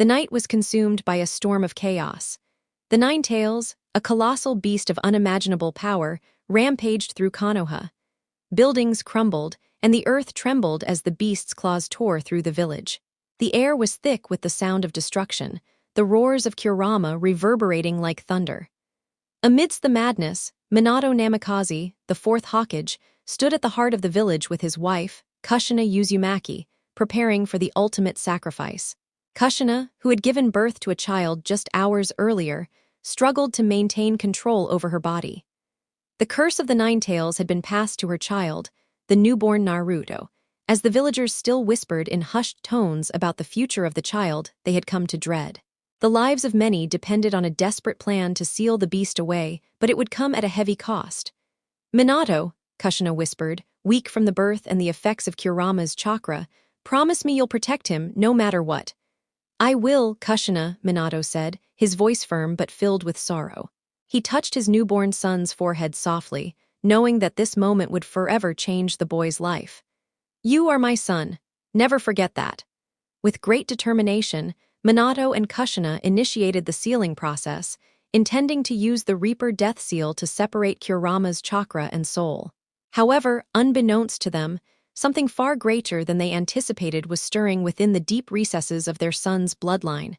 The night was consumed by a storm of chaos. The Nine Tails, a colossal beast of unimaginable power, rampaged through Konoha. Buildings crumbled, and the earth trembled as the beast's claws tore through the village. The air was thick with the sound of destruction, the roars of Kurama reverberating like thunder. Amidst the madness, Minato Namikaze, the fourth Hokage, stood at the heart of the village with his wife, Kushina Uzumaki, preparing for the ultimate sacrifice. Kushina, who had given birth to a child just hours earlier, struggled to maintain control over her body. The curse of the Nine Tails had been passed to her child, the newborn Naruto, as the villagers still whispered in hushed tones about the future of the child they had come to dread. The lives of many depended on a desperate plan to seal the beast away, but it would come at a heavy cost. "Minato," Kushina whispered, weak from the birth and the effects of Kurama's chakra, "promise me you'll protect him no matter what." "I will, Kushina," Minato said, his voice firm but filled with sorrow. He touched his newborn son's forehead softly, knowing that this moment would forever change the boy's life. "You are my son. Never forget that." With great determination, Minato and Kushina initiated the sealing process, intending to use the Reaper Death Seal to separate Kurama's chakra and soul. However, unbeknownst to them, something far greater than they anticipated was stirring within the deep recesses of their son's bloodline.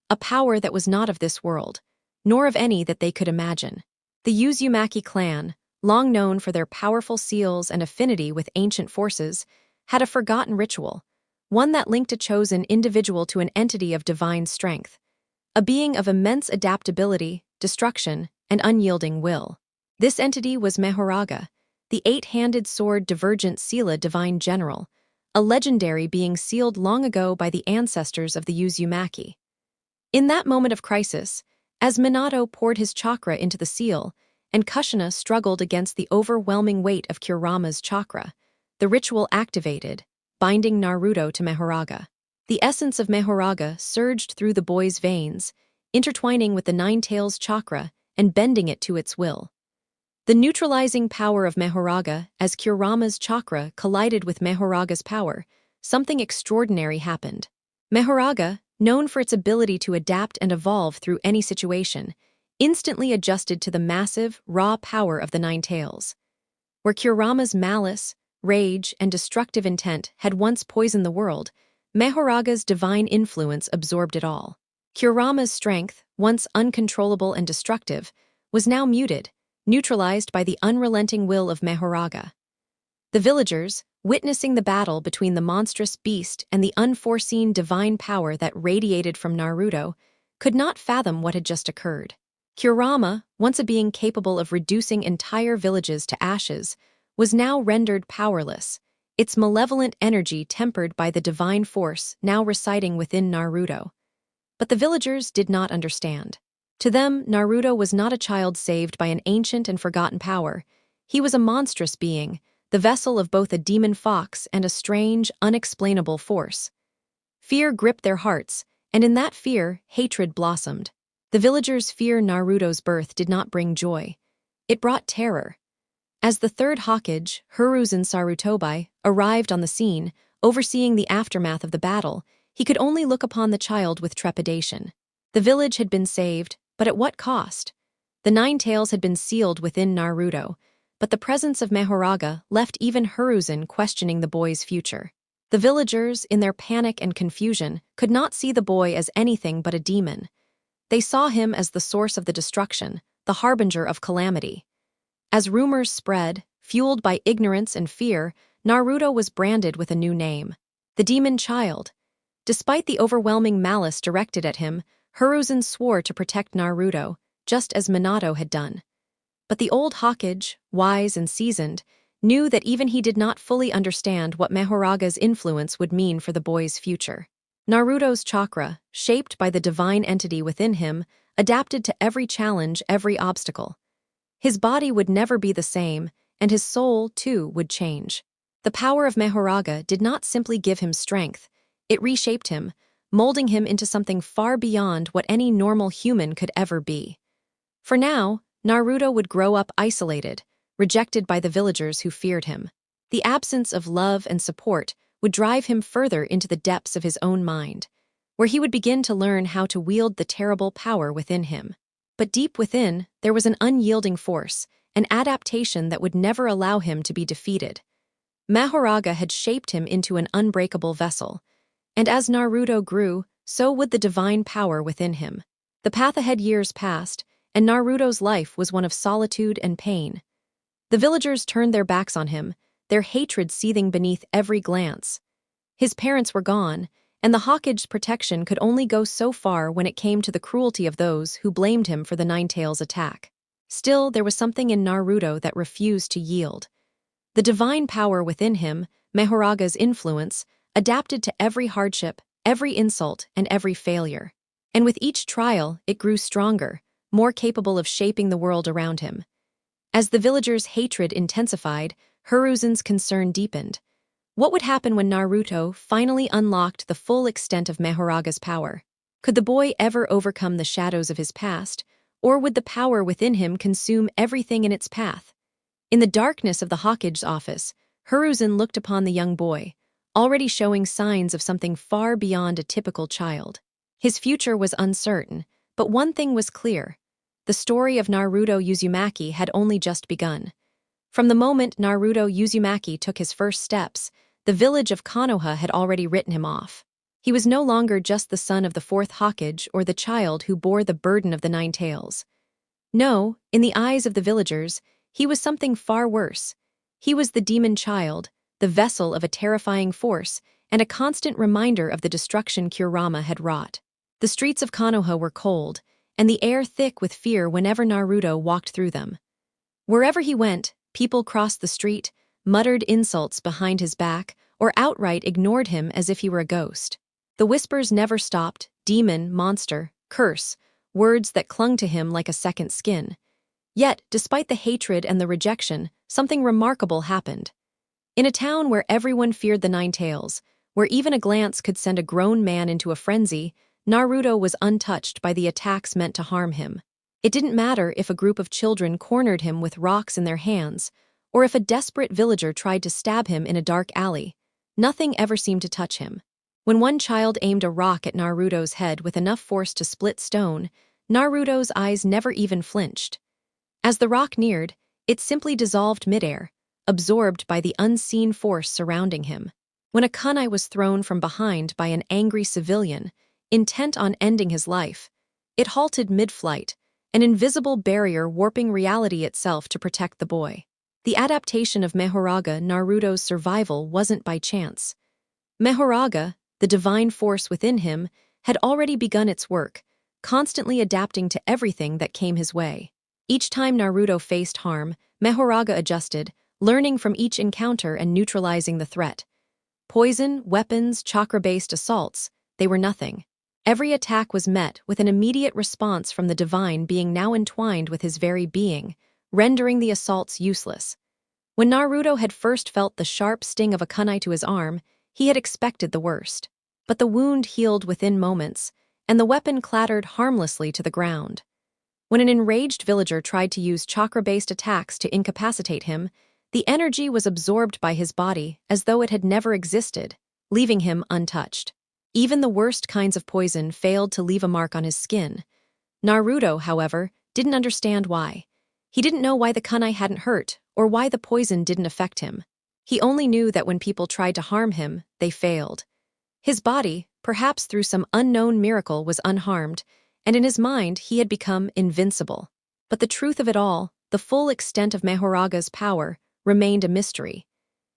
A power that was not of this world, nor of any that they could imagine. The Uzumaki clan, long known for their powerful seals and affinity with ancient forces, had a forgotten ritual, one that linked a chosen individual to an entity of divine strength, a being of immense adaptability, destruction, and unyielding will. This entity was Mahoraga, the eight-handed sword divergent Sela divine general, a legendary being sealed long ago by the ancestors of the Uzumaki. In that moment of crisis, as Minato poured his chakra into the seal, and Kushina struggled against the overwhelming weight of Kurama's chakra, the ritual activated, binding Naruto to Mahoraga. The essence of Mahoraga surged through the boy's veins, intertwining with the Nine Tails chakra and bending it to its will. The neutralizing power of Mahoraga, as Kurama's chakra collided with Mahoraga's power, something extraordinary happened. Mahoraga, known for its ability to adapt and evolve through any situation, instantly adjusted to the massive, raw power of the Nine Tails. Where Kurama's malice, rage, and destructive intent had once poisoned the world, Mahoraga's divine influence absorbed it all. Kurama's strength, once uncontrollable and destructive, was now muted, neutralized by the unrelenting will of Mahoraga. The villagers, witnessing the battle between the monstrous beast and the unforeseen divine power that radiated from Naruto, could not fathom what had just occurred. Kurama, once a being capable of reducing entire villages to ashes, was now rendered powerless, its malevolent energy tempered by the divine force now residing within Naruto. But the villagers did not understand. To them, Naruto was not a child saved by an ancient and forgotten power. He was a monstrous being, the vessel of both a demon fox and a strange, unexplainable force. Fear gripped their hearts, and in that fear, hatred blossomed. The villagers' fear Naruto's birth did not bring joy. It brought terror. As the third Hokage, Hiruzen Sarutobi, arrived on the scene, overseeing the aftermath of the battle, he could only look upon the child with trepidation. The village had been saved, but at what cost? The Nine Tails had been sealed within Naruto, but the presence of Mahoraga left even Hiruzen questioning the boy's future. The villagers, in their panic and confusion, could not see the boy as anything but a demon. They saw him as the source of the destruction, the harbinger of calamity. As rumors spread, fueled by ignorance and fear, Naruto was branded with a new name, the Demon Child. Despite the overwhelming malice directed at him, Hiruzen swore to protect Naruto, just as Minato had done. But the old Hokage, wise and seasoned, knew that even he did not fully understand what Mahoraga's influence would mean for the boy's future. Naruto's chakra, shaped by the divine entity within him, adapted to every challenge, every obstacle. His body would never be the same, and his soul, too, would change. The power of Mahoraga did not simply give him strength, it reshaped him, molding him into something far beyond what any normal human could ever be. For now, Naruto would grow up isolated, rejected by the villagers who feared him. The absence of love and support would drive him further into the depths of his own mind. where he would begin to learn how to wield the terrible power within him. But deep within, there was an unyielding force, an adaptation that would never allow him to be defeated. Mahoraga had shaped him into an unbreakable vessel, and as Naruto grew, so would the divine power within him. The path ahead years passed, and Naruto's life was one of solitude and pain. The villagers turned their backs on him, their hatred seething beneath every glance. His parents were gone, and the Hokage's protection could only go so far when it came to the cruelty of those who blamed him for the Nine-Tails' attack. Still, there was something in Naruto that refused to yield. The divine power within him, Mahoraga's influence, adapted to every hardship, every insult, and every failure. And with each trial, it grew stronger, more capable of shaping the world around him. As the villagers' hatred intensified, Hiruzen's concern deepened. What would happen when Naruto finally unlocked the full extent of Mahoraga's power? Could the boy ever overcome the shadows of his past, or would the power within him consume everything in its path? In the darkness of the Hokage's office, Hiruzen looked upon the young boy, already showing signs of something far beyond a typical child. His future was uncertain, but one thing was clear. The story of Naruto Uzumaki had only just begun. From the moment Naruto Uzumaki took his first steps, the village of Konoha had already written him off. He was no longer just the son of the fourth Hokage or the child who bore the burden of the Nine-Tails. No, in the eyes of the villagers, he was something far worse. He was the demon child, the vessel of a terrifying force, and a constant reminder of the destruction Kurama had wrought. The streets of Konoha were cold, and the air thick with fear whenever Naruto walked through them. Wherever he went, people crossed the street, muttered insults behind his back, or outright ignored him as if he were a ghost. The whispers never stopped: demon, monster, curse, words that clung to him like a second skin. Yet, despite the hatred and the rejection, something remarkable happened. In a town where everyone feared the Nine-Tails, where even a glance could send a grown man into a frenzy, Naruto was untouched by the attacks meant to harm him. It didn't matter if a group of children cornered him with rocks in their hands, or if a desperate villager tried to stab him in a dark alley. Nothing ever seemed to touch him. When one child aimed a rock at Naruto's head with enough force to split stone, Naruto's eyes never even flinched. As the rock neared, it simply dissolved midair, absorbed by the unseen force surrounding him. When a kunai was thrown from behind by an angry civilian, intent on ending his life, it halted mid-flight, an invisible barrier warping reality itself to protect the boy. The adaptation of Mahoraga Naruto's survival wasn't by chance. Mahoraga, the divine force within him, had already begun its work, constantly adapting to everything that came his way. Each time Naruto faced harm, Mahoraga adjusted, learning from each encounter and neutralizing the threat. Poison, weapons, chakra-based assaults, they were nothing. Every attack was met with an immediate response from the divine being now entwined with his very being, rendering the assaults useless. When Naruto had first felt the sharp sting of a kunai to his arm, he had expected the worst. But the wound healed within moments, and the weapon clattered harmlessly to the ground. When an enraged villager tried to use chakra-based attacks to incapacitate him, the energy was absorbed by his body as though it had never existed, leaving him untouched. Even the worst kinds of poison failed to leave a mark on his skin. Naruto, however, didn't understand why. He didn't know why the kunai hadn't hurt, or why the poison didn't affect him. He only knew that when people tried to harm him, they failed. His body, perhaps through some unknown miracle, was unharmed, and in his mind he had become invincible. But the truth of it all, the full extent of Mahoraga's power, remained a mystery.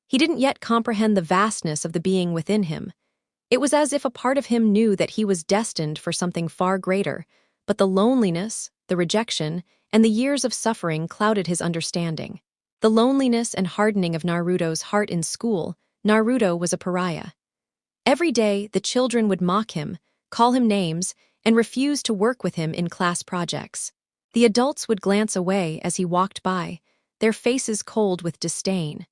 He didn't yet comprehend the vastness of the being within him. It was as if a part of him knew that he was destined for something far greater, but the loneliness, the rejection, and the years of suffering clouded his understanding. The loneliness and hardening of Naruto's heart in school, Naruto was a pariah. Every day, the children would mock him, call him names, and refuse to work with him in class projects. The adults would glance away as he walked by, their faces cold with disdain.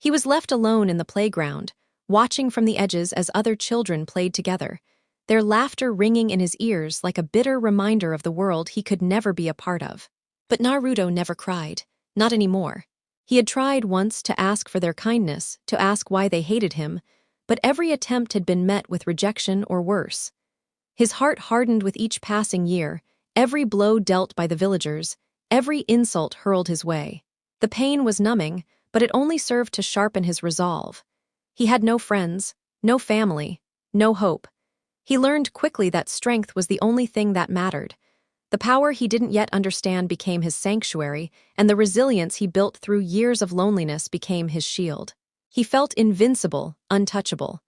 He was left alone in the playground, watching from the edges as other children played together, their laughter ringing in his ears like a bitter reminder of the world he could never be a part of. But Naruto never cried, not anymore. He had tried once to ask for their kindness, to ask why they hated him, but every attempt had been met with rejection or worse. His heart hardened with each passing year, every blow dealt by the villagers, every insult hurled his way. The pain was numbing, but it only served to sharpen his resolve. He had no friends, no family, no hope. He learned quickly that strength was the only thing that mattered. The power he didn't yet understand became his sanctuary, and the resilience he built through years of loneliness became his shield. He felt invincible, untouchable.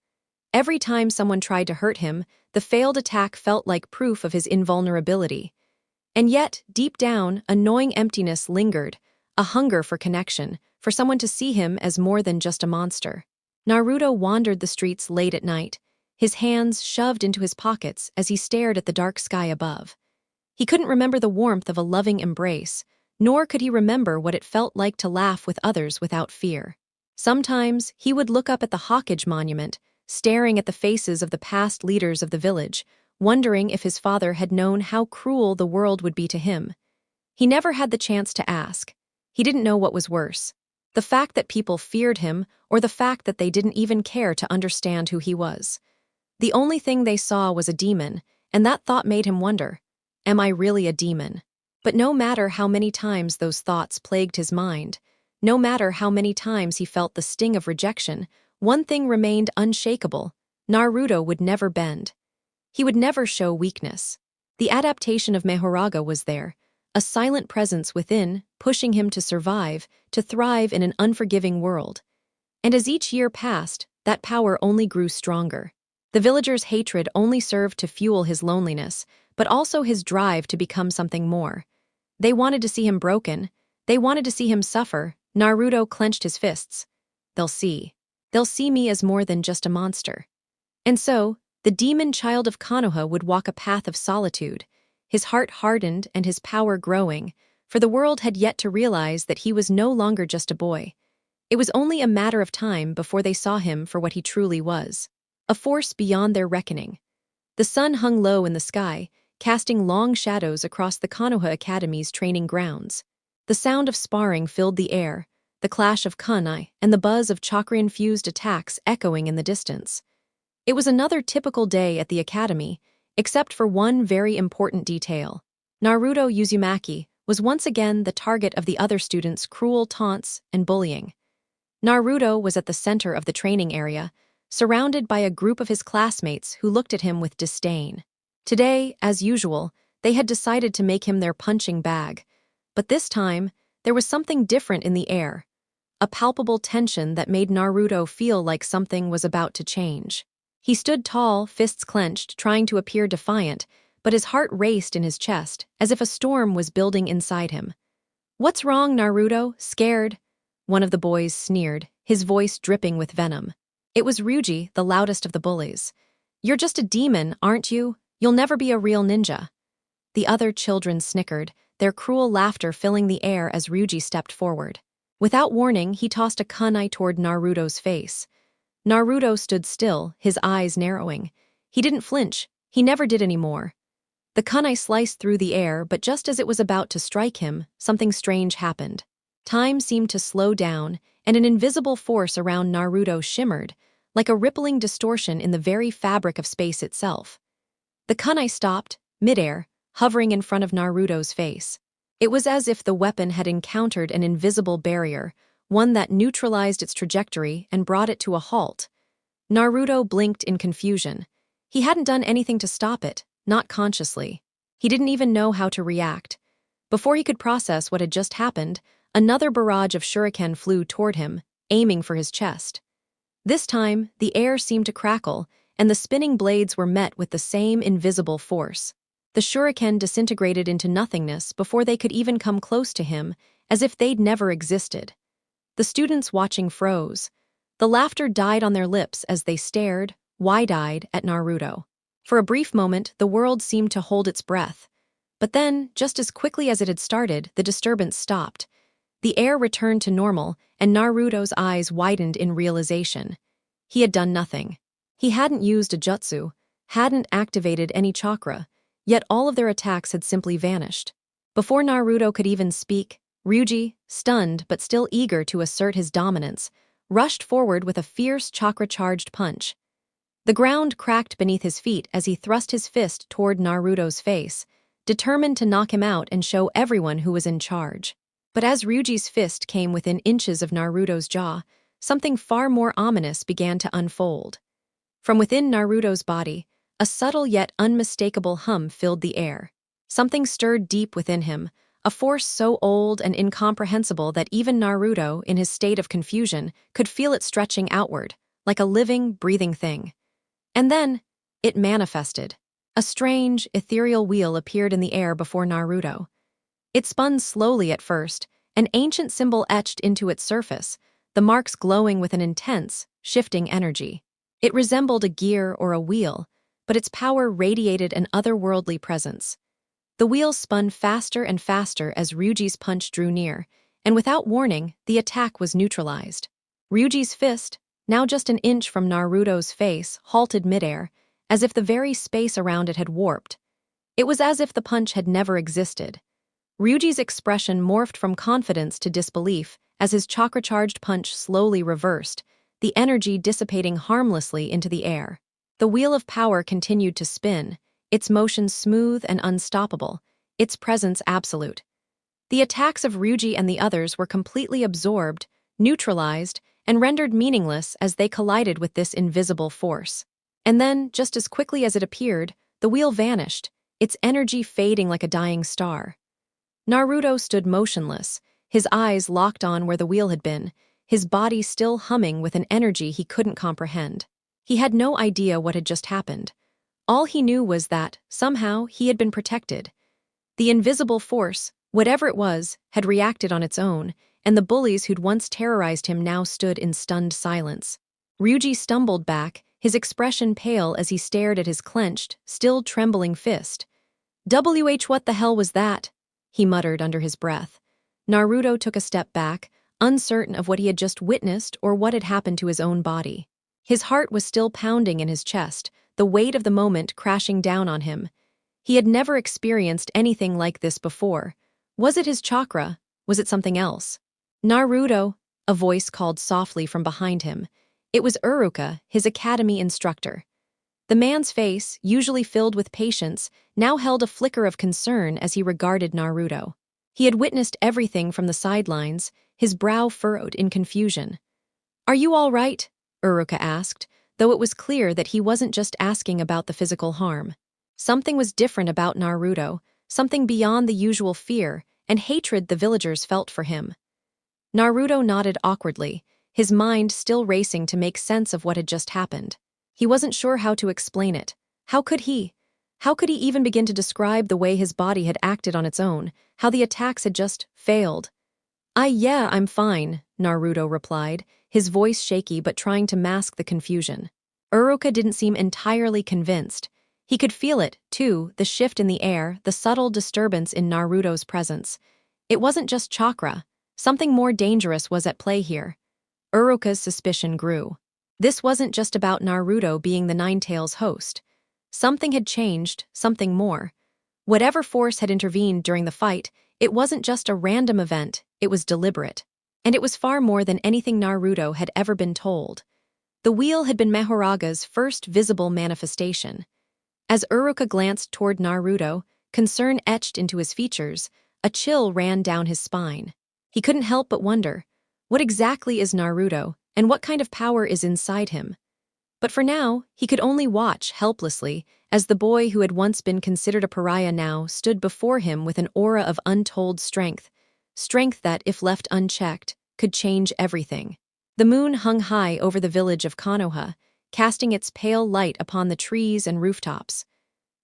Every time someone tried to hurt him, the failed attack felt like proof of his invulnerability. And yet, deep down, a gnawing emptiness lingered, a hunger for connection, for someone to see him as more than just a monster. Naruto wandered the streets late at night, his hands shoved into his pockets as he stared at the dark sky above. He couldn't remember the warmth of a loving embrace, nor could he remember what it felt like to laugh with others without fear. Sometimes, he would look up at the Hokage monument, staring at the faces of the past leaders of the village, wondering if his father had known how cruel the world would be to him. He never had the chance to ask. He didn't know what was worse: the fact that people feared him, or the fact that they didn't even care to understand who he was. The only thing they saw was a demon, and that thought made him wonder, am I really a demon? But no matter how many times those thoughts plagued his mind, no matter how many times he felt the sting of rejection, one thing remained unshakable: Naruto would never bend. He would never show weakness. The adaptation of Mahoraga was there, a silent presence within, pushing him to survive, to thrive in an unforgiving world. And as each year passed, that power only grew stronger. The villagers' hatred only served to fuel his loneliness, but also his drive to become something more. They wanted to see him broken. They wanted to see him suffer. Naruto clenched his fists. They'll see. They'll see me as more than just a monster. And so, the demon child of Konoha would walk a path of solitude, his heart hardened and his power growing, for the world had yet to realize that he was no longer just a boy. It was only a matter of time before they saw him for what he truly was: a force beyond their reckoning. The sun hung low in the sky, casting long shadows across the Konoha Academy's training grounds. The sound of sparring filled the air, the clash of kunai and the buzz of chakra-infused attacks echoing in the distance. It was another typical day at the academy, except for one very important detail. Naruto Uzumaki was once again the target of the other students' cruel taunts and bullying. Naruto was at the center of the training area, surrounded by a group of his classmates who looked at him with disdain. Today, as usual, they had decided to make him their punching bag. But this time, there was something different in the air, a palpable tension that made Naruto feel like something was about to change. He stood tall, fists clenched, trying to appear defiant, but his heart raced in his chest, as if a storm was building inside him. "What's wrong, Naruto? Scared?" one of the boys sneered, his voice dripping with venom. It was Ryuji, the loudest of the bullies. "You're just a demon, aren't you? You'll never be a real ninja." The other children snickered, their cruel laughter filling the air as Ryuji stepped forward. Without warning, he tossed a kunai toward Naruto's face. Naruto stood still, his eyes narrowing. He didn't flinch. He never did anymore. The kunai sliced through the air, but just as it was about to strike him, something strange happened. Time seemed to slow down, and an invisible force around Naruto shimmered, like a rippling distortion in the very fabric of space itself. The kunai stopped, midair, hovering in front of Naruto's face. It was as if the weapon had encountered an invisible barrier, one that neutralized its trajectory and brought it to a halt. Naruto blinked in confusion. He hadn't done anything to stop it, not consciously. He didn't even know how to react. Before he could process what had just happened, another barrage of shuriken flew toward him, aiming for his chest. This time, the air seemed to crackle, and the spinning blades were met with the same invisible force. The shuriken disintegrated into nothingness before they could even come close to him, as if they'd never existed. The students watching froze. The laughter died on their lips as they stared, wide-eyed, at Naruto. For a brief moment, the world seemed to hold its breath. But then, just as quickly as it had started, the disturbance stopped. The air returned to normal, and Naruto's eyes widened in realization. He had done nothing. He hadn't used a jutsu, hadn't activated any chakra, yet all of their attacks had simply vanished. Before Naruto could even speak, Ryuji, stunned but still eager to assert his dominance, rushed forward with a fierce chakra-charged punch. The ground cracked beneath his feet as he thrust his fist toward Naruto's face, determined to knock him out and show everyone who was in charge. But as Ryuji's fist came within inches of Naruto's jaw, something far more ominous began to unfold. From within Naruto's body, a subtle yet unmistakable hum filled the air. Something stirred deep within him, a force so old and incomprehensible that even Naruto, in his state of confusion, could feel it stretching outward, like a living, breathing thing. And then, it manifested. A strange, ethereal wheel appeared in the air before Naruto. It spun slowly at first, an ancient symbol etched into its surface, the marks glowing with an intense, shifting energy. It resembled a gear or a wheel, but its power radiated an otherworldly presence. The wheel spun faster and faster as Ryuji's punch drew near, and without warning, the attack was neutralized. Ryuji's fist, now just an inch from Naruto's face, halted midair, as if the very space around it had warped. It was as if the punch had never existed. Ryuji's expression morphed from confidence to disbelief as his chakra-charged punch slowly reversed, the energy dissipating harmlessly into the air. The wheel of power continued to spin, its motion smooth and unstoppable, its presence absolute. The attacks of Ryuji and the others were completely absorbed, neutralized, and rendered meaningless as they collided with this invisible force. And then, just as quickly as it appeared, the wheel vanished, its energy fading like a dying star. Naruto stood motionless, his eyes locked on where the wheel had been, his body still humming with an energy he couldn't comprehend. He had no idea what had just happened. All he knew was that, somehow, he had been protected. The invisible force, whatever it was, had reacted on its own, and the bullies who'd once terrorized him now stood in stunned silence. Ryuji stumbled back, his expression pale as he stared at his clenched, still trembling fist. What the hell was that? He muttered under his breath. Naruto took a step back, uncertain of what he had just witnessed or what had happened to his own body. His heart was still pounding in his chest, the weight of the moment crashing down on him. He had never experienced anything like this before. Was it his chakra? Was it something else? Naruto, a voice called softly from behind him. It was Uruka, his academy instructor. The man's face, usually filled with patience, now held a flicker of concern as he regarded Naruto. He had witnessed everything from the sidelines, his brow furrowed in confusion. "Are you all right?" Uruka asked, though it was clear that he wasn't just asking about the physical harm. Something was different about Naruto, something beyond the usual fear and hatred the villagers felt for him. Naruto nodded awkwardly, his mind still racing to make sense of what had just happened. He wasn't sure how to explain it. How could he? How could he even begin to describe the way his body had acted on its own, how the attacks had just failed? Yeah, I'm fine," Naruto replied, his voice shaky but trying to mask the confusion. Uruka didn't seem entirely convinced. He could feel it, too, the shift in the air, the subtle disturbance in Naruto's presence. It wasn't just chakra. Something more dangerous was at play here. Uruka's suspicion grew. This wasn't just about Naruto being the Nine-Tails host. Something had changed, something more. Whatever force had intervened during the fight, it wasn't just a random event, it was deliberate. And it was far more than anything Naruto had ever been told. The wheel had been Mahoraga's first visible manifestation. As Uruka glanced toward Naruto, concern etched into his features, a chill ran down his spine. He couldn't help but wonder, what exactly is Naruto, and what kind of power is inside him? But for now, he could only watch helplessly as the boy who had once been considered a pariah now stood before him with an aura of untold strength that, if left unchecked, could change everything. The moon hung high over the village of Konoha, casting its pale light upon the trees and rooftops.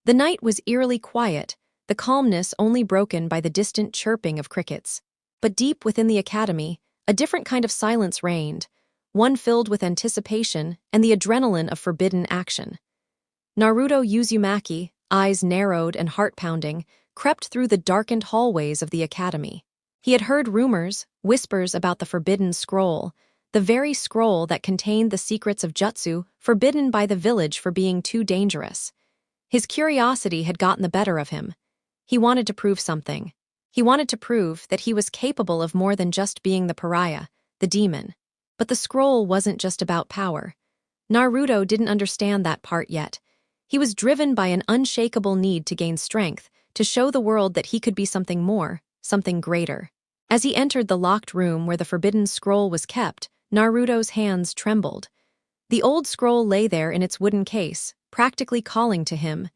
The night was eerily quiet, the calmness only broken by the distant chirping of crickets. But deep within the academy, a different kind of silence reigned, one filled with anticipation and the adrenaline of forbidden action. Naruto Uzumaki, eyes narrowed and heart-pounding, crept through the darkened hallways of the academy. He had heard rumors, whispers about the forbidden scroll, the very scroll that contained the secrets of jutsu forbidden by the village for being too dangerous. His curiosity had gotten the better of him. He wanted to prove something. He wanted to prove that he was capable of more than just being the pariah, the demon. But the scroll wasn't just about power. Naruto didn't understand that part yet. He was driven by an unshakable need to gain strength, to show the world that he could be something more, something greater. As he entered the locked room where the forbidden scroll was kept, Naruto's hands trembled. The old scroll lay there in its wooden case, practically calling to him.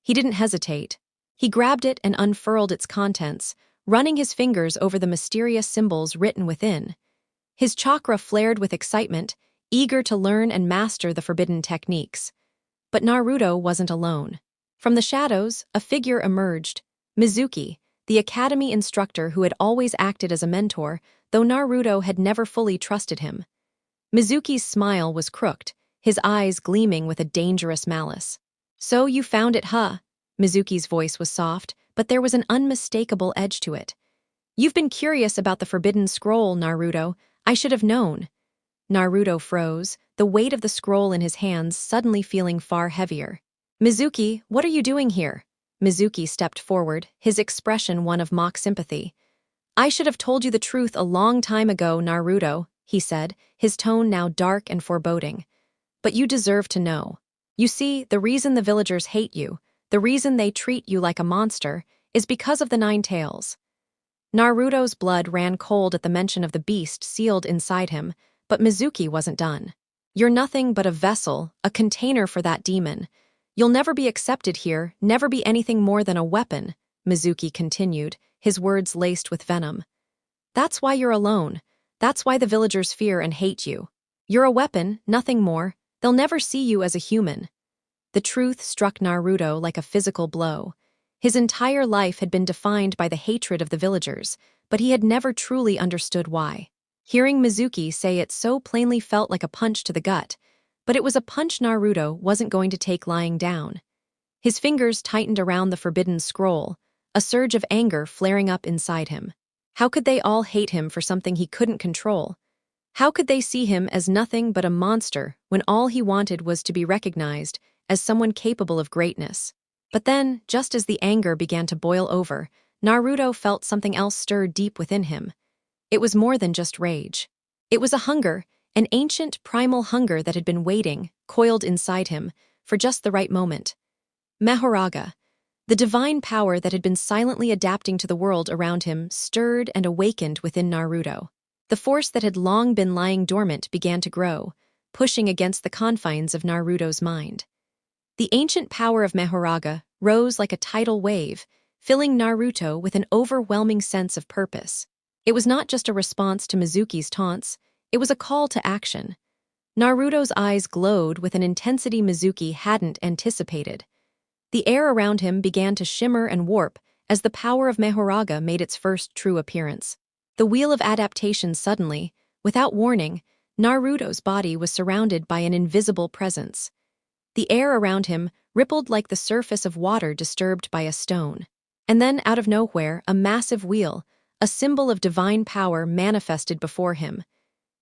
He didn't hesitate. He grabbed it and unfurled its contents, running his fingers over the mysterious symbols written within. His chakra flared with excitement, eager to learn and master the forbidden techniques. But Naruto wasn't alone. From the shadows, a figure emerged, Mizuki, the academy instructor who had always acted as a mentor, though Naruto had never fully trusted him. Mizuki's smile was crooked, his eyes gleaming with a dangerous malice. "So you found it, huh?" Mizuki's voice was soft, but there was an unmistakable edge to it. "You've been curious about the forbidden scroll, Naruto. I should have known." Naruto froze, the weight of the scroll in his hands suddenly feeling far heavier. "Mizuki, what are you doing here?" Mizuki stepped forward, his expression one of mock sympathy. "I should have told you the truth a long time ago, Naruto," he said, his tone now dark and foreboding. "But you deserve to know. You see, the reason the villagers hate you, the reason they treat you like a monster, is because of the Nine Tails." Naruto's blood ran cold at the mention of the beast sealed inside him, but Mizuki wasn't done. "You're nothing but a vessel, a container for that demon. You'll never be accepted here, never be anything more than a weapon," Mizuki continued, his words laced with venom. "That's why you're alone. That's why the villagers fear and hate you. You're a weapon, nothing more. They'll never see you as a human." The truth struck Naruto like a physical blow. His entire life had been defined by the hatred of the villagers, but he had never truly understood why. Hearing Mizuki say it so plainly felt like a punch to the gut, but it was a punch Naruto wasn't going to take lying down. His fingers tightened around the forbidden scroll, a surge of anger flaring up inside him. How could they all hate him for something he couldn't control? How could they see him as nothing but a monster when all he wanted was to be recognized as someone capable of greatness? But then, just as the anger began to boil over, Naruto felt something else stir deep within him. It was more than just rage. It was a hunger, an ancient, primal hunger that had been waiting, coiled inside him, for just the right moment. Mahoraga, the divine power that had been silently adapting to the world around him, stirred and awakened within Naruto. The force that had long been lying dormant began to grow, pushing against the confines of Naruto's mind. The ancient power of Mahoraga rose like a tidal wave, filling Naruto with an overwhelming sense of purpose. It was not just a response to Mizuki's taunts, it was a call to action. Naruto's eyes glowed with an intensity Mizuki hadn't anticipated. The air around him began to shimmer and warp as the power of Mahoraga made its first true appearance. The wheel of adaptation suddenly, without warning, Naruto's body was surrounded by an invisible presence. The air around him rippled like the surface of water disturbed by a stone. And then, out of nowhere, a massive wheel, a symbol of divine power, manifested before him.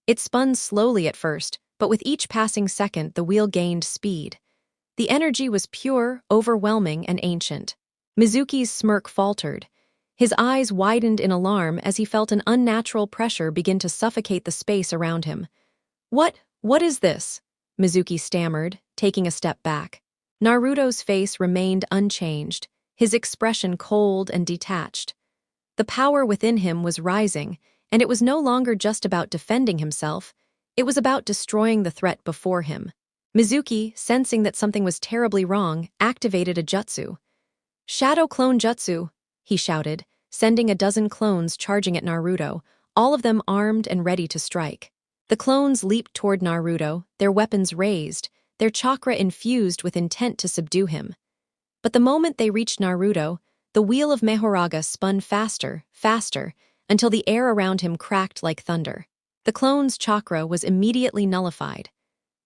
It spun slowly at first, but with each passing second the wheel gained speed. The energy was pure, overwhelming, and ancient. Mizuki's smirk faltered. His eyes widened in alarm as he felt an unnatural pressure begin to suffocate the space around him. What is this?" Mizuki stammered, taking a step back. Naruto's face remained unchanged, his expression cold and detached. The power within him was rising, and it was no longer just about defending himself, it was about destroying the threat before him. Mizuki, sensing that something was terribly wrong, activated a jutsu. "Shadow Clone Jutsu," he shouted, sending a dozen clones charging at Naruto, all of them armed and ready to strike. The clones leaped toward Naruto, their weapons raised, their chakra infused with intent to subdue him. But the moment they reached Naruto, the wheel of Mahoraga spun faster, faster, until the air around him cracked like thunder. The clones' chakra was immediately nullified.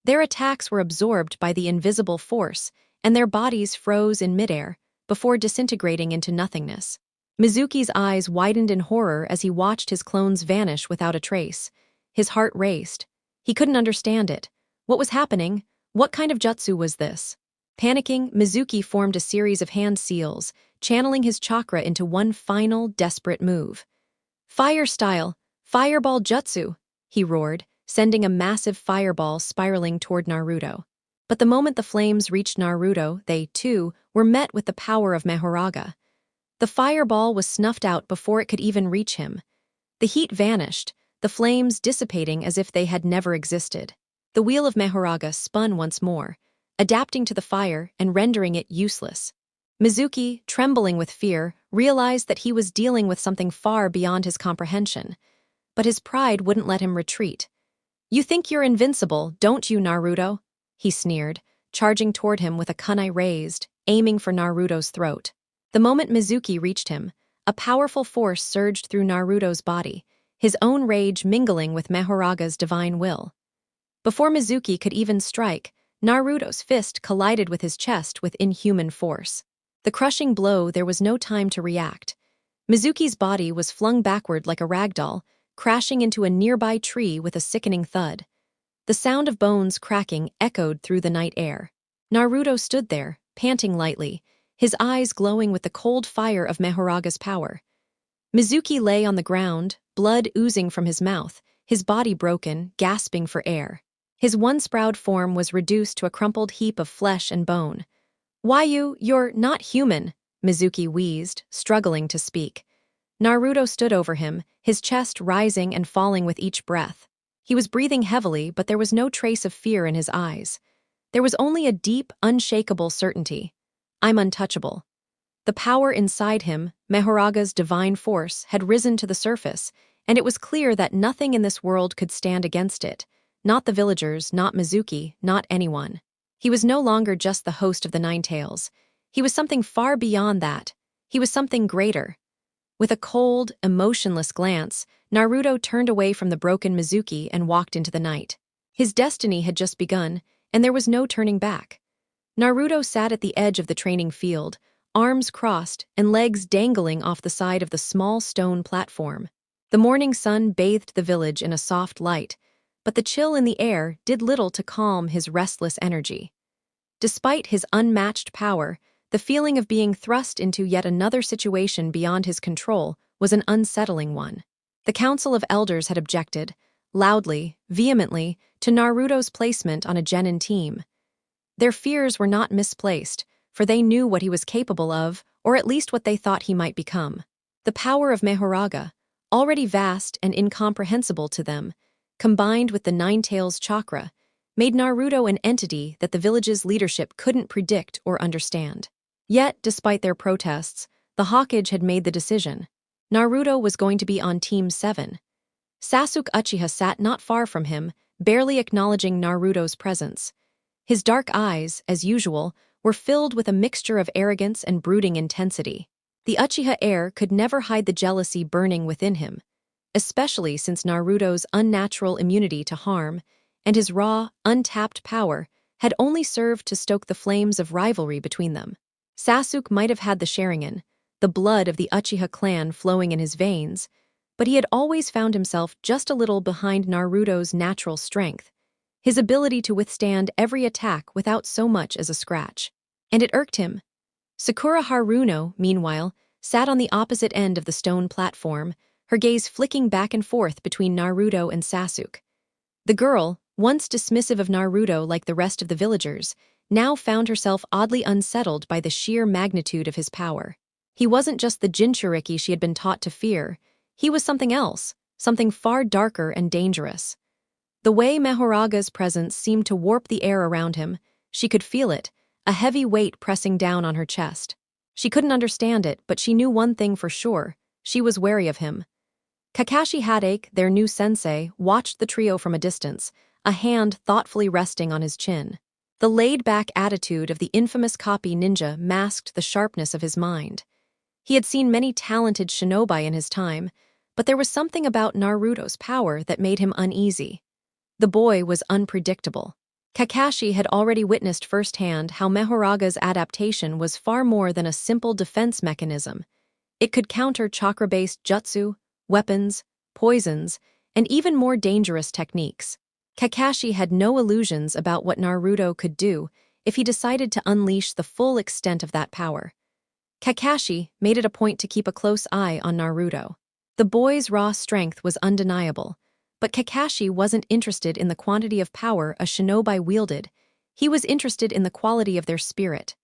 Their attacks were absorbed by the invisible force, and their bodies froze in midair, before disintegrating into nothingness. Mizuki's eyes widened in horror as he watched his clones vanish without a trace. His heart raced. He couldn't understand it. What was happening? What kind of jutsu was this? Panicking, Mizuki formed a series of hand seals, channeling his chakra into one final, desperate move. "Fire style! Fireball jutsu!" he roared, sending a massive fireball spiraling toward Naruto. But the moment the flames reached Naruto, they, too, were met with the power of Mahoraga. The fireball was snuffed out before it could even reach him. The heat vanished, the flames dissipating as if they had never existed. The wheel of Mahoraga spun once more, adapting to the fire and rendering it useless. Mizuki, trembling with fear, realized that he was dealing with something far beyond his comprehension. But his pride wouldn't let him retreat. "You think you're invincible, don't you, Naruto?" he sneered, charging toward him with a kunai raised, aiming for Naruto's throat. The moment Mizuki reached him, a powerful force surged through Naruto's body, his own rage mingling with Mahoraga's divine will. Before Mizuki could even strike, Naruto's fist collided with his chest with inhuman force. The crushing blow, there was no time to react. Mizuki's body was flung backward like a ragdoll, crashing into a nearby tree with a sickening thud. The sound of bones cracking echoed through the night air. Naruto stood there, panting lightly, his eyes glowing with the cold fire of Mahoraga's power. Mizuki lay on the ground, blood oozing from his mouth, his body broken, gasping for air. His once proud form was reduced to a crumpled heap of flesh and bone. You're not human," Mizuki wheezed, struggling to speak. Naruto stood over him, his chest rising and falling with each breath. He was breathing heavily, but there was no trace of fear in his eyes. There was only a deep, unshakable certainty. "I'm untouchable." The power inside him, Mahoraga's divine force, had risen to the surface, and it was clear that nothing in this world could stand against it. Not the villagers, not Mizuki, not anyone. He was no longer just the host of the Nine Tails. He was something far beyond that. He was something greater. With a cold, emotionless glance, Naruto turned away from the broken Mizuki and walked into the night. His destiny had just begun, and there was no turning back. Naruto sat at the edge of the training field, arms crossed and legs dangling off the side of the small stone platform. The morning sun bathed the village in a soft light, but the chill in the air did little to calm his restless energy. Despite his unmatched power, the feeling of being thrust into yet another situation beyond his control was an unsettling one. The Council of Elders had objected, loudly, vehemently, to Naruto's placement on a genin team. Their fears were not misplaced, for they knew what he was capable of, or at least what they thought he might become. The power of Mahoraga, already vast and incomprehensible to them, combined with the Nine Tails chakra, made Naruto an entity that the village's leadership couldn't predict or understand. Yet, despite their protests, the Hokage had made the decision. Naruto was going to be on Team 7. Sasuk Uchiha sat not far from him, barely acknowledging Naruto's presence. His dark eyes, as usual, were filled with a mixture of arrogance and brooding intensity. The Uchiha heir could never hide the jealousy burning within him, especially since Naruto's unnatural immunity to harm and his raw, untapped power had only served to stoke the flames of rivalry between them. Sasuk might have had the Sharingan, the blood of the Uchiha clan flowing in his veins, but he had always found himself just a little behind Naruto's natural strength, his ability to withstand every attack without so much as a scratch. And it irked him. Sakura Haruno, meanwhile, sat on the opposite end of the stone platform, her gaze flicking back and forth between Naruto and Sasuk. The girl, once dismissive of Naruto like the rest of the villagers, now found herself oddly unsettled by the sheer magnitude of his power. He wasn't just the Jinchuriki she had been taught to fear. He was something else, something far darker and dangerous. The way Mahoraga's presence seemed to warp the air around him, she could feel it, a heavy weight pressing down on her chest. She couldn't understand it, but she knew one thing for sure: she was wary of him. Kakashi Hadake, their new sensei, watched the trio from a distance, a hand thoughtfully resting on his chin. The laid-back attitude of the infamous copy ninja masked the sharpness of his mind. He had seen many talented shinobi in his time, but there was something about Naruto's power that made him uneasy. The boy was unpredictable. Kakashi had already witnessed firsthand how Mahoraga's adaptation was far more than a simple defense mechanism. It could counter chakra-based jutsu, weapons, poisons, and even more dangerous techniques. Kakashi had no illusions about what Naruto could do if he decided to unleash the full extent of that power. Kakashi made it a point to keep a close eye on Naruto. The boy's raw strength was undeniable, But Kakashi wasn't interested in the quantity of power a shinobi wielded. He was interested in the quality of their spirit.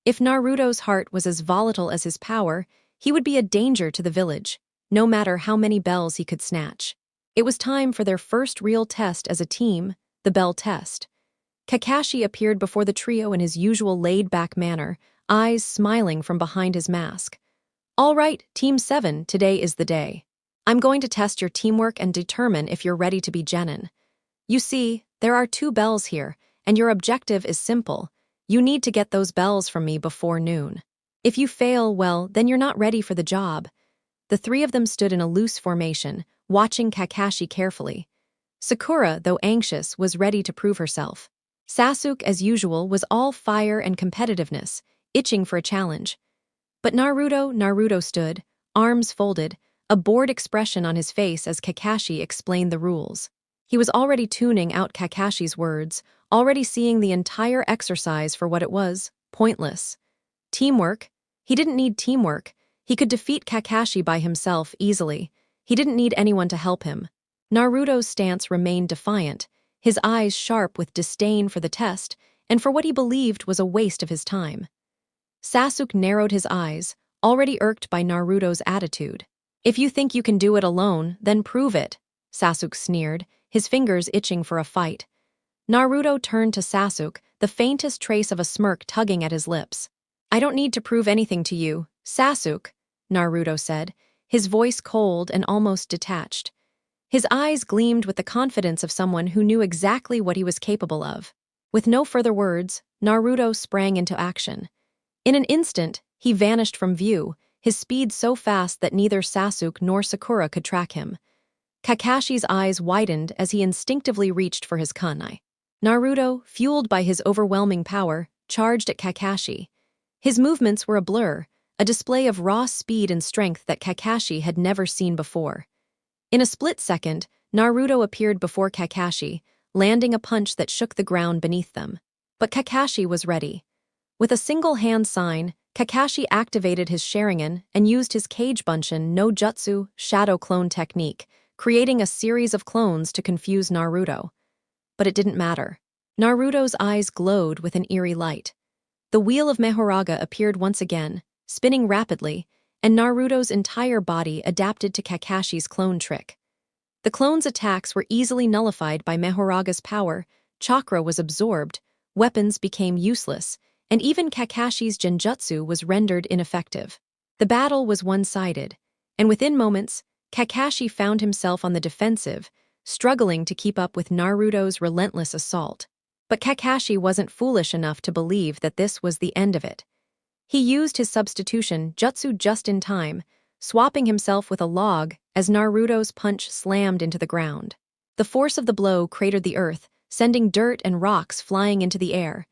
If Naruto's heart was as volatile as his power, he would be a danger to the village, no matter how many bells he could snatch. It was time for their first real test as a team, the bell test. Kakashi appeared before the trio in his usual laid-back manner, eyes smiling from behind his mask. "All right, Team 7, today is the day. I'm going to test your teamwork and determine if you're ready to be genin. You see, there are 2 bells here, and your objective is simple. You need to get those bells from me before noon. If you fail, well, then you're not ready for the job." The 3 of them stood in a loose formation, watching Kakashi carefully. Sakura, though anxious, was ready to prove herself. Sasuk, as usual, was all fire and competitiveness, itching for a challenge. But Naruto stood, arms folded, a bored expression on his face as Kakashi explained the rules. He was already tuning out Kakashi's words, already seeing the entire exercise for what it was, pointless. Teamwork? He didn't need teamwork. He could defeat Kakashi by himself easily. He didn't need anyone to help him. Naruto's stance remained defiant, his eyes sharp with disdain for the test and for what he believed was a waste of his time. Sasuk narrowed his eyes, already irked by Naruto's attitude. "If you think you can do it alone, then prove it," Sasuk sneered, his fingers itching for a fight. Naruto turned to Sasuk, the faintest trace of a smirk tugging at his lips. "I don't need to prove anything to you, Sasuk," Naruto said, his voice cold and almost detached. His eyes gleamed with the confidence of someone who knew exactly what he was capable of. With no further words, Naruto sprang into action. In an instant, he vanished from view, his speed so fast that neither Sasuk nor Sakura could track him. Kakashi's eyes widened as he instinctively reached for his kunai. Naruto, fueled by his overwhelming power, charged at Kakashi. His movements were a blur, a display of raw speed and strength that Kakashi had never seen before. In a split second, Naruto appeared before Kakashi, landing a punch that shook the ground beneath them. But Kakashi was ready. With a single hand sign, Kakashi activated his Sharingan and used his Kage Bunshin no Jutsu shadow clone technique, creating a series of clones to confuse Naruto. But it didn't matter. Naruto's eyes glowed with an eerie light. The wheel of Mahoraga appeared once again, spinning rapidly, and Naruto's entire body adapted to Kakashi's clone trick. The clone's attacks were easily nullified by Mahoraga's power, chakra was absorbed, weapons became useless, and even Kakashi's genjutsu was rendered ineffective. The battle was one-sided, and within moments, Kakashi found himself on the defensive, struggling to keep up with Naruto's relentless assault. But Kakashi wasn't foolish enough to believe that this was the end of it. He used his substitution jutsu just in time, swapping himself with a log as Naruto's punch slammed into the ground. The force of the blow cratered the earth, sending dirt and rocks flying into the air.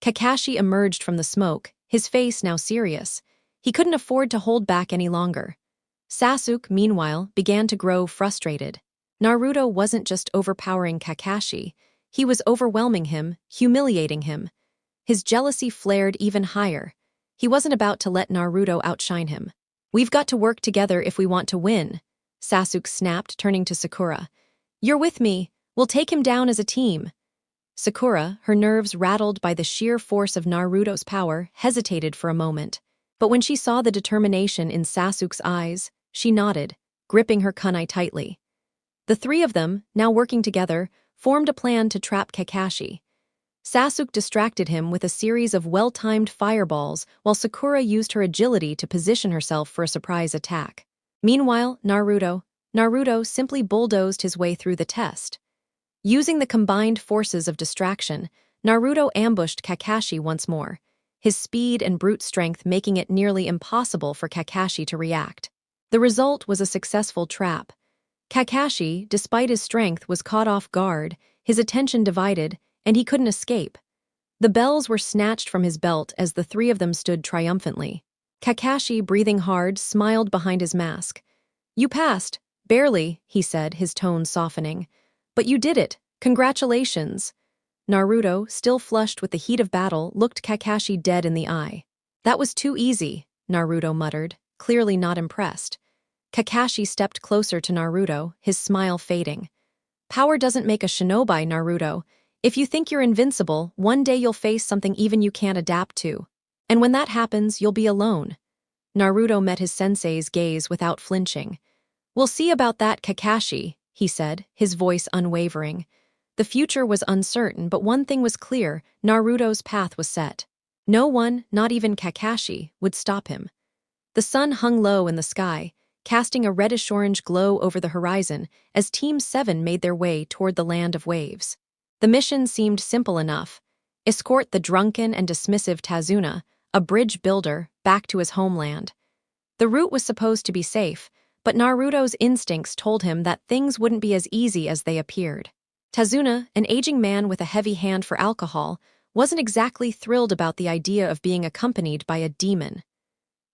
Kakashi emerged from the smoke, his face now serious. He couldn't afford to hold back any longer. Sasuk, meanwhile, began to grow frustrated. Naruto wasn't just overpowering Kakashi, he was overwhelming him, humiliating him. His jealousy flared even higher. He wasn't about to let Naruto outshine him. "We've got to work together if we want to win," Sasuk snapped, turning to Sakura. "You're with me. We'll take him down as a team." Sakura, her nerves rattled by the sheer force of Naruto's power, hesitated for a moment. But when she saw the determination in Sasuk's eyes, she nodded, gripping her kunai tightly. The 3 of them, now working together, formed a plan to trap Kakashi. Sasuk distracted him with a series of well-timed fireballs while Sakura used her agility to position herself for a surprise attack. Meanwhile, Naruto simply bulldozed his way through the test. Using the combined forces of distraction, Naruto ambushed Kakashi once more, his speed and brute strength making it nearly impossible for Kakashi to react. The result was a successful trap. Kakashi, despite his strength, was caught off guard, his attention divided, and he couldn't escape. The bells were snatched from his belt as the 3 of them stood triumphantly. Kakashi, breathing hard, smiled behind his mask. "You passed. Barely," he said, his tone softening. "But you did it. Congratulations." Naruto, still flushed with the heat of battle, looked Kakashi dead in the eye. "That was too easy," Naruto muttered, clearly not impressed. Kakashi stepped closer to Naruto, his smile fading. Power doesn't make a shinobi, Naruto. If you think you're invincible, one day you'll face something even you can't adapt to. And when that happens, you'll be alone. Naruto met his sensei's gaze without flinching. We'll see about that, Kakashi, he said, his voice unwavering. The future was uncertain, but one thing was clear: Naruto's path was set. No one, not even Kakashi, would stop him. The sun hung low in the sky, casting a reddish-orange glow over the horizon as Team 7 made their way toward the land of waves. The mission seemed simple enough: escort the drunken and dismissive Tazuna, a bridge builder, back to his homeland. The route was supposed to be safe, but Naruto's instincts told him that things wouldn't be as easy as they appeared. Tazuna, an aging man with a heavy hand for alcohol, wasn't exactly thrilled about the idea of being accompanied by a demon.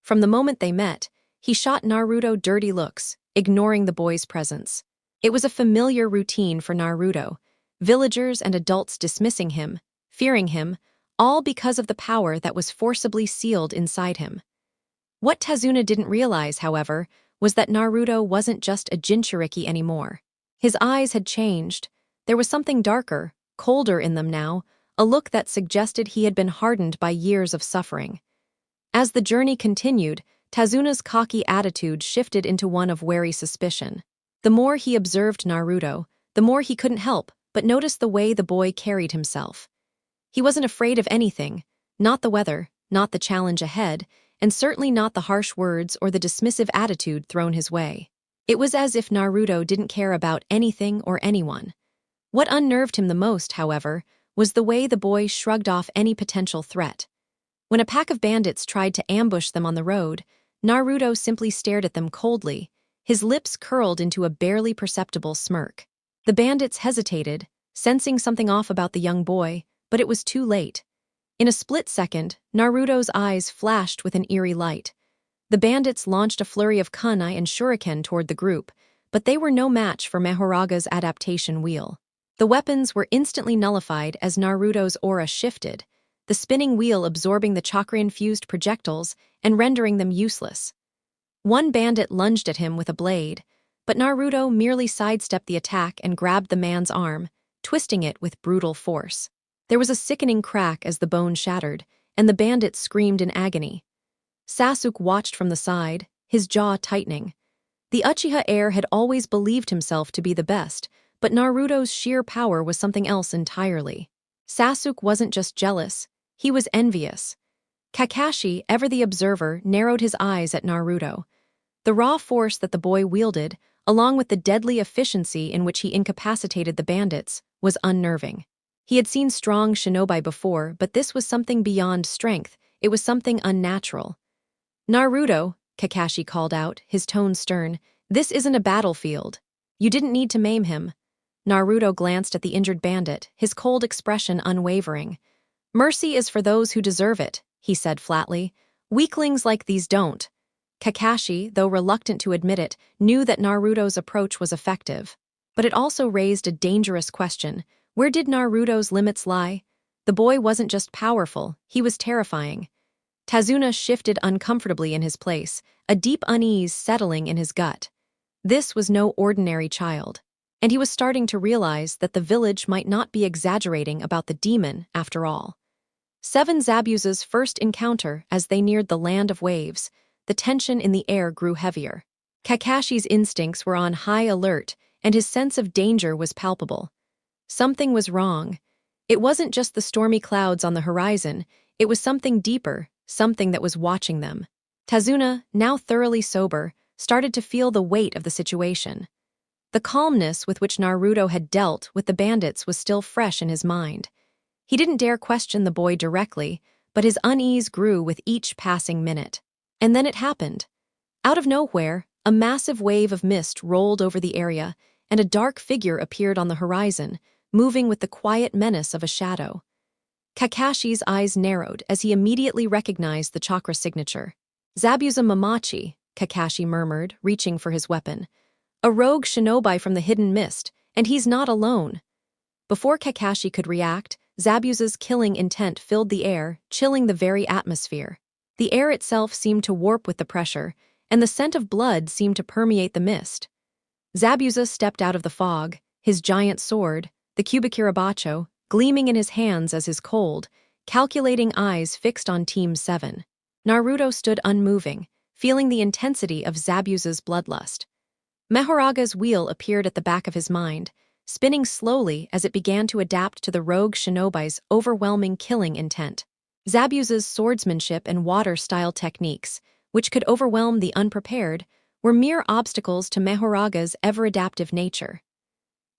From the moment they met, he shot Naruto dirty looks, ignoring the boy's presence. It was a familiar routine for Naruto: villagers and adults dismissing him, fearing him, all because of the power that was forcibly sealed inside him. What Tazuna didn't realize, however, was that Naruto wasn't just a Jinchuriki anymore. His eyes had changed. There was something darker, colder in them now, a look that suggested he had been hardened by years of suffering. As the journey continued, Tazuna's cocky attitude shifted into one of wary suspicion. The more he observed Naruto, the more he couldn't help but notice the way the boy carried himself. He wasn't afraid of anything: not the weather, not the challenge ahead, and certainly not the harsh words or the dismissive attitude thrown his way. It was as if Naruto didn't care about anything or anyone. What unnerved him the most, however, was the way the boy shrugged off any potential threat. When a pack of bandits tried to ambush them on the road, Naruto simply stared at them coldly, his lips curled into a barely perceptible smirk. The bandits hesitated, sensing something off about the young boy, but it was too late. In a split second, Naruto's eyes flashed with an eerie light. The bandits launched a flurry of kunai and shuriken toward the group, but they were no match for Mahoraga's adaptation wheel. The weapons were instantly nullified as Naruto's aura shifted, the spinning wheel absorbing the chakra-infused projectiles and rendering them useless. One bandit lunged at him with a blade, but Naruto merely sidestepped the attack and grabbed the man's arm, twisting it with brutal force. There was a sickening crack as the bone shattered, and the bandit screamed in agony. Sasuk watched from the side, his jaw tightening. The Uchiha heir had always believed himself to be the best, but Naruto's sheer power was something else entirely. Sasuk wasn't just jealous, he was envious. Kakashi, ever the observer, narrowed his eyes at Naruto. The raw force that the boy wielded, along with the deadly efficiency in which he incapacitated the bandits, was unnerving. He had seen strong shinobi before, but this was something beyond strength. It was something unnatural. "Naruto," Kakashi called out, his tone stern, "this isn't a battlefield. You didn't need to maim him." Naruto glanced at the injured bandit, his cold expression unwavering. "Mercy is for those who deserve it," he said flatly. "Weaklings like these don't." Kakashi, though reluctant to admit it, knew that Naruto's approach was effective. But it also raised a dangerous question. Where did Naruto's limits lie? The boy wasn't just powerful, he was terrifying. Tazuna shifted uncomfortably in his place, a deep unease settling in his gut. This was no ordinary child, and he was starting to realize that the village might not be exaggerating about the demon after all. 7 Zabuza's first encounter as they neared the land of waves, the tension in the air grew heavier. Kakashi's instincts were on high alert, and his sense of danger was palpable. Something was wrong. It wasn't just the stormy clouds on the horizon, it was something deeper, something that was watching them. Tazuna, now thoroughly sober, started to feel the weight of the situation. The calmness with which Naruto had dealt with the bandits was still fresh in his mind. He didn't dare question the boy directly, but his unease grew with each passing minute. And then it happened. Out of nowhere, a massive wave of mist rolled over the area, and a dark figure appeared on the horizon, moving with the quiet menace of a shadow. Kakashi's eyes narrowed as he immediately recognized the chakra signature. "Zabuza Mamachi," Kakashi murmured, reaching for his weapon. "A rogue shinobi from the hidden mist, and he's not alone." Before Kakashi could react, Zabuza's killing intent filled the air, chilling the very atmosphere. The air itself seemed to warp with the pressure, and the scent of blood seemed to permeate the mist. Zabuza stepped out of the fog, his giant sword, the Kubikirabacho, gleaming in his hands as his cold, calculating eyes fixed on Team 7. Naruto stood unmoving, feeling the intensity of Zabuza's bloodlust. Mahoraga's wheel appeared at the back of his mind, spinning slowly as it began to adapt to the rogue shinobi's overwhelming killing intent. Zabuza's swordsmanship and water-style techniques, which could overwhelm the unprepared, were mere obstacles to Mahoraga's ever-adaptive nature.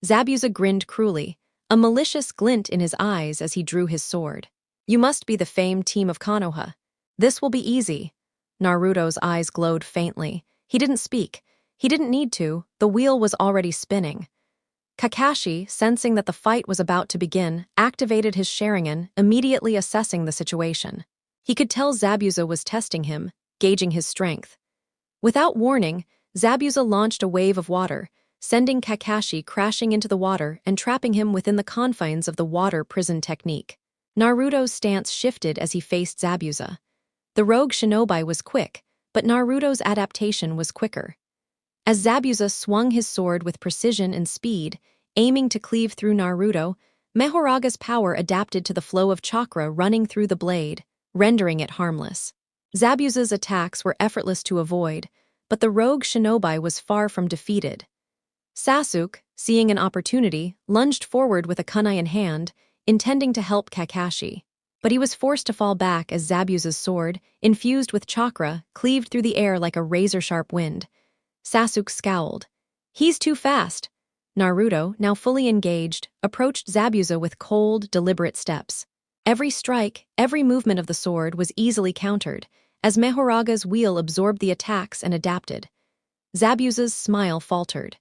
Zabuza grinned cruelly, a malicious glint in his eyes as he drew his sword. "You must be the famed team of Konoha. This will be easy." Naruto's eyes glowed faintly. He didn't speak. He didn't need to. The wheel was already spinning. Kakashi, sensing that the fight was about to begin, activated his Sharingan, immediately assessing the situation. He could tell Zabuza was testing him, gauging his strength. Without warning, Zabuza launched a wave of water, sending Kakashi crashing into the water and trapping him within the confines of the water prison technique. Naruto's stance shifted as he faced Zabuza. The rogue shinobi was quick, but Naruto's adaptation was quicker. As Zabuza swung his sword with precision and speed, aiming to cleave through Naruto, Mahoraga's power adapted to the flow of chakra running through the blade, rendering it harmless. Zabuza's attacks were effortless to avoid, but the rogue shinobi was far from defeated. Sasuk, seeing an opportunity, lunged forward with a kunai in hand, intending to help Kakashi. But he was forced to fall back as Zabuza's sword, infused with chakra, cleaved through the air like a razor-sharp wind. Sasuk scowled. "He's too fast." Naruto, now fully engaged, approached Zabuza with cold, deliberate steps. Every strike, every movement of the sword was easily countered, as Mahoraga's wheel absorbed the attacks and adapted. Zabuza's smile faltered.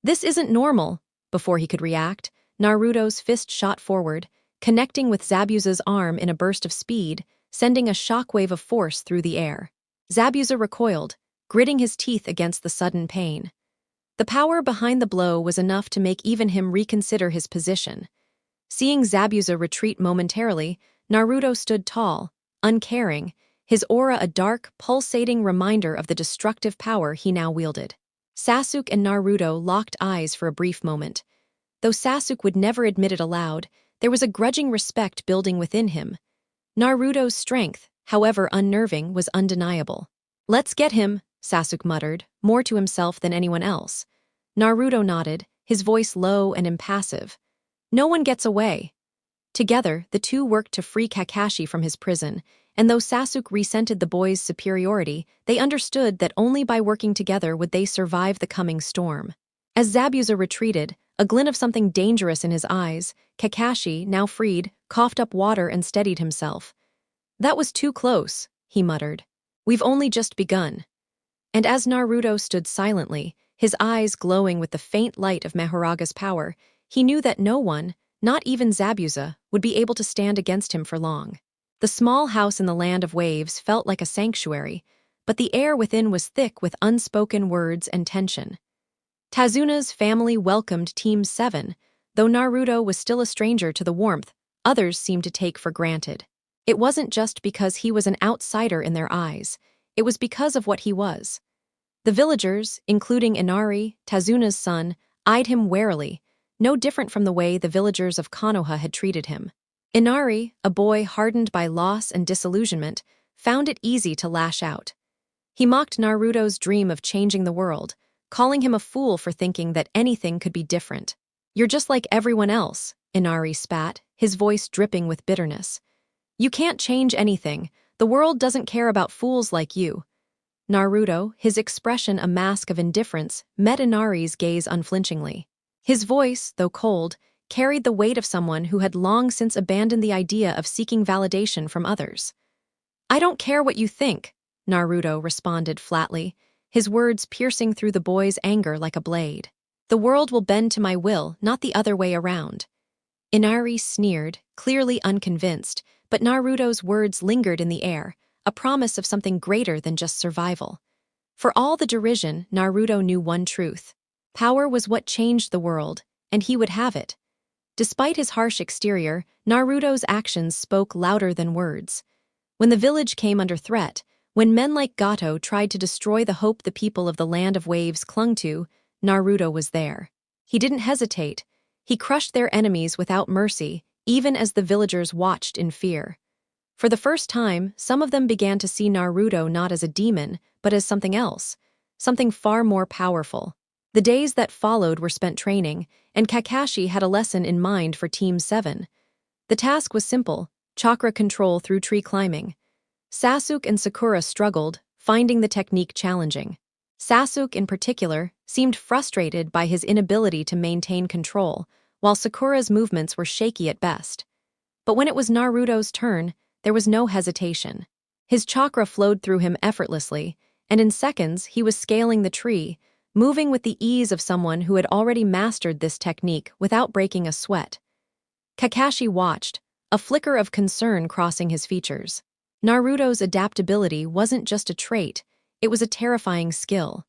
"This isn't normal." Before he could react, Naruto's fist shot forward, connecting with Zabuza's arm in a burst of speed, sending a shockwave of force through the air. Zabuza recoiled, gritting his teeth against the sudden pain. The power behind the blow was enough to make even him reconsider his position. Seeing Zabuza retreat momentarily, Naruto stood tall, uncaring, his aura a dark, pulsating reminder of the destructive power he now wielded. Sasuk and Naruto locked eyes for a brief moment. Though Sasuk would never admit it aloud, there was a grudging respect building within him. Naruto's strength, however unnerving, was undeniable. "Let's get him," Sasuk muttered, more to himself than anyone else. Naruto nodded, his voice low and impassive. "No one gets away." Together, the two worked to free Kakashi from his prison, and though Sasuk resented the boys' superiority, they understood that only by working together would they survive the coming storm. As Zabuza retreated, a glint of something dangerous in his eyes, Kakashi, now freed, coughed up water and steadied himself. "That was too close," he muttered. "We've only just begun." And as Naruto stood silently, his eyes glowing with the faint light of Mahoraga's power, he knew that no one, not even Zabuza, would be able to stand against him for long. The small house in the land of waves felt like a sanctuary, but the air within was thick with unspoken words and tension. Tazuna's family welcomed Team 7, though Naruto was still a stranger to the warmth others seemed to take for granted. It wasn't just because he was an outsider in their eyes, it was because of what he was. The villagers, including Inari, Tazuna's son, eyed him warily, no different from the way the villagers of Konoha had treated him. Inari, a boy hardened by loss and disillusionment, found it easy to lash out. He mocked Naruto's dream of changing the world, calling him a fool for thinking that anything could be different. "You're just like everyone else," Inari spat, his voice dripping with bitterness. "You can't change anything. The world doesn't care about fools like you." Naruto, his expression a mask of indifference, met Inari's gaze unflinchingly. His voice, though cold, carried the weight of someone who had long since abandoned the idea of seeking validation from others. "I don't care what you think," Naruto responded flatly, his words piercing through the boy's anger like a blade. "The world will bend to my will, not the other way around." Inari sneered, clearly unconvinced, but Naruto's words lingered in the air, a promise of something greater than just survival. For all the derision, Naruto knew one truth. Power was what changed the world, and he would have it. Despite his harsh exterior, Naruto's actions spoke louder than words. When the village came under threat, when men like Gato tried to destroy the hope the people of the Land of Waves clung to, Naruto was there. He didn't hesitate. He crushed their enemies without mercy, even as the villagers watched in fear. For the first time, some of them began to see Naruto not as a demon, but as something else, something far more powerful. The days that followed were spent training, and Kakashi had a lesson in mind for Team 7. The task was simple: chakra control through tree climbing. Sasuk and Sakura struggled, finding the technique challenging. Sasuk, in particular, seemed frustrated by his inability to maintain control, while Sakura's movements were shaky at best. But when it was Naruto's turn, there was no hesitation. His chakra flowed through him effortlessly, and in seconds he was scaling the tree, moving with the ease of someone who had already mastered this technique without breaking a sweat. Kakashi watched, a flicker of concern crossing his features. Naruto's adaptability wasn't just a trait, it was a terrifying skill.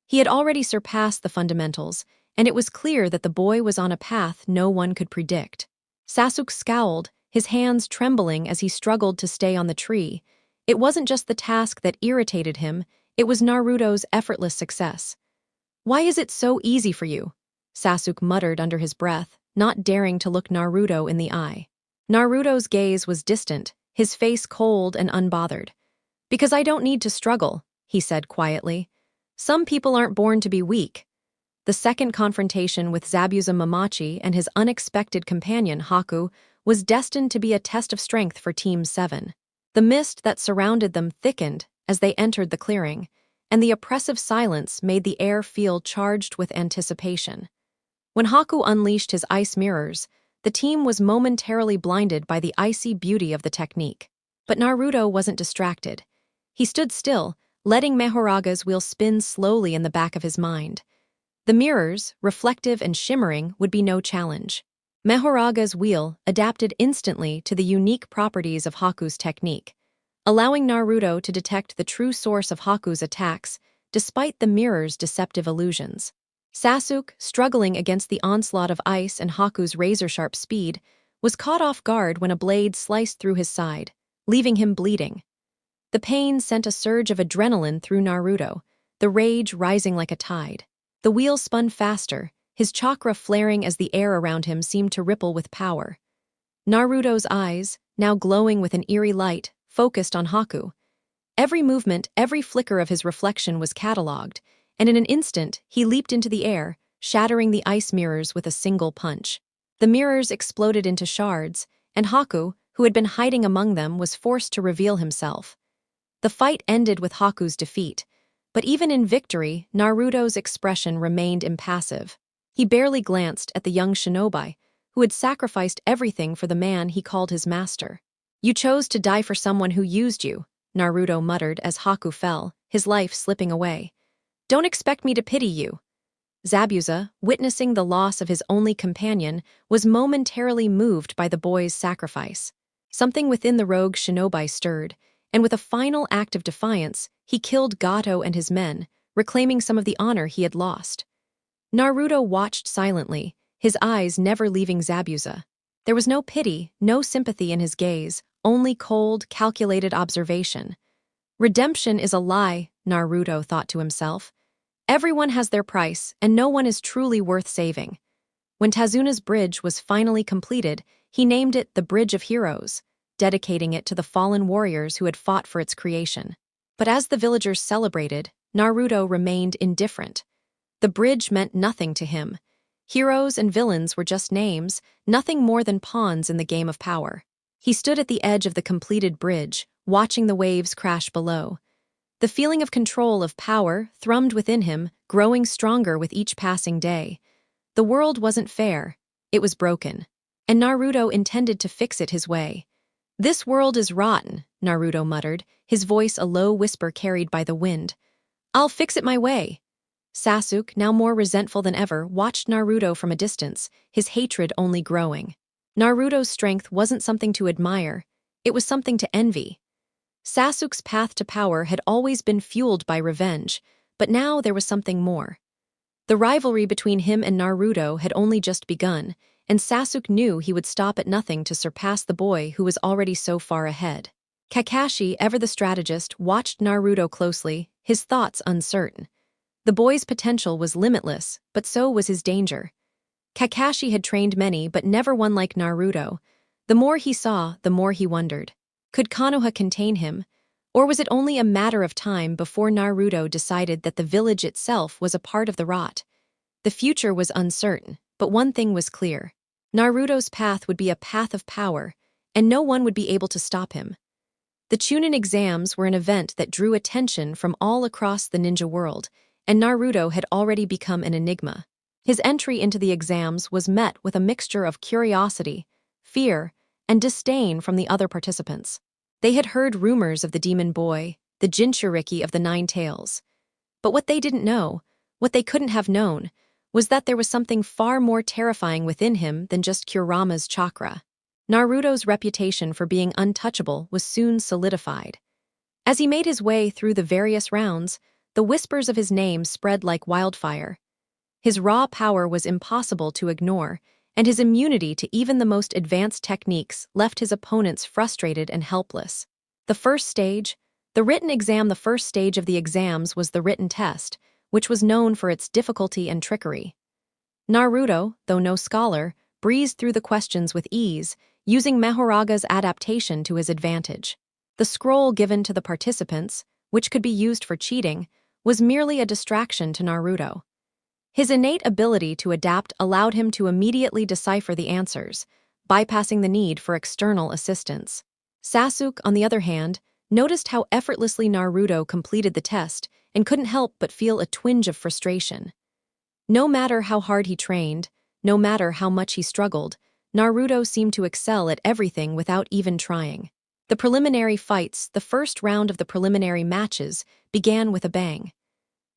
He had already surpassed the fundamentals, and it was clear that the boy was on a path no one could predict. Sasuk scowled, his hands trembling as he struggled to stay on the tree. It wasn't just the task that irritated him, it was Naruto's effortless success. "Why is it so easy for you?" Sasuk muttered under his breath, not daring to look Naruto in the eye. Naruto's gaze was distant, his face cold and unbothered. "Because I don't need to struggle," he said quietly. "Some people aren't born to be weak." The second confrontation with Zabuza Mamachi and his unexpected companion, Haku, was destined to be a test of strength for Team 7. The mist that surrounded them thickened as they entered the clearing, and the oppressive silence made the air feel charged with anticipation. When Haku unleashed his ice mirrors, the team was momentarily blinded by the icy beauty of the technique. But Naruto wasn't distracted. He stood still, letting Mahoraga's wheel spin slowly in the back of his mind. The mirrors, reflective and shimmering, would be no challenge. Mahoraga's wheel adapted instantly to the unique properties of Haku's technique, allowing Naruto to detect the true source of Haku's attacks, despite the mirror's deceptive illusions. Sasuk, struggling against the onslaught of ice and Haku's razor-sharp speed, was caught off guard when a blade sliced through his side, leaving him bleeding. The pain sent a surge of adrenaline through Naruto, the rage rising like a tide. The wheel spun faster, his chakra flaring as the air around him seemed to ripple with power. Naruto's eyes, now glowing with an eerie light, focused on Haku. Every movement, every flicker of his reflection was catalogued, and in an instant he leaped into the air, shattering the ice mirrors with a single punch. The mirrors exploded into shards, and Haku, who had been hiding among them, was forced to reveal himself. The fight ended with Haku's defeat, but even in victory, Naruto's expression remained impassive. He barely glanced at the young shinobi, who had sacrificed everything for the man he called his master. "You chose to die for someone who used you," Naruto muttered as Haku fell, his life slipping away. "Don't expect me to pity you." Zabuza, witnessing the loss of his only companion, was momentarily moved by the boy's sacrifice. Something within the rogue shinobi stirred, and with a final act of defiance, he killed Gato and his men, reclaiming some of the honor he had lost. Naruto watched silently, his eyes never leaving Zabuza. There was no pity, no sympathy in his gaze, only cold, calculated observation. Redemption is a lie, Naruto thought to himself. Everyone has their price, and no one is truly worth saving. When Tazuna's bridge was finally completed, he named it the Bridge of Heroes, dedicating it to the fallen warriors who had fought for its creation. But as the villagers celebrated, Naruto remained indifferent. The bridge meant nothing to him. Heroes and villains were just names, nothing more than pawns in the game of power. He stood at the edge of the completed bridge, watching the waves crash below. The feeling of control, of power, thrummed within him, growing stronger with each passing day. The world wasn't fair. It was broken. And Naruto intended to fix it his way. "This world is rotten," Naruto muttered, his voice a low whisper carried by the wind. "I'll fix it my way." Sasuk, now more resentful than ever, watched Naruto from a distance, his hatred only growing. Naruto's strength wasn't something to admire, it was something to envy. Sasuk's path to power had always been fueled by revenge, but now there was something more. The rivalry between him and Naruto had only just begun, and Sasuk knew he would stop at nothing to surpass the boy who was already so far ahead. Kakashi, ever the strategist, watched Naruto closely, his thoughts uncertain. The boy's potential was limitless, but so was his danger. Kakashi had trained many but never one like Naruto. The more he saw, the more he wondered. Could Konoha contain him? Or was it only a matter of time before Naruto decided that the village itself was a part of the rot? The future was uncertain, but one thing was clear. Naruto's path would be a path of power, and no one would be able to stop him. The Chunin exams were an event that drew attention from all across the ninja world, and Naruto had already become an enigma. His entry into the exams was met with a mixture of curiosity, fear, and disdain from the other participants. They had heard rumors of the demon boy, the Jinchuriki of the Nine Tails. But what they didn't know, what they couldn't have known, was that there was something far more terrifying within him than just Kurama's chakra. Naruto's reputation for being untouchable was soon solidified. As he made his way through the various rounds, the whispers of his name spread like wildfire. His raw power was impossible to ignore, and his immunity to even the most advanced techniques left his opponents frustrated and helpless. The first stage of the exams was the written test, which was known for its difficulty and trickery. Naruto, though no scholar, breezed through the questions with ease, using Mahoraga's adaptation to his advantage. The scroll given to the participants, which could be used for cheating, was merely a distraction to Naruto. His innate ability to adapt allowed him to immediately decipher the answers, bypassing the need for external assistance. Sasuk, on the other hand, noticed how effortlessly Naruto completed the test and couldn't help but feel a twinge of frustration. No matter how hard he trained, no matter how much he struggled, Naruto seemed to excel at everything without even trying. The preliminary fights, the first round of the preliminary matches, began with a bang.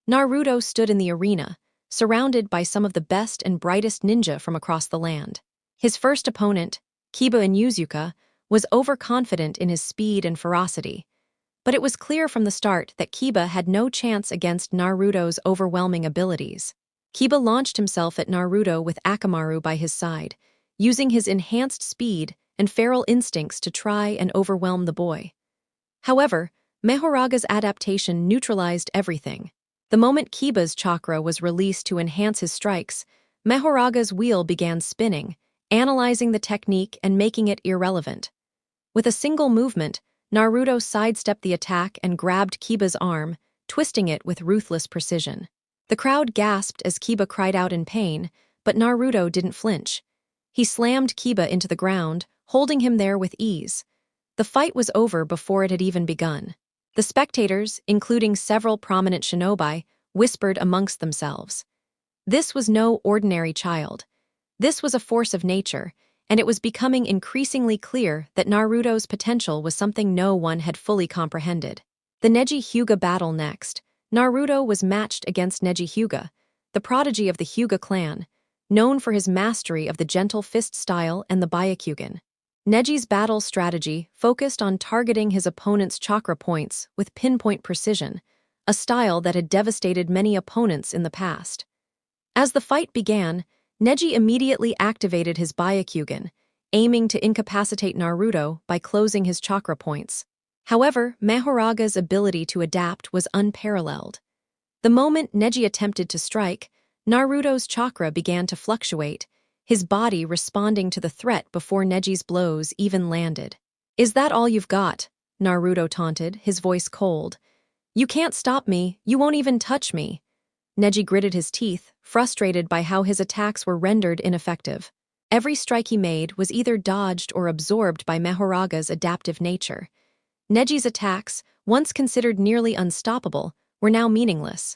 Naruto stood in the arena, surrounded by some of the best and brightest ninja from across the land. His first opponent, Kiba Inuzuka, was overconfident in his speed and ferocity. But it was clear from the start that Kiba had no chance against Naruto's overwhelming abilities. Kiba launched himself at Naruto with Akamaru by his side, using his enhanced speed and feral instincts to try and overwhelm the boy. However, Mahoraga's adaptation neutralized everything. The moment Kiba's chakra was released to enhance his strikes, Mahoraga's wheel began spinning, analyzing the technique and making it irrelevant. With a single movement, Naruto sidestepped the attack and grabbed Kiba's arm, twisting it with ruthless precision. The crowd gasped as Kiba cried out in pain, but Naruto didn't flinch. He slammed Kiba into the ground, holding him there with ease. The fight was over before it had even begun. The spectators, including several prominent shinobi, whispered amongst themselves. This was no ordinary child. This was a force of nature, and it was becoming increasingly clear that Naruto's potential was something no one had fully comprehended. The Neji Hyuga battle next. Naruto was matched against Neji Hyuga, the prodigy of the Hyuga clan, known for his mastery of the gentle fist style and the Byakugan. Neji's battle strategy focused on targeting his opponent's chakra points with pinpoint precision, a style that had devastated many opponents in the past. As the fight began, Neji immediately activated his Byakugan, aiming to incapacitate Naruto by closing his chakra points. However, Mahoraga's ability to adapt was unparalleled. The moment Neji attempted to strike, Naruto's chakra began to fluctuate, his body responding to the threat before Neji's blows even landed. "Is that all you've got?" Naruto taunted, his voice cold. "You can't stop me, you won't even touch me." Neji gritted his teeth, frustrated by how his attacks were rendered ineffective. Every strike he made was either dodged or absorbed by Mahoraga's adaptive nature. Neji's attacks, once considered nearly unstoppable, were now meaningless.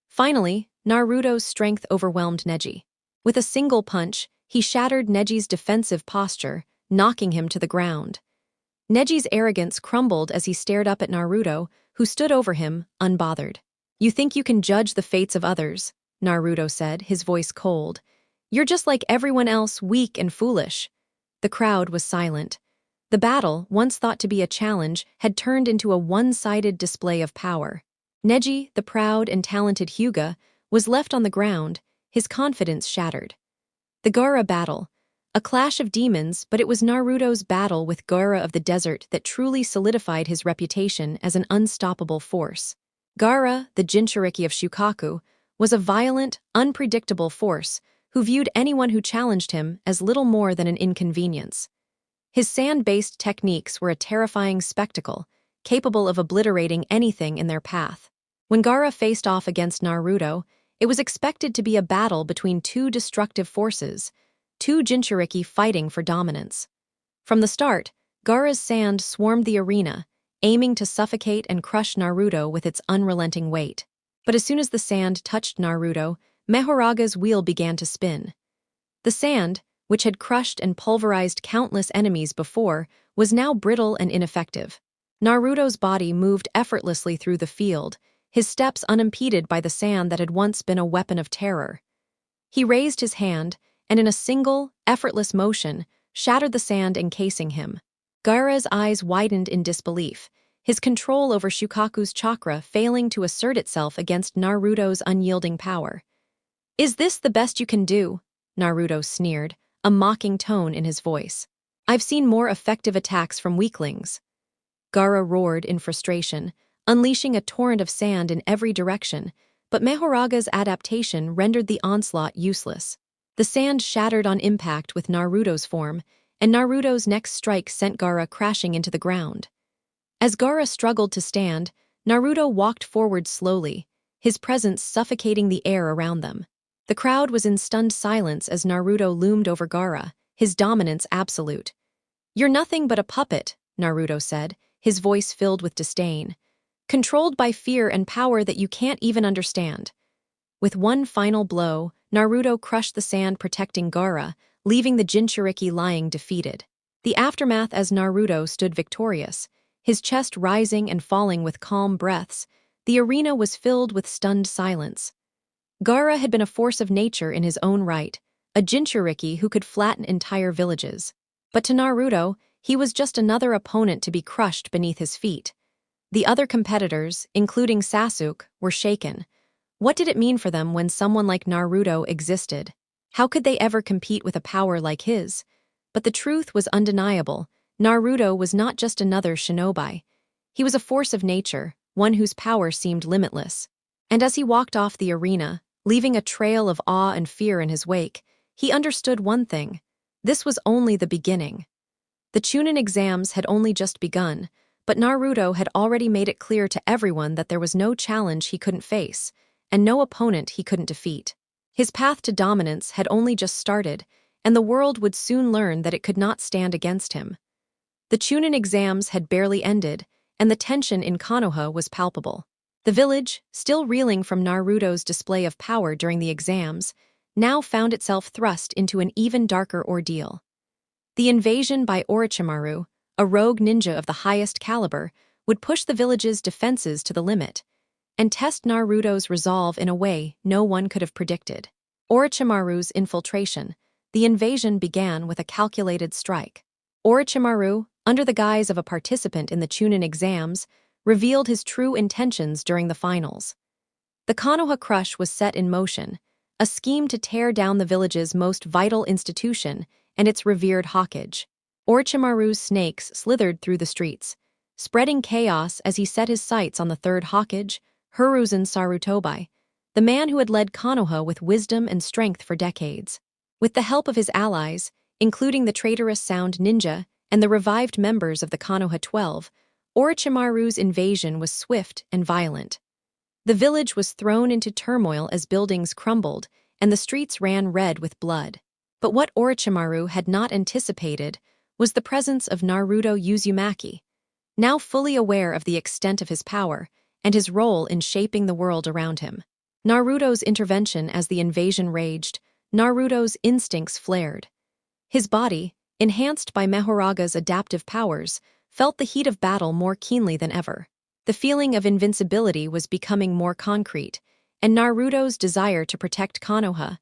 Finally, Naruto's strength overwhelmed Neji. With a single punch, he shattered Neji's defensive posture, knocking him to the ground. Neji's arrogance crumbled as he stared up at Naruto, who stood over him, unbothered. "You think you can judge the fates of others," Naruto said, his voice cold. "You're just like everyone else, weak and foolish." The crowd was silent. The battle, once thought to be a challenge, had turned into a one-sided display of power. Neji, the proud and talented Hyuga, was left on the ground, his confidence shattered. The Gaara battle. A clash of demons, but it was Naruto's battle with Gaara of the desert that truly solidified his reputation as an unstoppable force. Gaara, the Jinchuriki of Shukaku, was a violent, unpredictable force who viewed anyone who challenged him as little more than an inconvenience. His sand-based techniques were a terrifying spectacle, capable of obliterating anything in their path. When Gaara faced off against Naruto, it was expected to be a battle between two destructive forces, two Jinchuriki fighting for dominance. From the start, Gaara's sand swarmed the arena, aiming to suffocate and crush Naruto with its unrelenting weight. But as soon as the sand touched Naruto, Mahoraga's wheel began to spin. The sand, which had crushed and pulverized countless enemies before, was now brittle and ineffective. Naruto's body moved effortlessly through the field, his steps unimpeded by the sand that had once been a weapon of terror. He raised his hand, and in a single, effortless motion, shattered the sand encasing him. Gaara's eyes widened in disbelief, his control over Shukaku's chakra failing to assert itself against Naruto's unyielding power. "Is this the best you can do?" Naruto sneered, a mocking tone in his voice. "I've seen more effective attacks from weaklings." Gaara roared in frustration, unleashing a torrent of sand in every direction, but Mahoraga's adaptation rendered the onslaught useless. The sand shattered on impact with Naruto's form, and Naruto's next strike sent Gaara crashing into the ground. As Gaara struggled to stand, Naruto walked forward slowly, his presence suffocating the air around them. The crowd was in stunned silence as Naruto loomed over Gaara, his dominance absolute. "You're nothing but a puppet," Naruto said, his voice filled with disdain. "Controlled by fear and power that you can't even understand." With one final blow, Naruto crushed the sand protecting Gaara, leaving the Jinchuriki lying defeated. The aftermath as Naruto stood victorious, his chest rising and falling with calm breaths, the arena was filled with stunned silence. Gaara had been a force of nature in his own right, a Jinchuriki who could flatten entire villages. But to Naruto, he was just another opponent to be crushed beneath his feet. The other competitors, including Sasuk, were shaken. What did it mean for them when someone like Naruto existed? How could they ever compete with a power like his? But the truth was undeniable. Naruto was not just another shinobi. He was a force of nature, one whose power seemed limitless. And as he walked off the arena, leaving a trail of awe and fear in his wake, he understood one thing. This was only the beginning. The Chunin exams had only just begun, but Naruto had already made it clear to everyone that there was no challenge he couldn't face, and no opponent he couldn't defeat. His path to dominance had only just started, and the world would soon learn that it could not stand against him. The Chunin exams had barely ended, and the tension in Konoha was palpable. The village, still reeling from Naruto's display of power during the exams, now found itself thrust into an even darker ordeal. The invasion by Orochimaru, a rogue ninja of the highest caliber, would push the village's defenses to the limit, and test Naruto's resolve in a way no one could have predicted. Orochimaru's infiltration, the invasion began with a calculated strike. Orochimaru, under the guise of a participant in the Chunin exams, revealed his true intentions during the finals. The Konoha Crush was set in motion, a scheme to tear down the village's most vital institution and its revered Hokage. Orochimaru's snakes slithered through the streets, spreading chaos as he set his sights on the third Hokage, Hiruzen Sarutobi, the man who had led Konoha with wisdom and strength for decades. With the help of his allies, including the traitorous Sound Ninja and the revived members of the Konoha 12, Orochimaru's invasion was swift and violent. The village was thrown into turmoil as buildings crumbled, and the streets ran red with blood. But what Orochimaru had not anticipated was the presence of Naruto Uzumaki. Now fully aware of the extent of his power and his role in shaping the world around him. Naruto's intervention as the invasion raged, Naruto's instincts flared. His body, enhanced by Mahoraga's adaptive powers, felt the heat of battle more keenly than ever. The feeling of invincibility was becoming more concrete, and Naruto's desire to protect Konoha,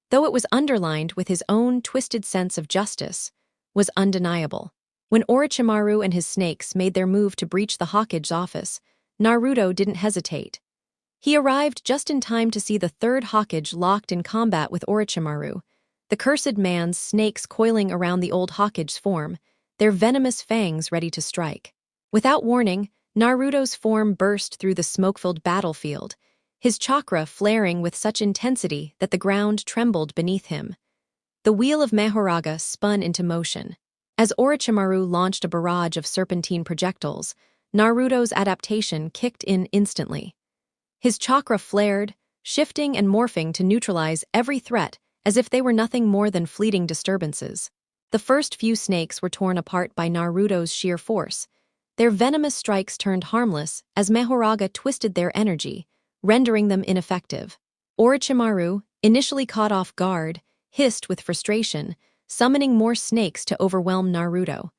though it was underlined with his own twisted sense of justice, was undeniable. When Orochimaru and his snakes made their move to breach the Hokage's office, Naruto didn't hesitate. He arrived just in time to see the third Hokage locked in combat with Orochimaru, the cursed man's snakes coiling around the old Hokage's form, their venomous fangs ready to strike. Without warning, Naruto's form burst through the smoke-filled battlefield, his chakra flaring with such intensity that the ground trembled beneath him. The wheel of Mahoraga spun into motion. As Orochimaru launched a barrage of serpentine projectiles, Naruto's adaptation kicked in instantly. His chakra flared, shifting and morphing to neutralize every threat as if they were nothing more than fleeting disturbances. The first few snakes were torn apart by Naruto's sheer force. Their venomous strikes turned harmless as Mahoraga twisted their energy, rendering them ineffective. Orochimaru, initially caught off guard, hissed with frustration, summoning more snakes to overwhelm Naruto.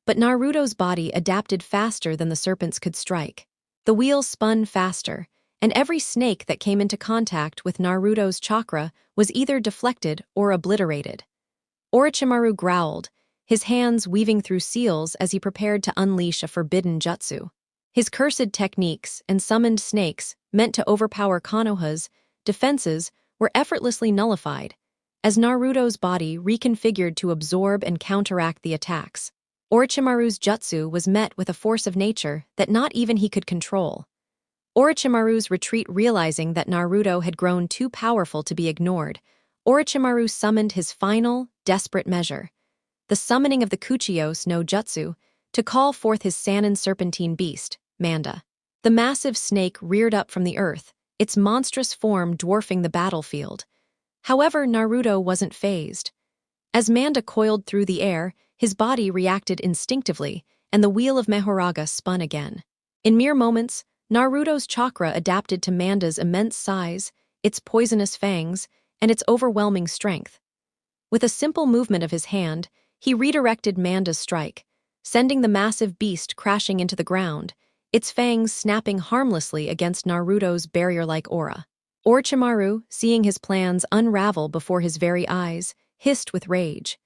But Naruto's body adapted faster than the serpents could strike. The wheel spun faster, and every snake that came into contact with Naruto's chakra was either deflected or obliterated. Orochimaru growled, his hands weaving through seals as he prepared to unleash a forbidden jutsu. His cursed techniques and summoned snakes, meant to overpower Konoha's defenses, were effortlessly nullified, as Naruto's body reconfigured to absorb and counteract the attacks. Orochimaru's jutsu was met with a force of nature that not even he could control. Orochimaru's retreat, realizing that Naruto had grown too powerful to be ignored, Orochimaru summoned his final, desperate measure, the summoning of the Kuchiyos no Jutsu, to call forth his Sannin serpentine beast, Manda. The massive snake reared up from the earth, its monstrous form dwarfing the battlefield. However, Naruto wasn't fazed. As Manda coiled through the air, his body reacted instinctively, and the wheel of Mahoraga spun again. In mere moments, Naruto's chakra adapted to Manda's immense size, its poisonous fangs, and its overwhelming strength. With a simple movement of his hand, he redirected Manda's strike, sending the massive beast crashing into the ground, its fangs snapping harmlessly against Naruto's barrier-like aura. Orochimaru, seeing his plans unravel before his very eyes, hissed with rage.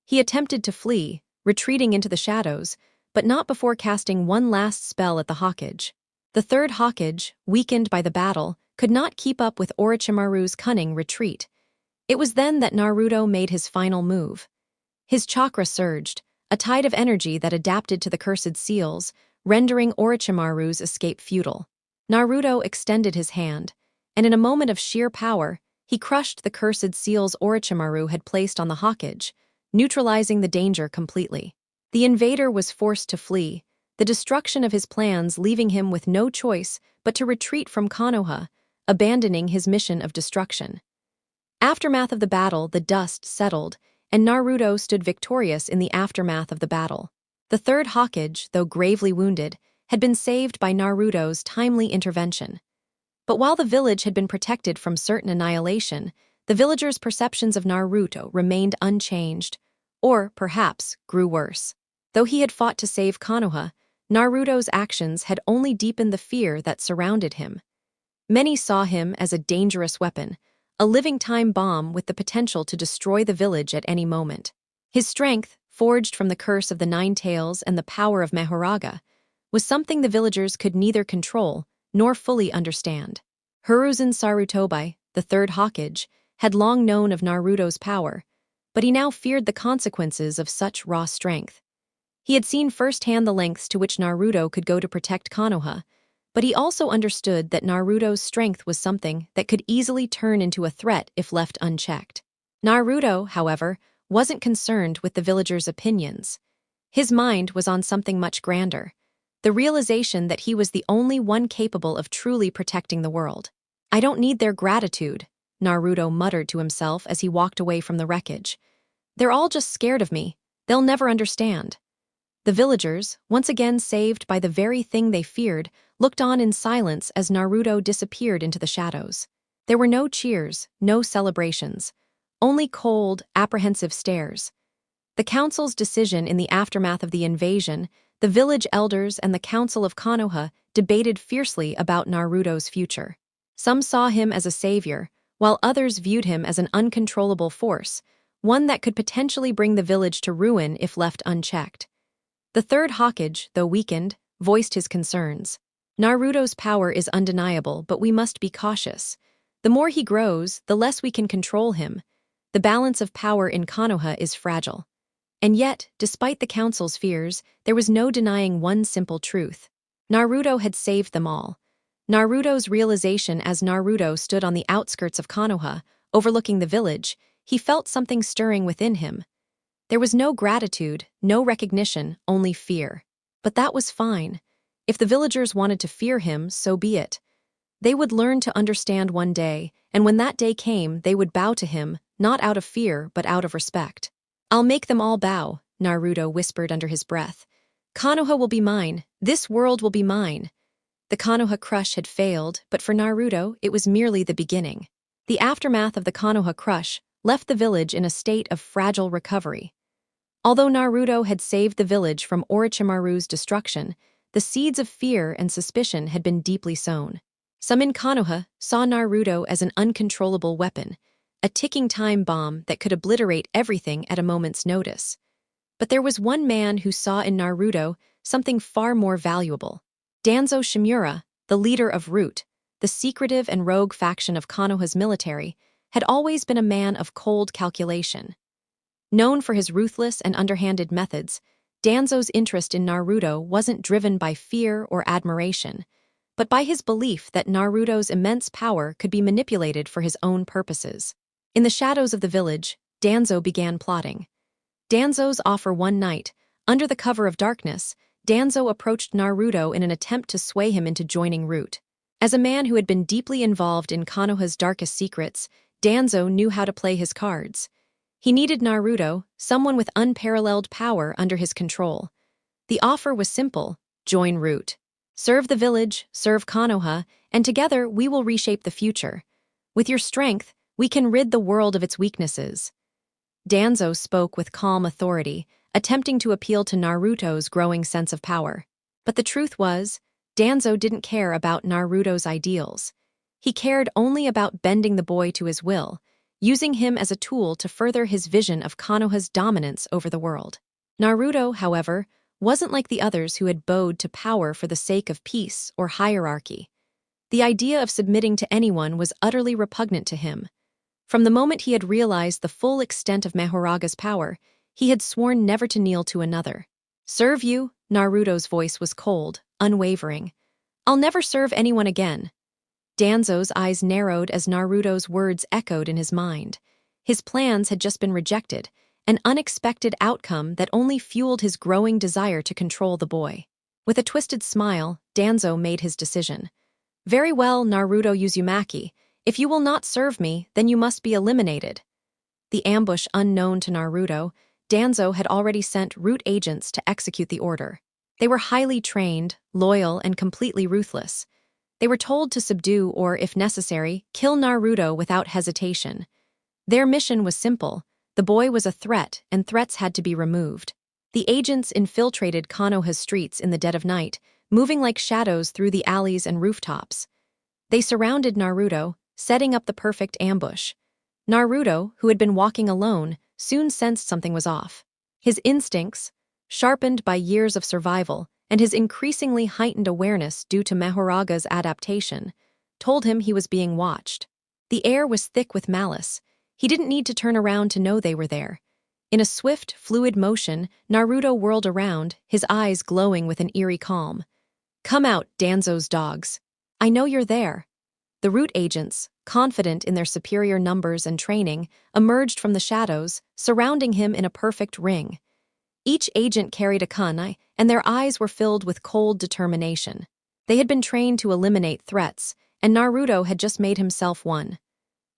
He attempted to flee, retreating into the shadows, but not before casting one last spell at the Hokage. The third Hokage, weakened by the battle, could not keep up with Orochimaru's cunning retreat. It was then that Naruto made his final move. His chakra surged, a tide of energy that adapted to the cursed seals, rendering Orochimaru's escape futile. Naruto extended his hand, and in a moment of sheer power, he crushed the cursed seals Orochimaru had placed on the Hokage, neutralizing the danger completely. The invader was forced to flee, the destruction of his plans leaving him with no choice but to retreat from Konoha, abandoning his mission of destruction. Aftermath of the battle, the dust settled, and Naruto stood victorious in the aftermath of the battle. The third Hokage, though gravely wounded, had been saved by Naruto's timely intervention. But while the village had been protected from certain annihilation, the villagers' perceptions of Naruto remained unchanged, or, perhaps, grew worse. Though he had fought to save Konoha, Naruto's actions had only deepened the fear that surrounded him. Many saw him as a dangerous weapon, a living time bomb with the potential to destroy the village at any moment. His strength, forged from the curse of the Nine Tails and the power of Mahoraga, was something the villagers could neither control nor fully understand. Hiruzen Sarutobi, the third Hokage, had long known of Naruto's power, but he now feared the consequences of such raw strength. He had seen firsthand the lengths to which Naruto could go to protect Konoha, but he also understood that Naruto's strength was something that could easily turn into a threat if left unchecked. Naruto, however, wasn't concerned with the villagers' opinions. His mind was on something much grander, the realization that he was the only one capable of truly protecting the world. "I don't need their gratitude," Naruto muttered to himself as he walked away from the wreckage. "They're all just scared of me. They'll never understand." The villagers, once again saved by the very thing they feared, looked on in silence as Naruto disappeared into the shadows. There were no cheers, no celebrations, only cold, apprehensive stares. The council's decision in the aftermath of the invasion, the village elders and the council of Konoha debated fiercely about Naruto's future. Some saw him as a savior, while others viewed him as an uncontrollable force, one that could potentially bring the village to ruin if left unchecked. The third Hokage, though weakened, voiced his concerns. "Naruto's power is undeniable, but we must be cautious. The more he grows, the less we can control him. The balance of power in Konoha is fragile." And yet, despite the council's fears, there was no denying one simple truth. Naruto had saved them all. Naruto's realization. As Naruto stood on the outskirts of Konoha, overlooking the village, he felt something stirring within him. There was no gratitude, no recognition, only fear. But that was fine. If the villagers wanted to fear him, so be it. They would learn to understand one day, and when that day came, they would bow to him, not out of fear, but out of respect. "I'll make them all bow," Naruto whispered under his breath. "Konoha will be mine. This world will be mine." The Konoha crush had failed, but for Naruto, it was merely the beginning. The aftermath of the Konoha crush left the village in a state of fragile recovery. Although Naruto had saved the village from Orochimaru's destruction, the seeds of fear and suspicion had been deeply sown. Some in Konoha saw Naruto as an uncontrollable weapon, a ticking time bomb that could obliterate everything at a moment's notice. But there was one man who saw in Naruto something far more valuable. Danzo Shimura, the leader of Root, the secretive and rogue faction of Konoha's military, had always been a man of cold calculation. Known for his ruthless and underhanded methods, Danzo's interest in Naruto wasn't driven by fear or admiration, but by his belief that Naruto's immense power could be manipulated for his own purposes. In the shadows of the village, Danzo began plotting. Danzo's offer one night, under the cover of darkness, Danzo approached Naruto in an attempt to sway him into joining Root. As a man who had been deeply involved in Konoha's darkest secrets, Danzo knew how to play his cards. He needed Naruto, someone with unparalleled power, under his control. The offer was simple: join Root. Serve the village, serve Konoha, and together we will reshape the future. With your strength, we can rid the world of its weaknesses. Danzo spoke with calm authority, attempting to appeal to Naruto's growing sense of power. But the truth was, Danzo didn't care about Naruto's ideals. He cared only about bending the boy to his will, using him as a tool to further his vision of Konoha's dominance over the world. Naruto, however, wasn't like the others who had bowed to power for the sake of peace or hierarchy. The idea of submitting to anyone was utterly repugnant to him. From the moment he had realized the full extent of Mahoraga's power, he had sworn never to kneel to another. "Serve you?" Naruto's voice was cold, unwavering. "I'll never serve anyone again." Danzo's eyes narrowed as Naruto's words echoed in his mind. His plans had just been rejected, an unexpected outcome that only fueled his growing desire to control the boy. With a twisted smile, Danzo made his decision. "Very well, Naruto Uzumaki. If you will not serve me, then you must be eliminated." The ambush unknown to Naruto, Danzo had already sent Root agents to execute the order. They were highly trained, loyal, and completely ruthless. They were told to subdue or, if necessary, kill Naruto without hesitation. Their mission was simple: the boy was a threat, and threats had to be removed. The agents infiltrated Konoha's streets in the dead of night, moving like shadows through the alleys and rooftops. They surrounded Naruto, setting up the perfect ambush. Naruto, who had been walking alone, soon sensed something was off. His instincts, sharpened by years of survival, and his increasingly heightened awareness due to Mahoraga's adaptation, told him he was being watched. The air was thick with malice. He didn't need to turn around to know they were there. In a swift, fluid motion, Naruto whirled around, his eyes glowing with an eerie calm. "Come out, Danzo's dogs. I know you're there." The Root agents, confident in their superior numbers and training, emerged from the shadows, surrounding him in a perfect ring. Each agent carried a kunai, and their eyes were filled with cold determination. They had been trained to eliminate threats, and Naruto had just made himself one.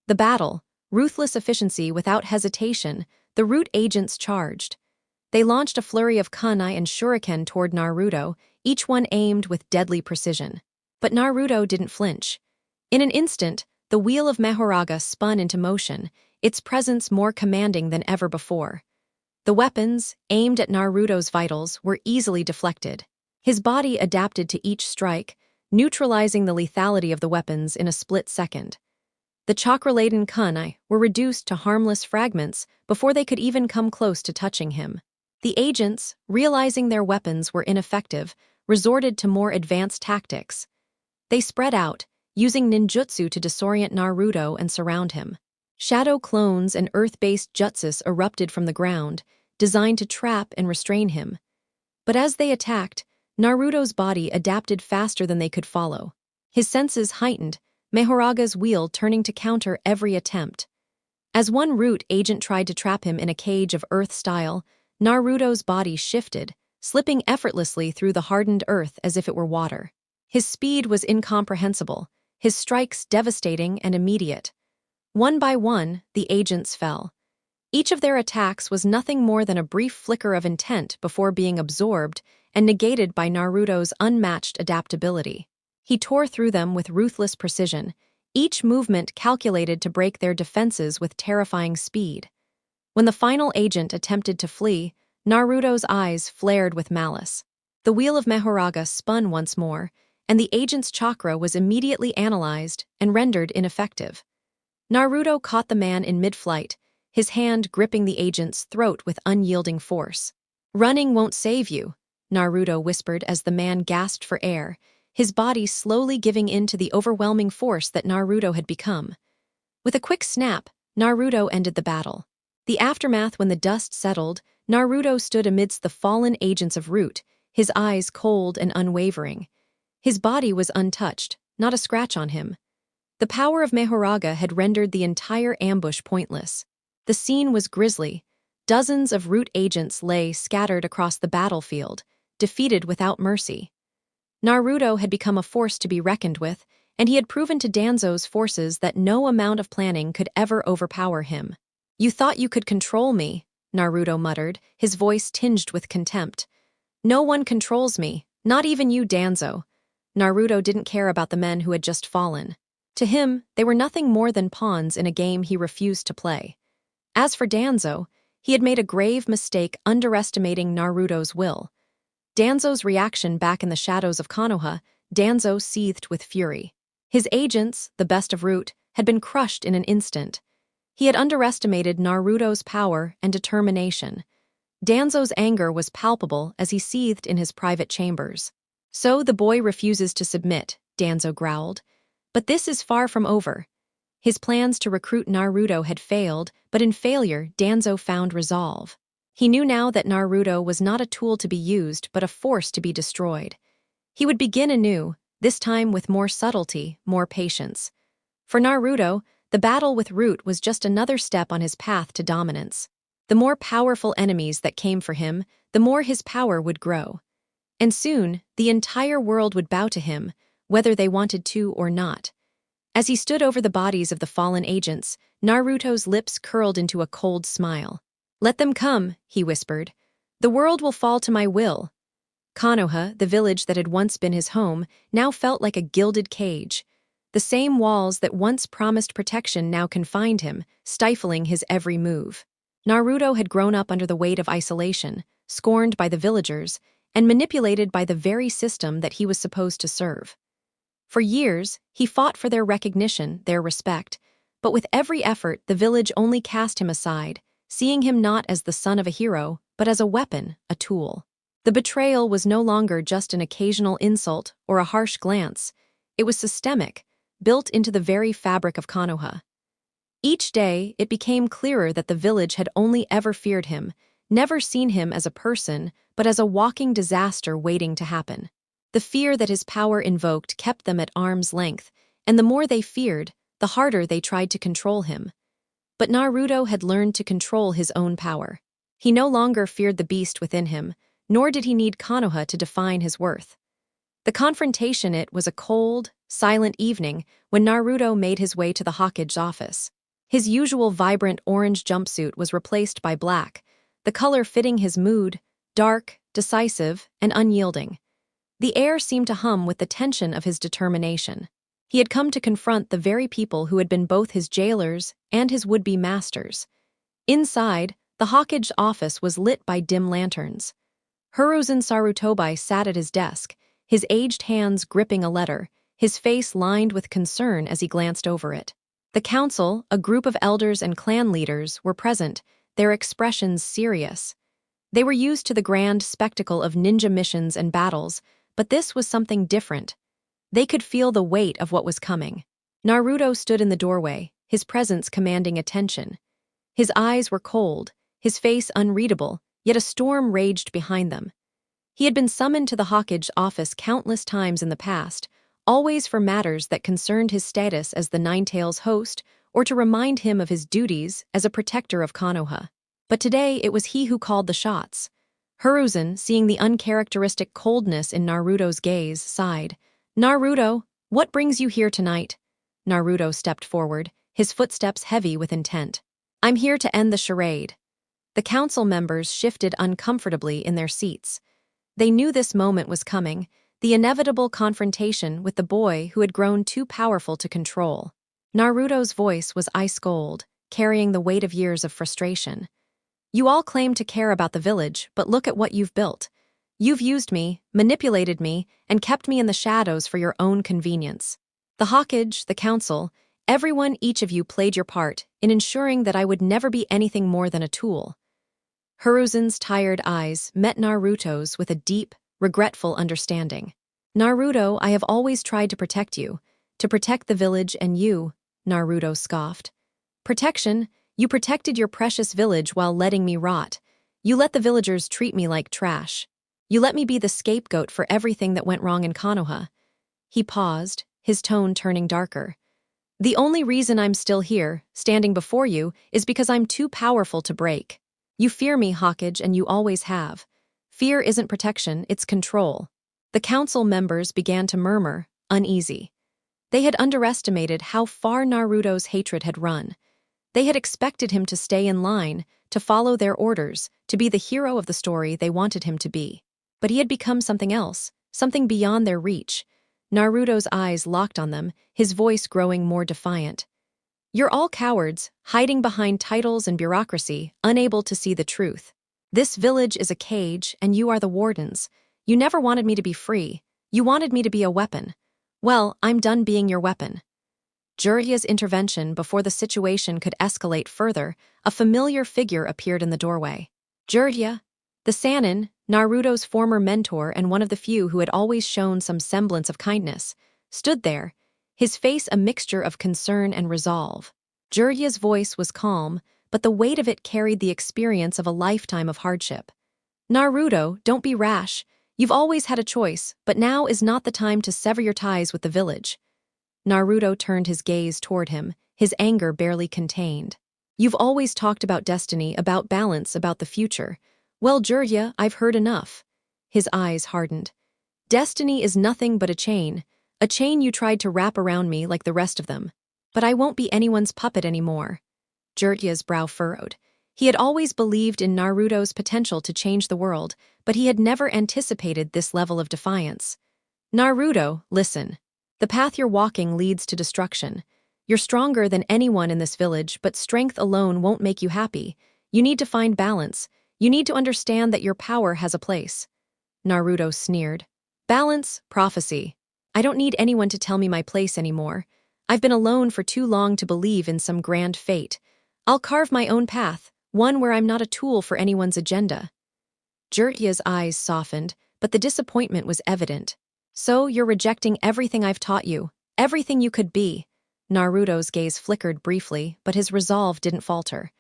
The battle, ruthless efficiency without hesitation, the Root agents charged. They launched a flurry of kunai and shuriken toward Naruto, each one aimed with deadly precision. But Naruto didn't flinch. In an instant, the wheel of Mahoraga spun into motion, its presence more commanding than ever before. The weapons, aimed at Naruto's vitals, were easily deflected. His body adapted to each strike, neutralizing the lethality of the weapons in a split second. The chakra-laden kunai were reduced to harmless fragments before they could even come close to touching him. The agents, realizing their weapons were ineffective, resorted to more advanced tactics. They spread out, using ninjutsu to disorient Naruto and surround him. Shadow clones and earth-based jutsus erupted from the ground, designed to trap and restrain him. But as they attacked, Naruto's body adapted faster than they could follow. His senses heightened, Mahoraga's wheel turning to counter every attempt. As one root agent tried to trap him in a cage of earth style, Naruto's body shifted, slipping effortlessly through the hardened earth as if it were water. His speed was incomprehensible, his strikes devastating and immediate. One by one, the agents fell. Each of their attacks was nothing more than a brief flicker of intent before being absorbed and negated by Naruto's unmatched adaptability. He tore through them with ruthless precision, each movement calculated to break their defenses with terrifying speed. When the final agent attempted to flee, Naruto's eyes flared with malice. The wheel of Mahoraga spun once more, and the agent's chakra was immediately analyzed and rendered ineffective. Naruto caught the man in mid-flight, his hand gripping the agent's throat with unyielding force. "Running won't save you," Naruto whispered as the man gasped for air, his body slowly giving in to the overwhelming force that Naruto had become. With a quick snap, Naruto ended the battle. The aftermath: when the dust settled, Naruto stood amidst the fallen agents of Root, his eyes cold and unwavering. His body was untouched, not a scratch on him. The power of Mahoraga had rendered the entire ambush pointless. The scene was grisly. Dozens of Root agents lay scattered across the battlefield, defeated without mercy. Naruto had become a force to be reckoned with, and he had proven to Danzo's forces that no amount of planning could ever overpower him. "You thought you could control me," Naruto muttered, his voice tinged with contempt. "No one controls me, not even you, Danzo." Naruto didn't care about the men who had just fallen. To him, they were nothing more than pawns in a game he refused to play. As for Danzo, he had made a grave mistake underestimating Naruto's will. Danzo's reaction back in the shadows of Konoha, Danzo seethed with fury. His agents, the best of Root, had been crushed in an instant. He had underestimated Naruto's power and determination. Danzo's anger was palpable as he seethed in his private chambers. "So the boy refuses to submit," Danzo growled. But this is far from over. His plans to recruit Naruto had failed, but in failure, Danzo found resolve. He knew now that Naruto was not a tool to be used, but a force to be destroyed. He would begin anew, this time with more subtlety, more patience. For Naruto, the battle with Root was just another step on his path to dominance. The more powerful enemies that came for him, the more his power would grow. And soon, the entire world would bow to him, whether they wanted to or not. As he stood over the bodies of the fallen agents, Naruto's lips curled into a cold smile. "Let them come," he whispered. "The world will fall to my will." Konoha, the village that had once been his home, now felt like a gilded cage. The same walls that once promised protection now confined him, stifling his every move. Naruto had grown up under the weight of isolation, scorned by the villagers, and manipulated by the very system that he was supposed to serve. For years, he fought for their recognition, their respect, but with every effort, the village only cast him aside, seeing him not as the son of a hero, but as a weapon, a tool. The betrayal was no longer just an occasional insult or a harsh glance. It was systemic, built into the very fabric of Konoha. Each day, it became clearer that the village had only ever feared him, never seen him as a person, but as a walking disaster waiting to happen. The fear that his power invoked kept them at arm's length, and the more they feared, the harder they tried to control him. But Naruto had learned to control his own power. He no longer feared the beast within him, nor did he need Konoha to define his worth. The confrontation: it was a cold, silent evening when Naruto made his way to the Hokage's office. His usual vibrant orange jumpsuit was replaced by black, the color fitting his mood, dark, decisive, and unyielding. The air seemed to hum with the tension of his determination. He had come to confront the very people who had been both his jailers and his would-be masters. Inside, the Hokage's office was lit by dim lanterns. Hiruzen Sarutobi sat at his desk, his aged hands gripping a letter, his face lined with concern as he glanced over it. The council, a group of elders and clan leaders, were present, their expressions serious. They were used to the grand spectacle of ninja missions and battles, but this was something different. They could feel the weight of what was coming. Naruto stood in the doorway, his presence commanding attention. His eyes were cold, his face unreadable, yet a storm raged behind them. He had been summoned to the Hokage's office countless times in the past, always for matters that concerned his status as the Ninetales host or to remind him of his duties as a protector of Konoha. But today it was he who called the shots. Hiruzen, seeing the uncharacteristic coldness in Naruto's gaze, sighed. "Naruto, what brings you here tonight?" Naruto stepped forward, his footsteps heavy with intent. "I'm here to end the charade." The council members shifted uncomfortably in their seats. They knew this moment was coming, the inevitable confrontation with the boy who had grown too powerful to control. Naruto's voice was ice cold, carrying the weight of years of frustration. "You all claim to care about the village, but look at what you've built. You've used me, manipulated me, and kept me in the shadows for your own convenience. The Hokage, the council, everyone, each of you played your part in ensuring that I would never be anything more than a tool." Hiruzen's tired eyes met Naruto's with a deep, regretful understanding. "Naruto, I have always tried to protect you, to protect the village and you," Naruto scoffed. "Protection? You protected your precious village while letting me rot. You let the villagers treat me like trash. You let me be the scapegoat for everything that went wrong in Konoha." He paused, his tone turning darker. "The only reason I'm still here, standing before you, is because I'm too powerful to break. You fear me, Hokage, and you always have. Fear isn't protection, it's control." The council members began to murmur, uneasy. They had underestimated how far Naruto's hatred had run. They had expected him to stay in line, to follow their orders, to be the hero of the story they wanted him to be. But he had become something else, something beyond their reach. Naruto's eyes locked on them, his voice growing more defiant. "You're all cowards, hiding behind titles and bureaucracy, unable to see the truth. This village is a cage, and you are the wardens. You never wanted me to be free. You wanted me to be a weapon. Well, I'm done being your weapon." Jiraiya's intervention before the situation could escalate further, a familiar figure appeared in the doorway. Jiraiya, the Sannin, Naruto's former mentor and one of the few who had always shown some semblance of kindness, stood there, his face a mixture of concern and resolve. Jiraiya's voice was calm, but the weight of it carried the experience of a lifetime of hardship. "Naruto, don't be rash. You've always had a choice, but now is not the time to sever your ties with the village." Naruto turned his gaze toward him, his anger barely contained. "You've always talked about destiny, about balance, about the future. Well, Jiraiya, I've heard enough." His eyes hardened. "Destiny is nothing but a chain you tried to wrap around me like the rest of them. But I won't be anyone's puppet anymore." Jiraiya's brow furrowed. He had always believed in Naruto's potential to change the world, but he had never anticipated this level of defiance. "Naruto, listen. The path you're walking leads to destruction. You're stronger than anyone in this village, but strength alone won't make you happy. You need to find balance. You need to understand that your power has a place." Naruto sneered. "Balance, prophecy. I don't need anyone to tell me my place anymore. I've been alone for too long to believe in some grand fate. I'll carve my own path, one where I'm not a tool for anyone's agenda." Jiraiya's eyes softened, but the disappointment was evident. "So you're rejecting everything I've taught you, everything you could be." Naruto's gaze flickered briefly, but his resolve didn't falter.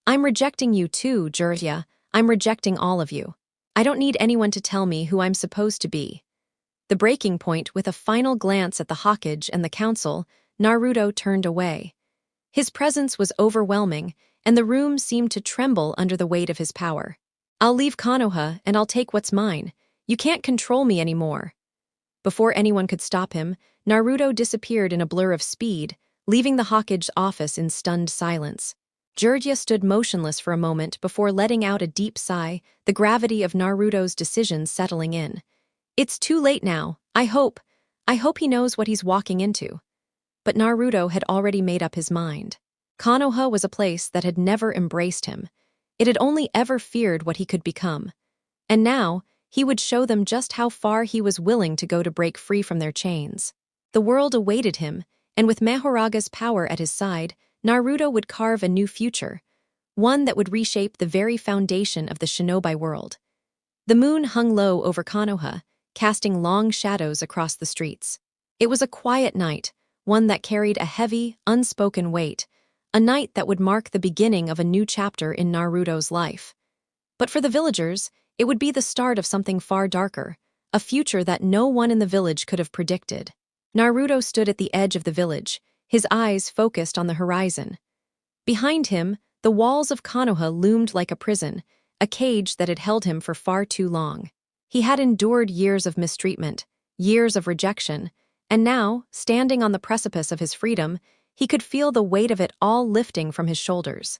"I'm rejecting you too, Jiraiya. I'm rejecting all of you. I don't need anyone to tell me who I'm supposed to be." The breaking point, with a final glance at the Hokage and the council, Naruto turned away. His presence was overwhelming, and the room seemed to tremble under the weight of his power. "I'll leave Konoha, and I'll take what's mine. You can't control me anymore." Before anyone could stop him, Naruto disappeared in a blur of speed, leaving the Hokage's office in stunned silence. Jiraiya stood motionless for a moment before letting out a deep sigh, the gravity of Naruto's decision settling in. "It's too late now. I hope he knows what he's walking into." But Naruto had already made up his mind. Konoha was a place that had never embraced him. It had only ever feared what he could become. And now, he would show them just how far he was willing to go to break free from their chains. The world awaited him, and with Mahoraga's power at his side, Naruto would carve a new future, one that would reshape the very foundation of the shinobi world. The moon hung low over Konoha, casting long shadows across the streets. It was a quiet night, one that carried a heavy, unspoken weight, a night that would mark the beginning of a new chapter in Naruto's life. But for the villagers, it would be the start of something far darker, a future that no one in the village could have predicted. Naruto stood at the edge of the village, his eyes focused on the horizon. Behind him, the walls of Konoha loomed like a prison, a cage that had held him for far too long. He had endured years of mistreatment, years of rejection, and now, standing on the precipice of his freedom, he could feel the weight of it all lifting from his shoulders.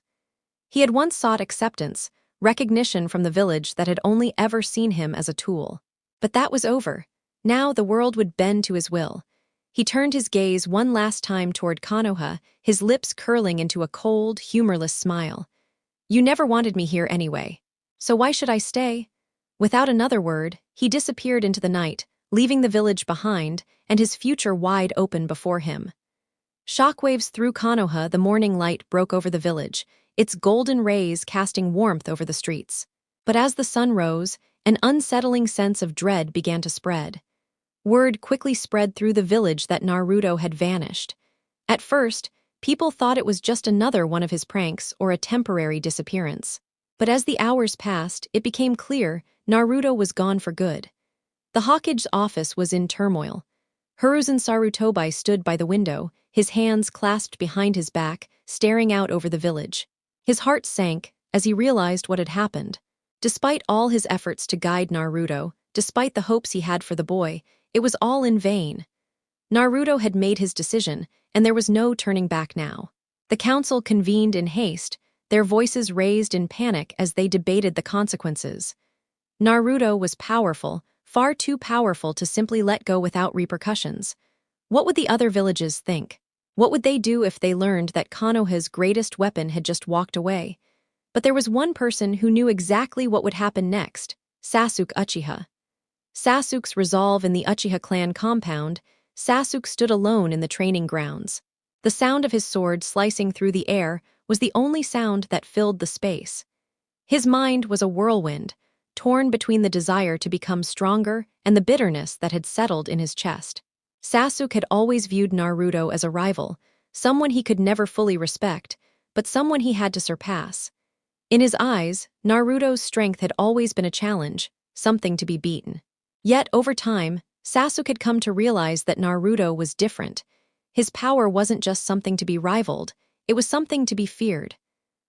He had once sought acceptance, recognition from the village that had only ever seen him as a tool. But that was over. Now the world would bend to his will. He turned his gaze one last time toward Konoha, his lips curling into a cold, humorless smile. "You never wanted me here anyway. So why should I stay?" Without another word, he disappeared into the night, leaving the village behind and his future wide open before him. Shockwaves through Konoha, the morning light broke over the village, its golden rays casting warmth over the streets. But as the sun rose, an unsettling sense of dread began to spread. Word quickly spread through the village that Naruto had vanished. At first, people thought it was just another one of his pranks or a temporary disappearance. But as the hours passed, it became clear Naruto was gone for good. The Hokage's office was in turmoil. Hiruzen Sarutobi stood by the window, his hands clasped behind his back, staring out over the village. His heart sank as he realized what had happened. Despite all his efforts to guide Naruto, despite the hopes he had for the boy, it was all in vain. Naruto had made his decision, and there was no turning back now. The council convened in haste, their voices raised in panic as they debated the consequences. Naruto was powerful, far too powerful to simply let go without repercussions. What would the other villages think? What would they do if they learned that Konoha's greatest weapon had just walked away? But there was one person who knew exactly what would happen next: Sasuk Uchiha. Sasuk's resolve in the Uchiha clan compound, Sasuk stood alone in the training grounds. The sound of his sword slicing through the air was the only sound that filled the space. His mind was a whirlwind, torn between the desire to become stronger and the bitterness that had settled in his chest. Sasuk had always viewed Naruto as a rival, someone he could never fully respect, but someone he had to surpass. In his eyes, Naruto's strength had always been a challenge, something to be beaten. Yet, over time, Sasuk had come to realize that Naruto was different. His power wasn't just something to be rivaled, it was something to be feared.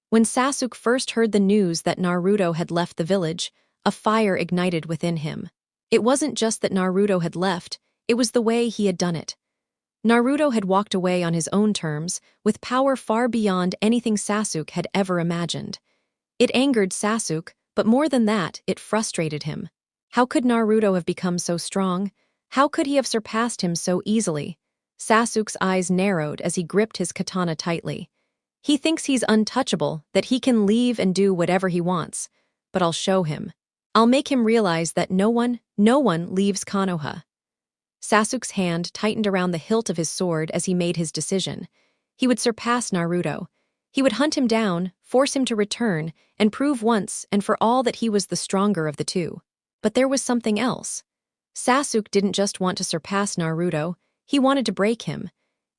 When Sasuk first heard the news that Naruto had left the village, a fire ignited within him. It wasn't just that Naruto had left, it was the way he had done it. Naruto had walked away on his own terms, with power far beyond anything Sasuk had ever imagined. It angered Sasuk, but more than that, it frustrated him. How could Naruto have become so strong? How could he have surpassed him so easily? Sasuk's eyes narrowed as he gripped his katana tightly. He thinks he's untouchable, that he can leave and do whatever he wants. But I'll show him. I'll make him realize that no one leaves Konoha. Sasuk's hand tightened around the hilt of his sword as he made his decision. He would surpass Naruto. He would hunt him down, force him to return, and prove once and for all that he was the stronger of the two. But there was something else. Sasuk didn't just want to surpass Naruto, he wanted to break him.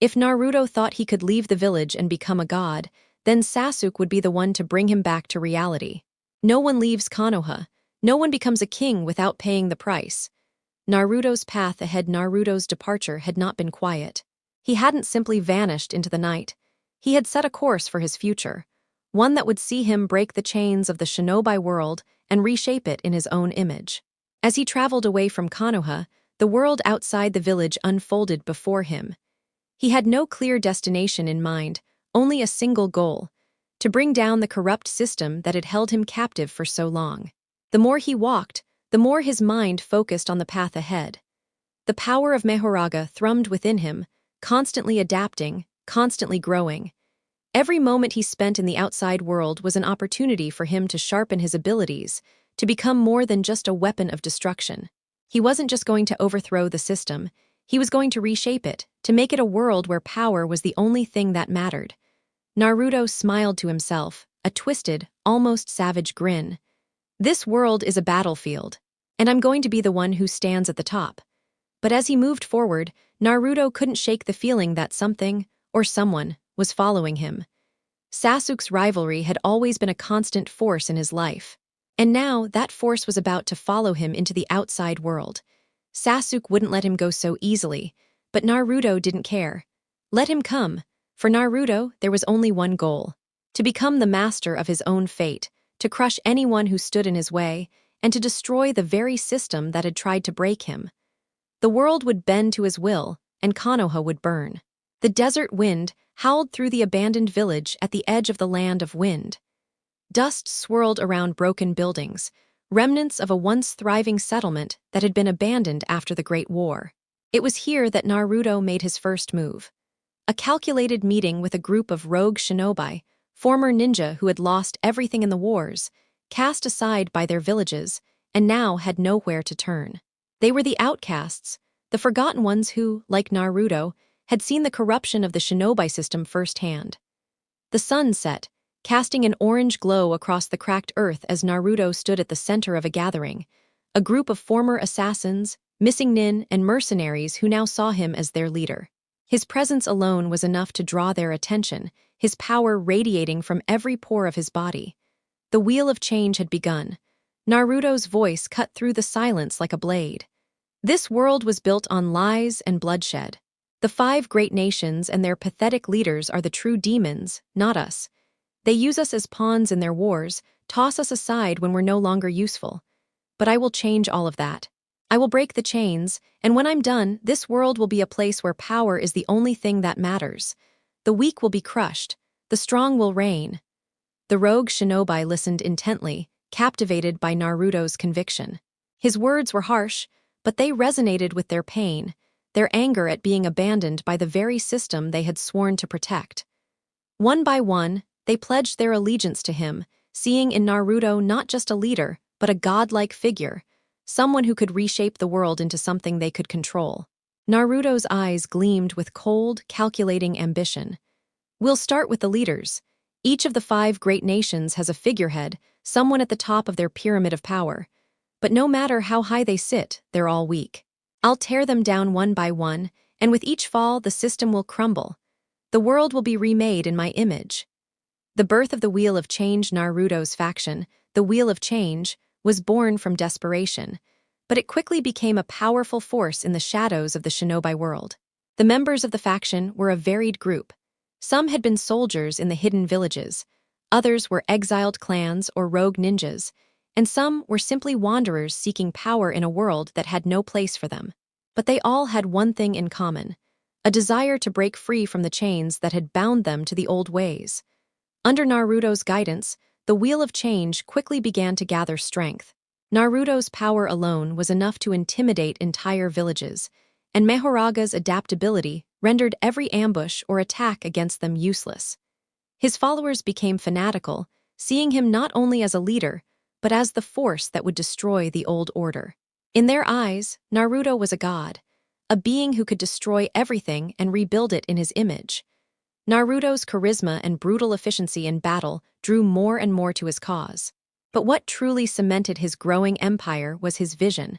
If Naruto thought he could leave the village and become a god, then Sasuk would be the one to bring him back to reality. No one leaves Konoha. No one becomes a king without paying the price. Naruto's path ahead, Naruto's departure had not been quiet. He hadn't simply vanished into the night. He had set a course for his future, one that would see him break the chains of the shinobi world and reshape it in his own image. As he traveled away from Konoha, the world outside the village unfolded before him. He had no clear destination in mind, only a single goal: to bring down the corrupt system that had held him captive for so long. The more he walked, the more his mind focused on the path ahead. The power of Mahoraga thrummed within him, constantly adapting, constantly growing. Every moment he spent in the outside world was an opportunity for him to sharpen his abilities, to become more than just a weapon of destruction. He wasn't just going to overthrow the system, he was going to reshape it, to make it a world where power was the only thing that mattered. Naruto smiled to himself, a twisted, almost savage grin. This world is a battlefield, and I'm going to be the one who stands at the top. But as he moved forward, Naruto couldn't shake the feeling that something, or someone, was following him. Sasuk's rivalry had always been a constant force in his life. And now, that force was about to follow him into the outside world. Sasuk wouldn't let him go so easily. But Naruto didn't care. Let him come. For Naruto, there was only one goal: to become the master of his own fate, to crush anyone who stood in his way, and to destroy the very system that had tried to break him. The world would bend to his will, and Konoha would burn. The desert wind howled through the abandoned village at the edge of the land of wind. Dust swirled around broken buildings, remnants of a once thriving settlement that had been abandoned after the Great War. It was here that Naruto made his first move. A calculated meeting with a group of rogue shinobi, former ninja who had lost everything in the wars, cast aside by their villages, and now had nowhere to turn. They were the outcasts, the forgotten ones who, like Naruto, had seen the corruption of the shinobi system firsthand. The sun set, casting an orange glow across the cracked earth as Naruto stood at the center of a gathering, a group of former assassins, missing nin, and mercenaries who now saw him as their leader. His presence alone was enough to draw their attention, his power radiating from every pore of his body. The wheel of change had begun. Naruto's voice cut through the silence like a blade. This world was built on lies and bloodshed. The 5 great nations and their pathetic leaders are the true demons, not us. They use us as pawns in their wars, toss us aside when we're no longer useful. But I will change all of that. I will break the chains, and when I'm done, this world will be a place where power is the only thing that matters. The weak will be crushed. The strong will reign. The rogue shinobi listened intently, captivated by Naruto's conviction. His words were harsh, but they resonated with their pain, their anger at being abandoned by the very system they had sworn to protect. One by one, they pledged their allegiance to him, seeing in Naruto not just a leader, but a godlike figure, someone who could reshape the world into something they could control. Naruto's eyes gleamed with cold, calculating ambition. We'll start with the leaders. Each of the 5 great nations has a figurehead, someone at the top of their pyramid of power. But no matter how high they sit, they're all weak. I'll tear them down one by one, and with each fall, the system will crumble. The world will be remade in my image. The birth of the Wheel of Change, Naruto's faction, the Wheel of Change, was born from desperation, but it quickly became a powerful force in the shadows of the shinobi world. The members of the faction were a varied group. Some had been soldiers in the hidden villages, others were exiled clans or rogue ninjas, and some were simply wanderers seeking power in a world that had no place for them. But they all had one thing in common: a desire to break free from the chains that had bound them to the old ways. Under Naruto's guidance, the Wheel of Change quickly began to gather strength. Naruto's power alone was enough to intimidate entire villages, and Mahoraga's adaptability rendered every ambush or attack against them useless. His followers became fanatical, seeing him not only as a leader, but as the force that would destroy the old order. In their eyes, Naruto was a god, a being who could destroy everything and rebuild it in his image. Naruto's charisma and brutal efficiency in battle drew more and more to his cause. But what truly cemented his growing empire was his vision,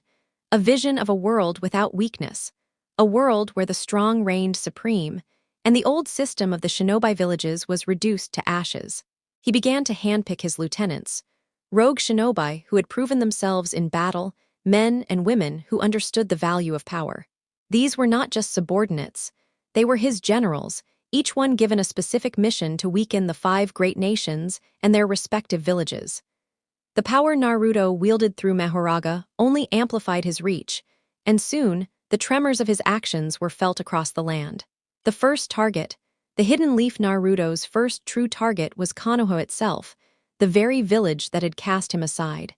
a vision of a world without weakness, a world where the strong reigned supreme, and the old system of the shinobi villages was reduced to ashes. He began to handpick his lieutenants, rogue shinobi who had proven themselves in battle, men and women who understood the value of power. These were not just subordinates, they were his generals, each one given a specific mission to weaken the 5 great nations and their respective villages. The power Naruto wielded through Mahoraga only amplified his reach, and soon, the tremors of his actions were felt across the land. The first target, the hidden leaf Naruto's first true target, was Konoha itself, the very village that had cast him aside.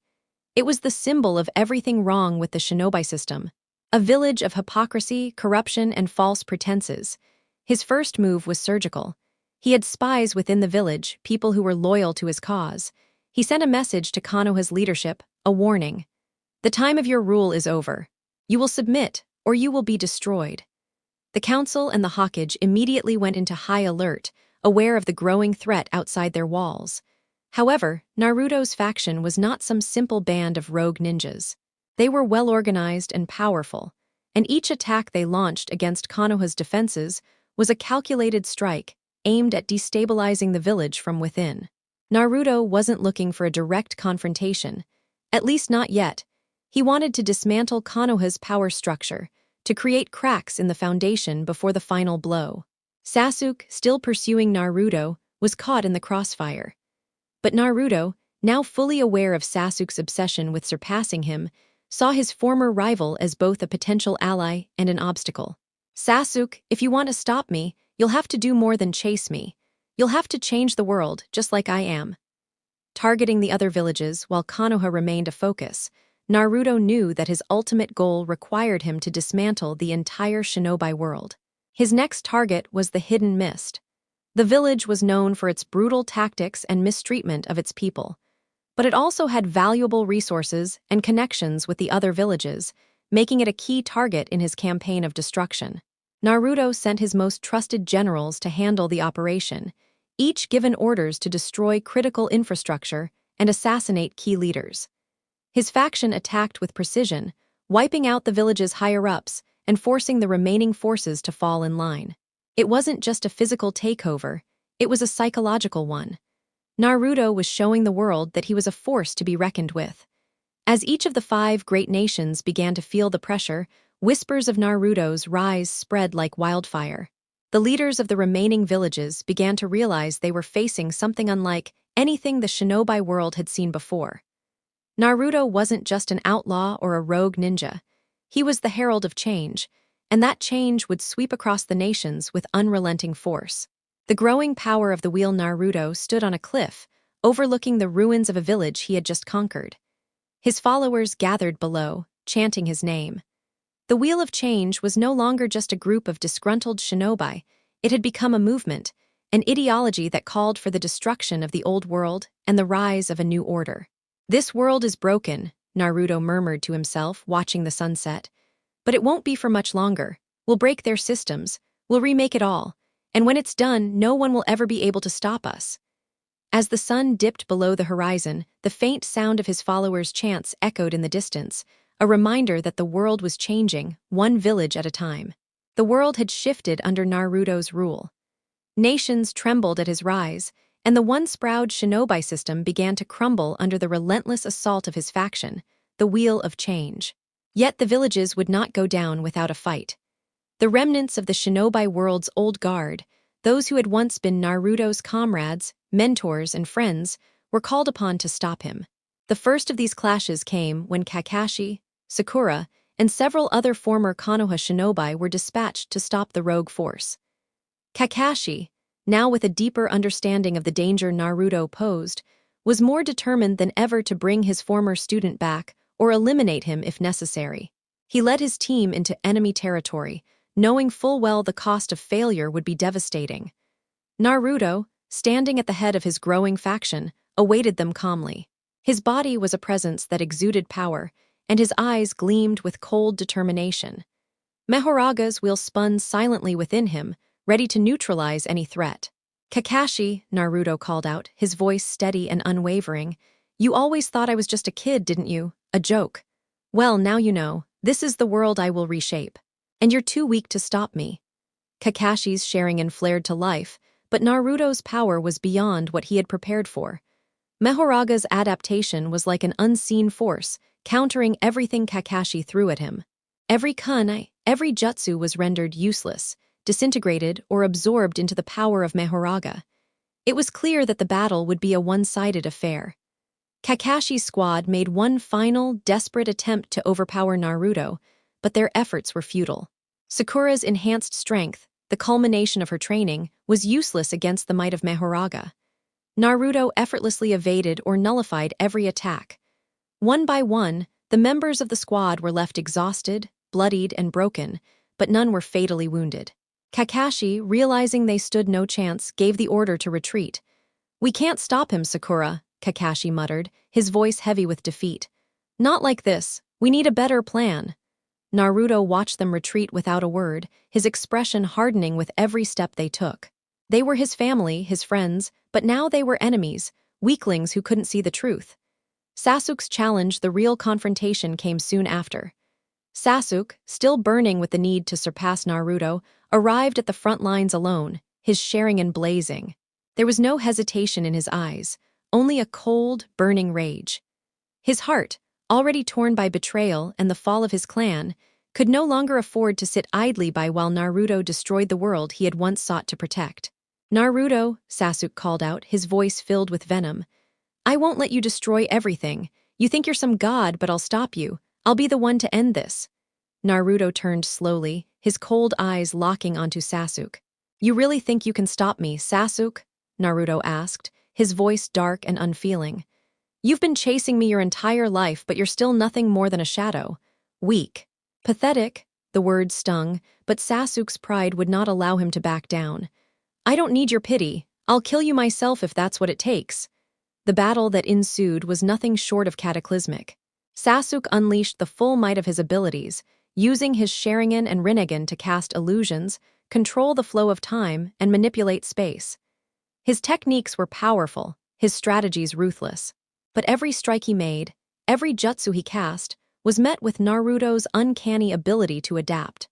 It was the symbol of everything wrong with the shinobi system, a village of hypocrisy, corruption, and false pretenses. His first move was surgical. He had spies within the village, people who were loyal to his cause. He sent a message to Konoha's leadership, a warning. The time of your rule is over. You will submit, or you will be destroyed. The council and the Hokage immediately went into high alert, aware of the growing threat outside their walls. However, Naruto's faction was not some simple band of rogue ninjas. They were well-organized and powerful, and each attack they launched against Konoha's defenses was a calculated strike aimed at destabilizing the village from within. Naruto wasn't looking for a direct confrontation, at least not yet. He wanted to dismantle Konoha's power structure, to create cracks in the foundation before the final blow. Sasuk, still pursuing Naruto, was caught in the crossfire. But Naruto, now fully aware of Sasuk's obsession with surpassing him, saw his former rival as both a potential ally and an obstacle. "Sasuk, if you want to stop me, you'll have to do more than chase me. You'll have to change the world, just like I am." Targeting the other villages while Konoha remained a focus, Naruto knew that his ultimate goal required him to dismantle the entire shinobi world. His next target was the Hidden Mist. The village was known for its brutal tactics and mistreatment of its people, but it also had valuable resources and connections with the other villages, making it a key target in his campaign of destruction. Naruto sent his most trusted generals to handle the operation, each given orders to destroy critical infrastructure and assassinate key leaders. His faction attacked with precision, wiping out the village's higher-ups and forcing the remaining forces to fall in line. It wasn't just a physical takeover, it was a psychological one. Naruto was showing the world that he was a force to be reckoned with. As each of the 5 great nations began to feel the pressure, whispers of Naruto's rise spread like wildfire. The leaders of the remaining villages began to realize they were facing something unlike anything the shinobi world had seen before. Naruto wasn't just an outlaw or a rogue ninja. He was the herald of change, and that change would sweep across the nations with unrelenting force. The growing power of the wheel Naruto stood on a cliff, overlooking the ruins of a village he had just conquered. His followers gathered below, chanting his name. The Wheel of Change was no longer just a group of disgruntled shinobi. It had become a movement, an ideology that called for the destruction of the old world and the rise of a new order. "This world is broken," Naruto murmured to himself, watching the sunset. "But it won't be for much longer. We'll break their systems, we'll remake it all, and when it's done, no one will ever be able to stop us." As the sun dipped below the horizon, the faint sound of his followers' chants echoed in the distance, a reminder that the world was changing, one village at a time. The world had shifted under Naruto's rule. Nations trembled at his rise, and the once-proud shinobi system began to crumble under the relentless assault of his faction, the Wheel of Change. Yet the villages would not go down without a fight. The remnants of the shinobi world's old guard, those who had once been Naruto's comrades, mentors, and friends, were called upon to stop him. The first of these clashes came when Kakashi, Sakura, and several other former Konoha shinobi were dispatched to stop the rogue force. Kakashi, now with a deeper understanding of the danger Naruto posed, was more determined than ever to bring his former student back or eliminate him if necessary. He led his team into enemy territory, knowing full well the cost of failure would be devastating. Naruto, standing at the head of his growing faction, awaited them calmly. His body was a presence that exuded power, and his eyes gleamed with cold determination. Mahoraga's wheel spun silently within him, ready to neutralize any threat. "Kakashi," Naruto called out, his voice steady and unwavering, "you always thought I was just a kid, didn't you? A joke. Well, now you know, this is the world I will reshape. And you're too weak to stop me." Kakashi's Sharingan flared to life, but Naruto's power was beyond what he had prepared for. Mahoraga's adaptation was like an unseen force, countering everything Kakashi threw at him. Every kunai, every jutsu was rendered useless, disintegrated, or absorbed into the power of Mahoraga. It was clear that the battle would be a one-sided affair. Kakashi's squad made one final, desperate attempt to overpower Naruto, but their efforts were futile. Sakura's enhanced strength, the culmination of her training, was useless against the might of Mahoraga. Naruto effortlessly evaded or nullified every attack. One by one, the members of the squad were left exhausted, bloodied, and broken, but none were fatally wounded. Kakashi, realizing they stood no chance, gave the order to retreat. "We can't stop him, Sakura," Kakashi muttered, his voice heavy with defeat. "Not like this. We need a better plan." Naruto watched them retreat without a word, his expression hardening with every step they took. They were his family, his friends, but now they were enemies, weaklings who couldn't see the truth. Sasuk's challenge, the real confrontation, came soon after. Sasuk, still burning with the need to surpass Naruto, arrived at the front lines alone, his Sharingan blazing. There was no hesitation in his eyes, only a cold, burning rage. His heart, already torn by betrayal and the fall of his clan, could no longer afford to sit idly by while Naruto destroyed the world he had once sought to protect. "Naruto," Sasuk called out, his voice filled with venom. "I won't let you destroy everything. You think you're some god, but I'll stop you. I'll be the one to end this." Naruto turned slowly, his cold eyes locking onto Sasuk. "You really think you can stop me, Sasuk?" Naruto asked, his voice dark and unfeeling. "You've been chasing me your entire life, but you're still nothing more than a shadow. Weak. Pathetic," the words stung, but Sasuk's pride would not allow him to back down. "I don't need your pity. I'll kill you myself if that's what it takes." The battle that ensued was nothing short of cataclysmic. Sasuk unleashed the full might of his abilities, using his Sharingan and Rinnegan to cast illusions, control the flow of time, and manipulate space. His techniques were powerful, his strategies ruthless. But every strike he made, every jutsu he cast, was met with Naruto's uncanny ability to adapt.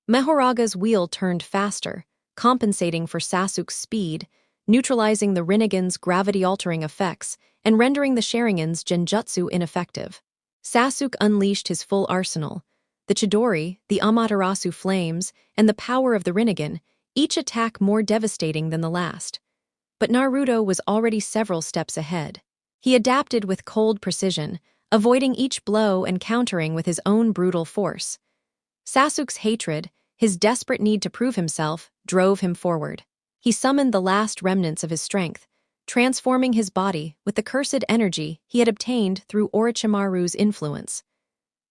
Mahoraga's wheel turned faster, compensating for Sasuk's speed, neutralizing the Rinnegan's gravity-altering effects, and rendering the Sharingan's genjutsu ineffective. Sasuk unleashed his full arsenal. The Chidori, the Amaterasu flames, and the power of the Rinnegan, each attack more devastating than the last. But Naruto was already several steps ahead. He adapted with cold precision, avoiding each blow and countering with his own brutal force. Sasuk's hatred, his desperate need to prove himself, drove him forward. He summoned the last remnants of his strength, transforming his body with the cursed energy he had obtained through Orochimaru's influence.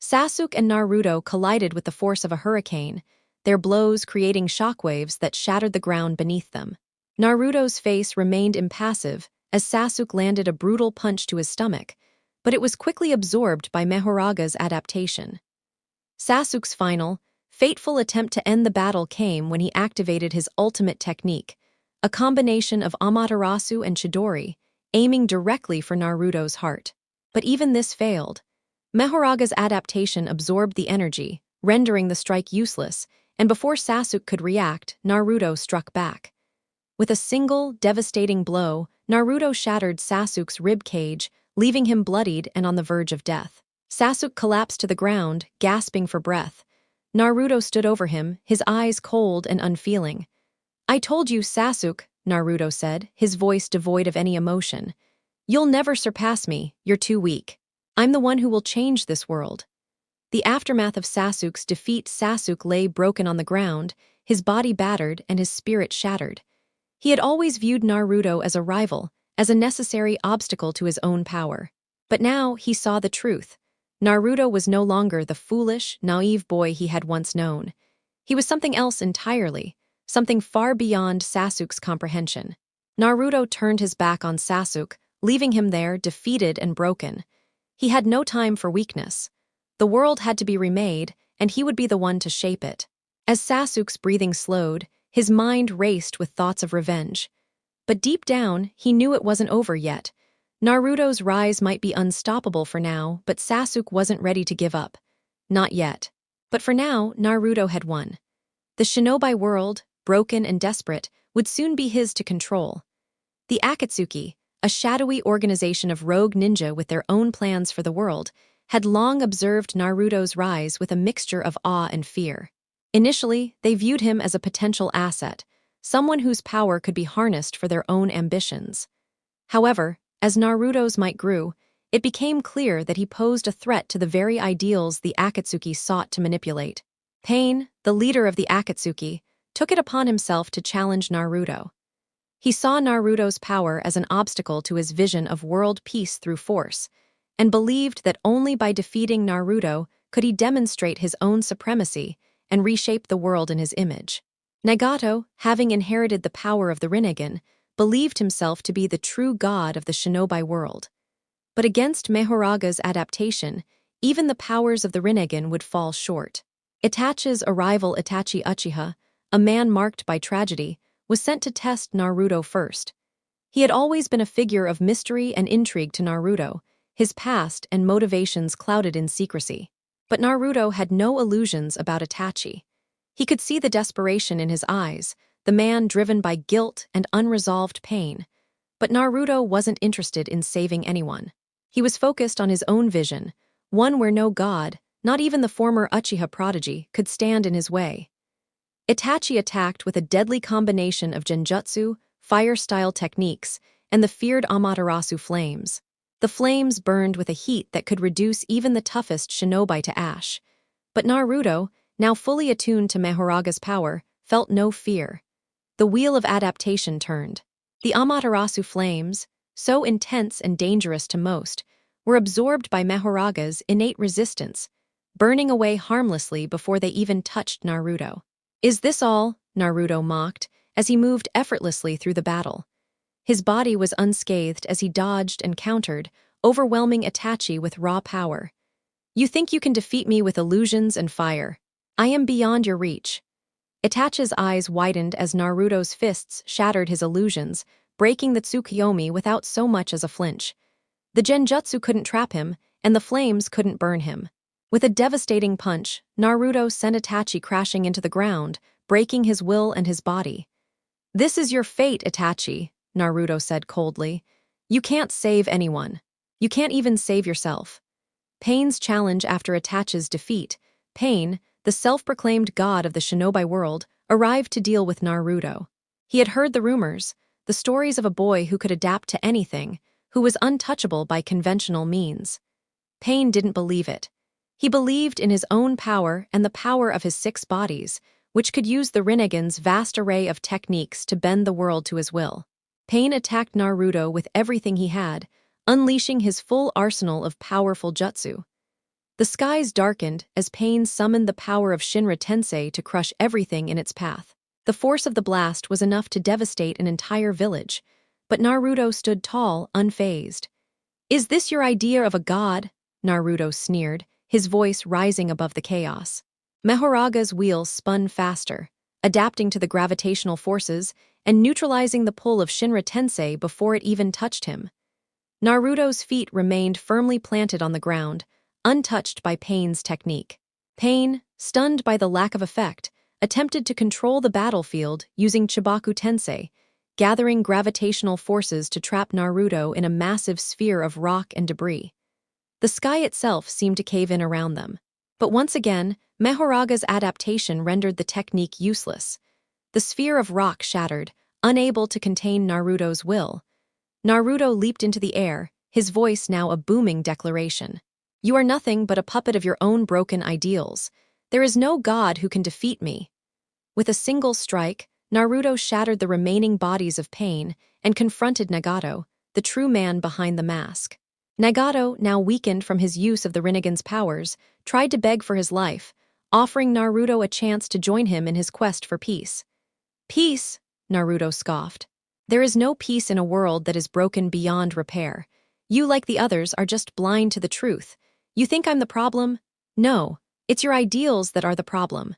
Sasuk and Naruto collided with the force of a hurricane, their blows creating shockwaves that shattered the ground beneath them. Naruto's face remained impassive as Sasuk landed a brutal punch to his stomach, but it was quickly absorbed by Mahoraga's adaptation. Sasuk's final, fateful attempt to end the battle came when he activated his ultimate technique, a combination of Amaterasu and Chidori, aiming directly for Naruto's heart. But even this failed. Mahoraga's adaptation absorbed the energy, rendering the strike useless, and before Sasuk could react, Naruto struck back. With a single, devastating blow, Naruto shattered Sasuk's rib cage, leaving him bloodied and on the verge of death. Sasuk collapsed to the ground, gasping for breath. Naruto stood over him, his eyes cold and unfeeling. "I told you, Sasuk," Naruto said, his voice devoid of any emotion. "You'll never surpass me, you're too weak. I'm the one who will change this world." The aftermath of Sasuk's defeat, Sasuk lay broken on the ground, his body battered and his spirit shattered. He had always viewed Naruto as a rival, as a necessary obstacle to his own power. But now he saw the truth. Naruto was no longer the foolish, naive boy he had once known. He was something else entirely, something far beyond Sasuk's comprehension. Naruto turned his back on Sasuk, leaving him there defeated and broken. He had no time for weakness. The world had to be remade, and he would be the one to shape it. As Sasuk's breathing slowed, his mind raced with thoughts of revenge. But deep down, he knew it wasn't over yet. Naruto's rise might be unstoppable for now, but Sasuk wasn't ready to give up. Not yet. But for now, Naruto had won. The shinobi world, broken and desperate, would soon be his to control. The Akatsuki, a shadowy organization of rogue ninja with their own plans for the world, had long observed Naruto's rise with a mixture of awe and fear. Initially, they viewed him as a potential asset, someone whose power could be harnessed for their own ambitions. However, as Naruto's might grew, it became clear that he posed a threat to the very ideals the Akatsuki sought to manipulate. Pain, the leader of the Akatsuki, took it upon himself to challenge Naruto. He saw Naruto's power as an obstacle to his vision of world peace through force, and believed that only by defeating Naruto could he demonstrate his own supremacy and reshape the world in his image. Nagato, having inherited the power of the Rinnegan, believed himself to be the true god of the shinobi world. But against Mahoraga's adaptation, even the powers of the Rinnegan would fall short. Itachi's arrival, Itachi Uchiha, a man marked by tragedy, was sent to test Naruto first. He had always been a figure of mystery and intrigue to Naruto, his past and motivations clouded in secrecy. But Naruto had no illusions about Itachi. He could see the desperation in his eyes, the man driven by guilt and unresolved pain. But Naruto wasn't interested in saving anyone. He was focused on his own vision, one where no god, Not even the former Uchiha prodigy could stand in his way. Itachi attacked with a deadly combination of genjutsu, fire-style techniques, and the feared Amaterasu flames. The flames burned with a heat that could reduce even the toughest shinobi to ash. But Naruto, now fully attuned to Mahoraga's power, felt no fear. The wheel of adaptation turned. The Amaterasu flames, so intense and dangerous to most, were absorbed by Mahoraga's innate resistance, burning away harmlessly before they even touched Naruto. "Is this all?" Naruto mocked, as he moved effortlessly through the battle. His body was unscathed as he dodged and countered, overwhelming Itachi with raw power. "You think you can defeat me with illusions and fire? I am beyond your reach." Itachi's eyes widened as Naruto's fists shattered his illusions, breaking the Tsukuyomi without so much as a flinch. The genjutsu couldn't trap him, and the flames couldn't burn him. With a devastating punch, Naruto sent Itachi crashing into the ground, breaking his will and his body. "This is your fate, Itachi," Naruto said coldly. "You can't save anyone. You can't even save yourself." Pain's challenge after Itachi's defeat, Pain, the self-proclaimed god of the shinobi world, arrived to deal with Naruto. He had heard the rumors, the stories of a boy who could adapt to anything, who was untouchable by conventional means. Pain didn't believe it. He believed in his own power and the power of his 6 bodies, which could use the Rinnegan's vast array of techniques to bend the world to his will. Pain attacked Naruto with everything he had, unleashing his full arsenal of powerful jutsu. The skies darkened as Pain summoned the power of Shinra Tensei to crush everything in its path. The force of the blast was enough to devastate an entire village, but Naruto stood tall, unfazed. "Is this your idea of a god?" Naruto sneered, his voice rising above the chaos. Mahoraga's wheel spun faster, adapting to the gravitational forces and neutralizing the pull of Shinra Tensei before it even touched him. Naruto's feet remained firmly planted on the ground, untouched by Pain's technique. Pain, stunned by the lack of effect, attempted to control the battlefield using Chibaku Tensei, gathering gravitational forces to trap Naruto in a massive sphere of rock and debris. The sky itself seemed to cave in around them. But once again, Mahoraga's adaptation rendered the technique useless. The sphere of rock shattered, unable to contain Naruto's will. Naruto leaped into the air, his voice now a booming declaration. "You are nothing but a puppet of your own broken ideals. There is no god who can defeat me." With a single strike, Naruto shattered the remaining bodies of Pain and confronted Nagato, the true man behind the mask. Nagato, now weakened from his use of the Rinnegan's powers, tried to beg for his life, offering Naruto a chance to join him in his quest for peace. "Peace?" Naruto scoffed. "There is no peace in a world that is broken beyond repair. You, like the others, are just blind to the truth. You think I'm the problem? No, it's your ideals that are the problem."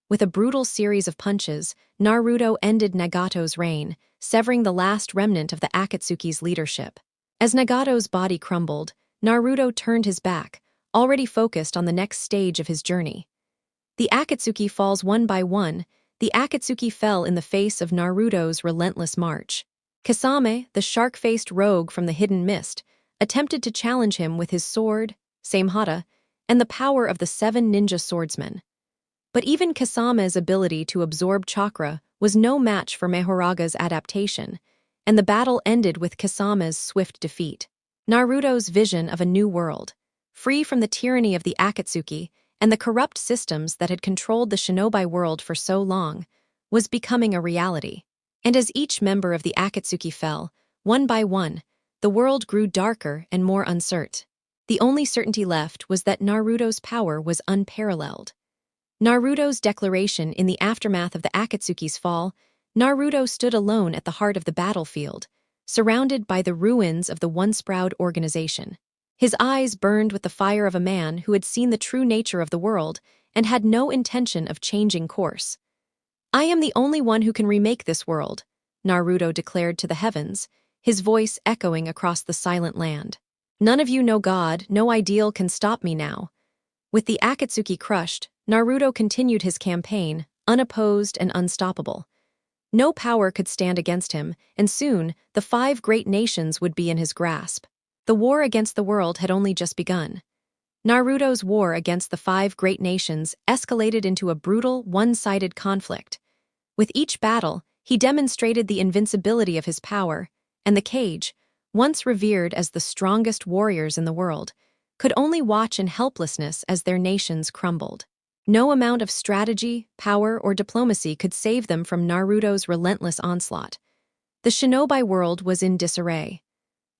With a brutal series of punches, Naruto ended Nagato's reign, severing the last remnant of the Akatsuki's leadership. As Nagato's body crumbled, Naruto turned his back, already focused on the next stage of his journey. The Akatsuki falls one by one. The Akatsuki fell in the face of Naruto's relentless march. Kasame, the shark-faced rogue from the hidden mist, attempted to challenge him with his sword, Samehada, and the power of the 7 ninja swordsmen. But even Kasame's ability to absorb chakra was no match for Mahoraga's adaptation, and the battle ended with Kasame's swift defeat. Naruto's vision of a new world, free from the tyranny of the Akatsuki and the corrupt systems that had controlled the shinobi world for so long, was becoming a reality. And as each member of the Akatsuki fell, one by one, the world grew darker and more uncertain. The only certainty left was that Naruto's power was unparalleled. Naruto's declaration in the aftermath of the Akatsuki's fall, Naruto stood alone at the heart of the battlefield, surrounded by the ruins of the once proud organization. His eyes burned with the fire of a man who had seen the true nature of the world and had no intention of changing course. "I am the only one who can remake this world," Naruto declared to the heavens, his voice echoing across the silent land. "None of you know God, no ideal can stop me now." With the Akatsuki crushed, Naruto continued his campaign, unopposed and unstoppable. No power could stand against him, and soon, the 5 great nations would be in his grasp. The war against the world had only just begun. Naruto's war against the five great nations escalated into a brutal, one-sided conflict. With each battle, he demonstrated the invincibility of his power, and the cage, once revered as the strongest warriors in the world, could only watch in helplessness as their nations crumbled. No amount of strategy, power, or diplomacy could save them from Naruto's relentless onslaught. The shinobi world was in disarray.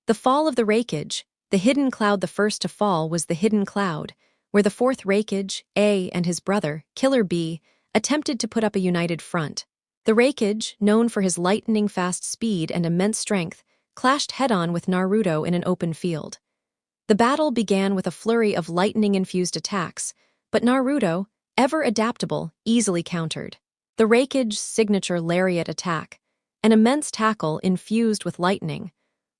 The fall of the Raikage, the hidden cloud. The first to fall was the hidden cloud, where the fourth Raikage, A, and his brother, Killer B, attempted to put up a united front. The Raikage, known for his lightning-fast speed and immense strength, clashed head-on with Naruto in an open field. The battle began with a flurry of lightning-infused attacks, but Naruto, ever adaptable, easily countered. The Raikage's signature lariat attack, an immense tackle infused with lightning,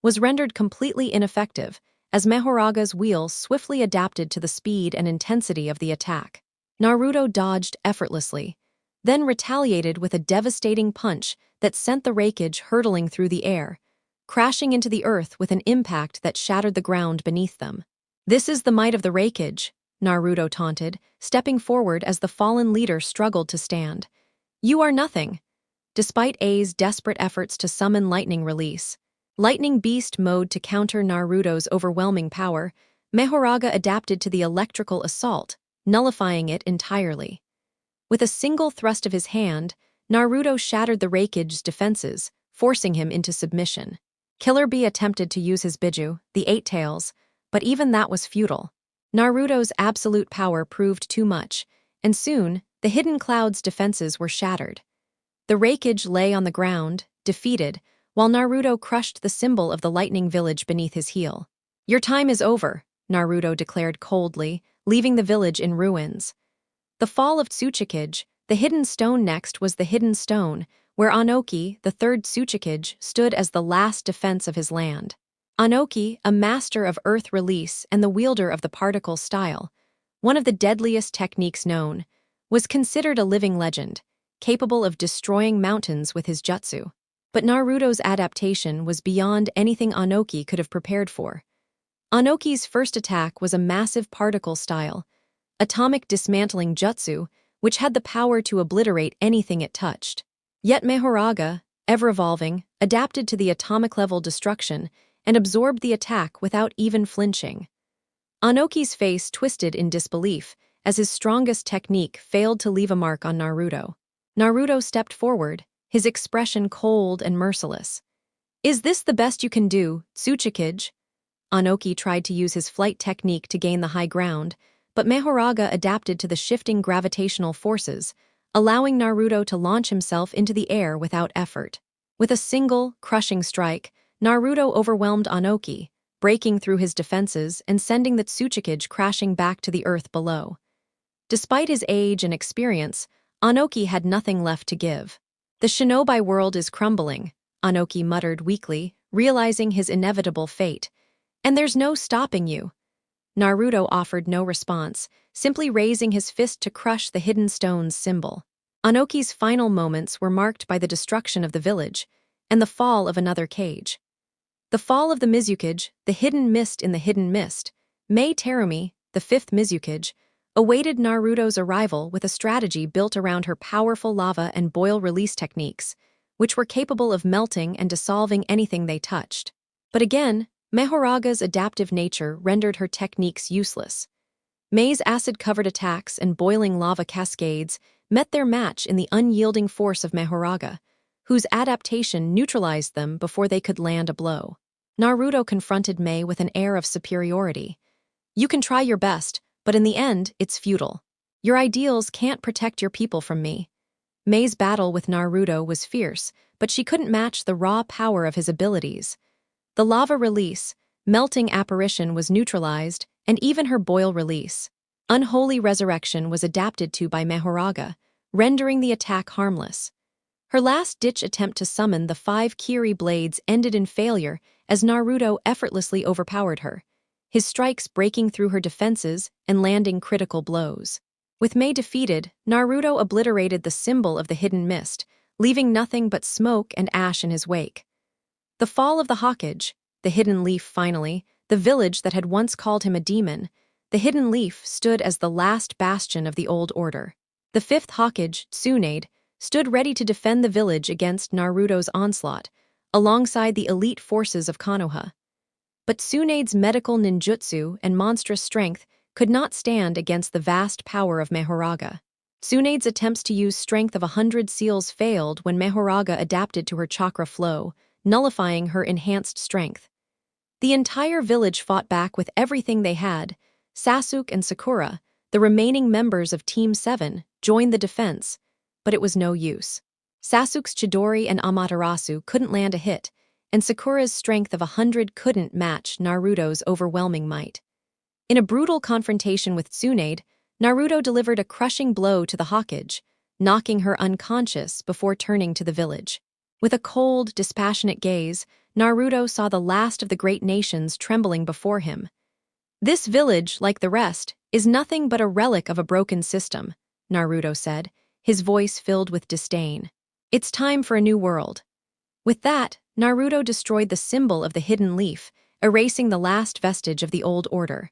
was rendered completely ineffective as Mahoraga's wheel swiftly adapted to the speed and intensity of the attack. Naruto dodged effortlessly, then retaliated with a devastating punch that sent the Raikage hurtling through the air, crashing into the earth with an impact that shattered the ground beneath them. "This is the might of the Raikage," Naruto taunted, stepping forward as the fallen leader struggled to stand. "You are nothing." Despite A's desperate efforts to summon Lightning Release, Lightning Beast mode to counter Naruto's overwhelming power, Mahoraga adapted to the electrical assault, nullifying it entirely. With a single thrust of his hand, Naruto shattered the Raikage's defenses, forcing him into submission. Killer B attempted to use his Biju, the Eight Tails, but even that was futile. Naruto's absolute power proved too much, and soon, the Hidden Cloud's defenses were shattered. The Raikage lay on the ground, defeated, while Naruto crushed the symbol of the Lightning Village beneath his heel. "Your time is over," Naruto declared coldly, leaving the village in ruins. The fall of Ōtsutsuki, the hidden stone. Next was the hidden stone, where Anoki, the third Ōtsutsuki, stood as the last defense of his land. Anoki, a master of earth release and the wielder of the particle style, one of the deadliest techniques known, was considered a living legend, capable of destroying mountains with his jutsu. But Naruto's adaptation was beyond anything Anoki could have prepared for. Anoki's first attack was a massive particle style, atomic dismantling jutsu, which had the power to obliterate anything it touched. Yet Mahoraga, ever-evolving, adapted to the atomic-level destruction and absorbed the attack without even flinching. Anoki's face twisted in disbelief as his strongest technique failed to leave a mark on Naruto. Naruto stepped forward, his expression cold and merciless. "Is this the best you can do, Ōtsutsuki?" Anoki tried to use his flight technique to gain the high ground, but Mahoraga adapted to the shifting gravitational forces, allowing Naruto to launch himself into the air without effort. With a single, crushing strike, Naruto overwhelmed Anoki, breaking through his defenses and sending the Ōtsutsuki crashing back to the earth below. Despite his age and experience, Anoki had nothing left to give. "The shinobi world is crumbling," Anoki muttered weakly, realizing his inevitable fate. "And there's no stopping you." Naruto offered no response, simply raising his fist to crush the hidden stone's symbol. Anoki's final moments were marked by the destruction of the village and the fall of another cage. The fall of the Mizukage, the hidden mist in the hidden mist, Mei Terumi, the fifth Mizukage, awaited Naruto's arrival with a strategy built around her powerful lava and boil release techniques, which were capable of melting and dissolving anything they touched. But again, Mahoraga's adaptive nature rendered her techniques useless. Mei's acid-covered attacks and boiling lava cascades met their match in the unyielding force of Mahoraga, whose adaptation neutralized them before they could land a blow. Naruto confronted Mei with an air of superiority. "You can try your best, but in the end, it's futile. Your ideals can't protect your people from me." Mei's battle with Naruto was fierce, but she couldn't match the raw power of his abilities. The lava release, melting apparition was neutralized, and even her boil release, unholy resurrection, was adapted to by Mahoraga, rendering the attack harmless. Her last-ditch attempt to summon the 5 Kiri blades ended in failure as Naruto effortlessly overpowered her, his strikes breaking through her defenses and landing critical blows. With Mei defeated, Naruto obliterated the symbol of the hidden mist, leaving nothing but smoke and ash in his wake. The fall of the Hokage, the hidden leaf finally, the village that had once called him a demon, the hidden leaf stood as the last bastion of the old order. The fifth Hokage, Tsunade, stood ready to defend the village against Naruto's onslaught, alongside the elite forces of Konoha. But Tsunade's medical ninjutsu and monstrous strength could not stand against the vast power of Mahoraga. Tsunade's attempts to use strength of 100 seals failed when Mahoraga adapted to her chakra flow, nullifying her enhanced strength. The entire village fought back with everything they had. Sasuk and Sakura, the remaining members of Team 7, joined the defense, but it was no use. Sasuk's Chidori and Amaterasu couldn't land a hit, and Sakura's strength of 100 couldn't match Naruto's overwhelming might. In a brutal confrontation with Tsunade, Naruto delivered a crushing blow to the Hokage, knocking her unconscious before turning to the village. With a cold, dispassionate gaze, Naruto saw the last of the great nations trembling before him. "This village, like the rest, is nothing but a relic of a broken system," Naruto said, his voice filled with disdain. "It's time for a new world." With that, Naruto destroyed the symbol of the hidden leaf, erasing the last vestige of the old order.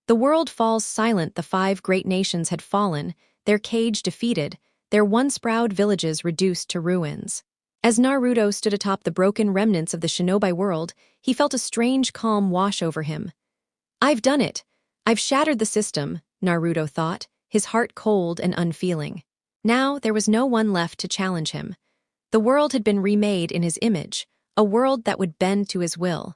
The world falls silent. The 5 great nations had fallen, their cage defeated, their once proud villages reduced to ruins. As Naruto stood atop the broken remnants of the shinobi world, he felt a strange calm wash over him. "I've done it. I've shattered the system," Naruto thought, his heart cold and unfeeling. Now there was no one left to challenge him. The world had been remade in his image, a world that would bend to his will.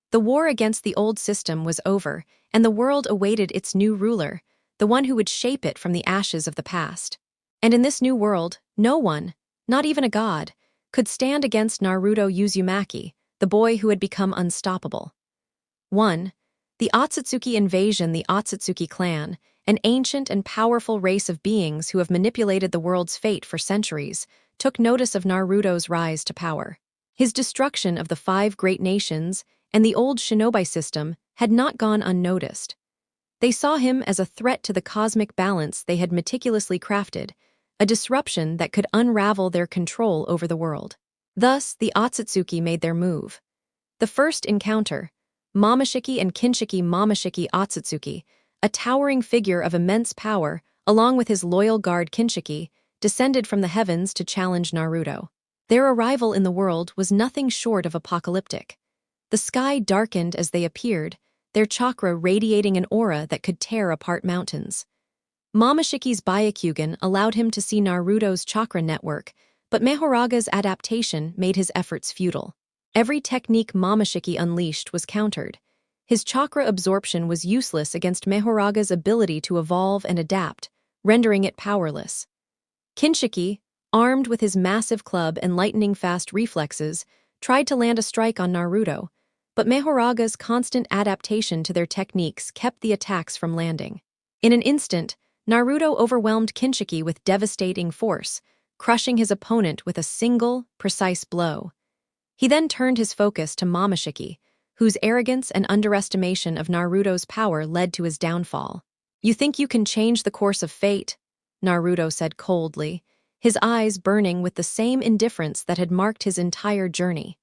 The war against the old system was over, and the world awaited its new ruler, the one who would shape it from the ashes of the past. And in this new world, no one, not even a god, could stand against Naruto Uzumaki, the boy who had become unstoppable. 1. The Ōtsutsuki invasion. The Ōtsutsuki clan, an ancient and powerful race of beings who have manipulated the world's fate for centuries, took notice of Naruto's rise to power. His destruction of the 5 great nations and the old shinobi system had not gone unnoticed. They saw him as a threat to the cosmic balance they had meticulously crafted, a disruption that could unravel their control over the world. Thus, the Ōtsutsuki made their move. The first encounter, Momoshiki and Kinshiki. Momoshiki Ōtsutsuki, a towering figure of immense power, along with his loyal guard Kinshiki, descended from the heavens to challenge Naruto. Their arrival in the world was nothing short of apocalyptic. The sky darkened as they appeared, their chakra radiating an aura that could tear apart mountains. Momoshiki's Byakugan allowed him to see Naruto's chakra network, but Mahoraga's adaptation made his efforts futile. Every technique Momoshiki unleashed was countered. His chakra absorption was useless against Mahoraga's ability to evolve and adapt, rendering it powerless. Kinshiki, armed with his massive club and lightning-fast reflexes, tried to land a strike on Naruto, but Mahoraga's constant adaptation to their techniques kept the attacks from landing. In an instant, Naruto overwhelmed Kinshiki with devastating force, crushing his opponent with a single, precise blow. He then turned his focus to Momoshiki, whose arrogance and underestimation of Naruto's power led to his downfall. "You think you can change the course of fate?" Naruto said coldly, his eyes burning with the same indifference that had marked his entire journey.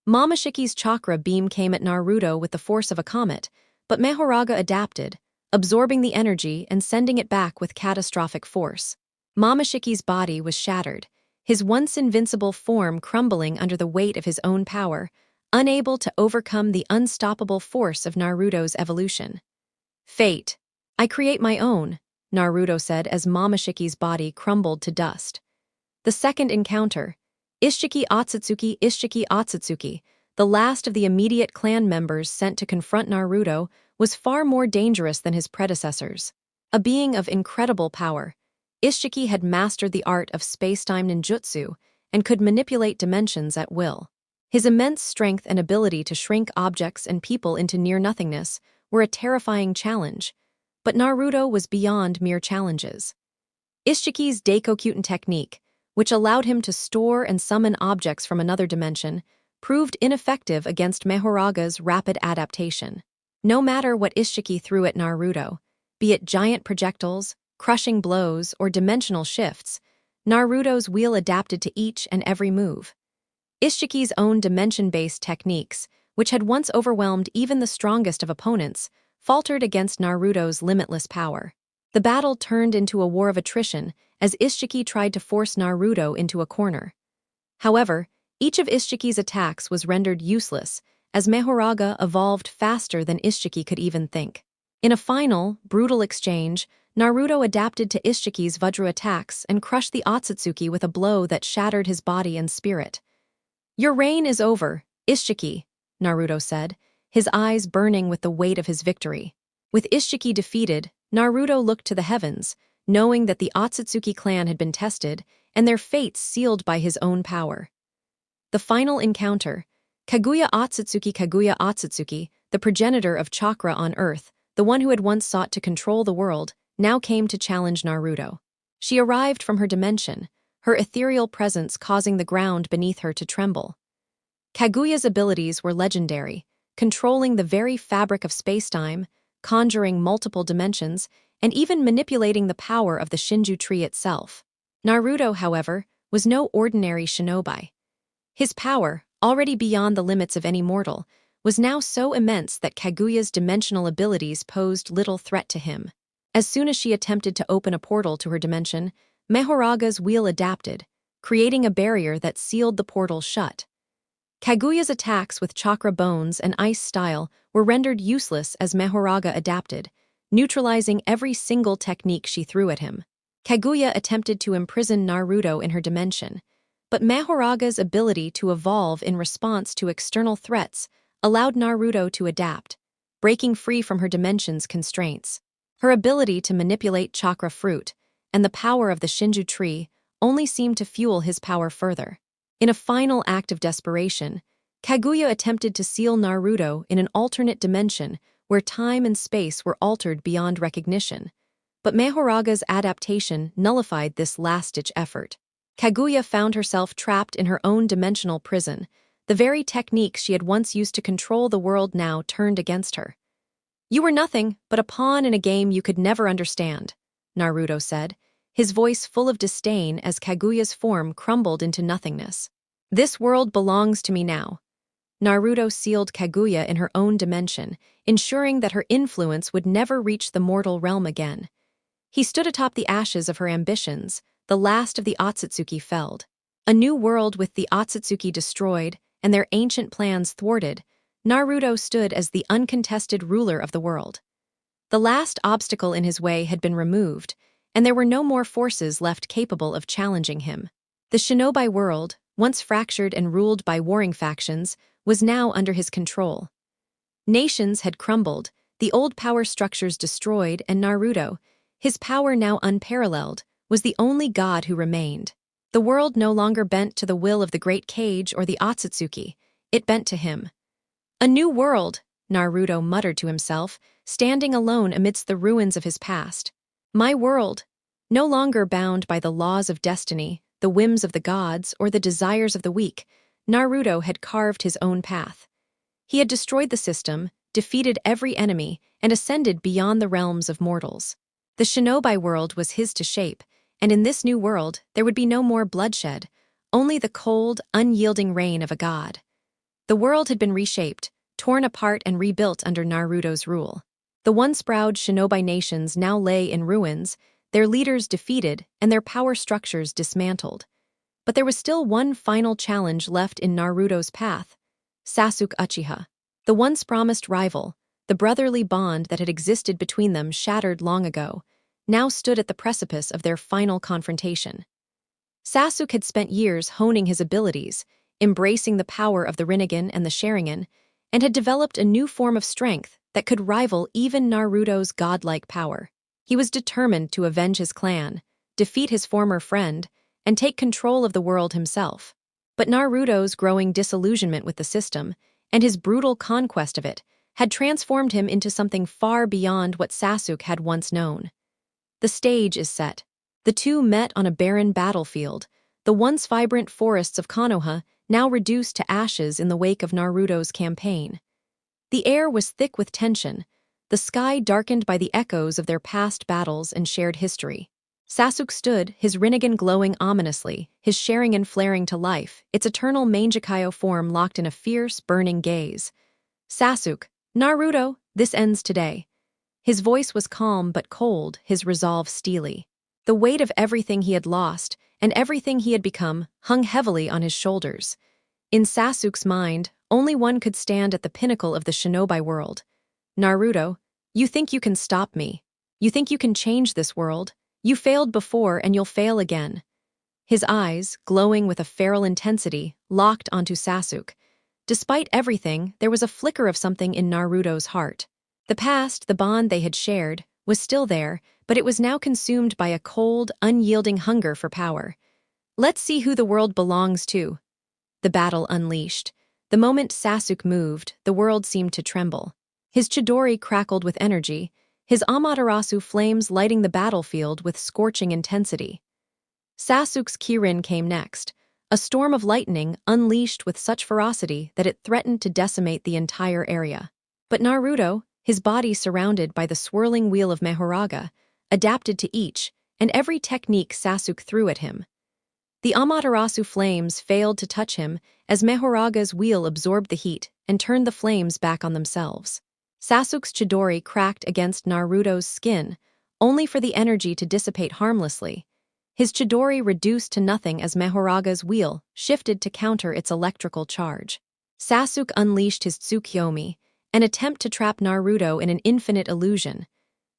Momoshiki's chakra beam came at Naruto with the force of a comet, but Mahoraga adapted, absorbing the energy and sending it back with catastrophic force. Momoshiki's body was shattered, his once invincible form crumbling under the weight of his own power, unable to overcome the unstoppable force of Naruto's evolution. "Fate. I create my own," Naruto said as Momoshiki's body crumbled to dust. The second encounter, Ishiki Ōtsutsuki. Ishiki Ōtsutsuki, the last of the immediate clan members sent to confront Naruto, was far more dangerous than his predecessors. A being of incredible power, Ishiki had mastered the art of space-time ninjutsu and could manipulate dimensions at will. His immense strength and ability to shrink objects and people into near-nothingness were a terrifying challenge, but Naruto was beyond mere challenges. Ishiki's Daikokyuten technique, which allowed him to store and summon objects from another dimension, proved ineffective against Mahoraga's rapid adaptation. No matter what Ishiki threw at Naruto, be it giant projectiles, crushing blows, or dimensional shifts, Naruto's wheel adapted to each and every move. Ishiki's own dimension-based techniques, which had once overwhelmed even the strongest of opponents, faltered against Naruto's limitless power. The battle turned into a war of attrition as Ōtsutsuki tried to force Naruto into a corner. However, each of Ōtsuki's attacks was rendered useless as Mahoraga evolved faster than Ōtsuki could even think. In a final, brutal exchange, Naruto adapted to Ōtsuki's Vajra attacks and crushed the Ōtsutsuki with a blow that shattered his body and spirit. "Your reign is over, Ōtsuki," Naruto said, his eyes burning with the weight of his victory. With Ōtsuki defeated, Naruto looked to the heavens, knowing that the Ōtsutsuki clan had been tested and their fates sealed by his own power. The final encounter. Kaguya Ōtsutsuki, the progenitor of chakra on Earth, the one who had once sought to control the world, now came to challenge Naruto. She arrived from her dimension, her ethereal presence causing the ground beneath her to tremble. Kaguya's abilities were legendary, controlling the very fabric of spacetime, conjuring multiple dimensions, and even manipulating the power of the Shinju tree itself. Naruto, however, was no ordinary shinobi. His power, already beyond the limits of any mortal, was now so immense that Kaguya's dimensional abilities posed little threat to him. As soon as she attempted to open a portal to her dimension, Mahoraga's wheel adapted, creating a barrier that sealed the portal shut. Kaguya's attacks with chakra bones and ice style were rendered useless as Mahoraga adapted, neutralizing every single technique she threw at him. Kaguya attempted to imprison Naruto in her dimension, but Mahoraga's ability to evolve in response to external threats allowed Naruto to adapt, breaking free from her dimension's constraints. Her ability to manipulate chakra fruit and the power of the Shinju tree only seemed to fuel his power further. In a final act of desperation, Kaguya attempted to seal Naruto in an alternate dimension where time and space were altered beyond recognition, but Mahoraga's adaptation nullified this last-ditch effort. Kaguya found herself trapped in her own dimensional prison. The very techniques she had once used to control the world now turned against her. "You were nothing but a pawn in a game you could never understand," Naruto said, his voice full of disdain as Kaguya's form crumbled into nothingness. "This world belongs to me now." Naruto sealed Kaguya in her own dimension, ensuring that her influence would never reach the mortal realm again. He stood atop the ashes of her ambitions, the last of the Ōtsutsuki felled. A new world with the Ōtsutsuki destroyed and their ancient plans thwarted, Naruto stood as the uncontested ruler of the world. The last obstacle in his way had been removed, and there were no more forces left capable of challenging him. The shinobi world, once fractured and ruled by warring factions, was now under his control. Nations had crumbled, the old power structures destroyed, and Naruto, his power now unparalleled, was the only god who remained. The world no longer bent to the will of the Great Cage or the Ōtsutsuki, it bent to him. "A new world," Naruto muttered to himself, standing alone amidst the ruins of his past. "My world." No longer bound by the laws of destiny, the whims of the gods, or the desires of the weak, Naruto had carved his own path. He had destroyed the system, defeated every enemy, and ascended beyond the realms of mortals. The shinobi world was his to shape, and in this new world there would be no more bloodshed, only the cold, unyielding reign of a god. The world had been reshaped, torn apart and rebuilt under Naruto's rule. The once proud shinobi nations now lay in ruins, their leaders defeated and their power structures dismantled. But there was still one final challenge left in Naruto's path: Sasuk Uchiha. The once promised rival, the brotherly bond that had existed between them shattered long ago, now stood at the precipice of their final confrontation. Sasuk had spent years honing his abilities, embracing the power of the Rinnegan and the Sharingan, and had developed a new form of strength that could rival even Naruto's godlike power. He was determined to avenge his clan, defeat his former friend, and take control of the world himself. But Naruto's growing disillusionment with the system, and his brutal conquest of it, had transformed him into something far beyond what Sasuk had once known. The stage is set. The two met on a barren battlefield, the once vibrant forests of Konoha now reduced to ashes in the wake of Naruto's campaign. The air was thick with tension, the sky darkened by the echoes of their past battles and shared history. Sasuk stood, his Rinnegan glowing ominously, his Sharingan flaring to life, its eternal Mangekyo form locked in a fierce, burning gaze. "Sasuk, Naruto, this ends today," His voice was calm but cold, his resolve steely. The weight of everything he had lost and everything he had become hung heavily on his shoulders. In Sasuk's mind, only one could stand at the pinnacle of the shinobi world. Naruto, you think you can stop me? You think you can change this world? You failed before and you'll fail again. His eyes, glowing with a feral intensity, locked onto Sasuk. Despite everything, there was a flicker of something in Naruto's heart. The past, the bond they had shared, was still there, but it was now consumed by a cold, unyielding hunger for power. Let's see who the world belongs to. The battle unleashed. The moment Sasuk moved, the world seemed to tremble. His Chidori crackled with energy, his Amaterasu flames lighting the battlefield with scorching intensity. Sasuk's Kirin came next, a storm of lightning unleashed with such ferocity that it threatened to decimate the entire area. But Naruto, his body surrounded by the swirling wheel of Mahoraga, adapted to each and every technique Sasuk threw at him. The Amaterasu flames failed to touch him as Mahoraga's wheel absorbed the heat and turned the flames back on themselves. Sasuk's Chidori cracked against Naruto's skin, only for the energy to dissipate harmlessly. His Chidori reduced to nothing as Mahoraga's wheel shifted to counter its electrical charge. Sasuk unleashed his Tsukuyomi, an attempt to trap Naruto in an infinite illusion.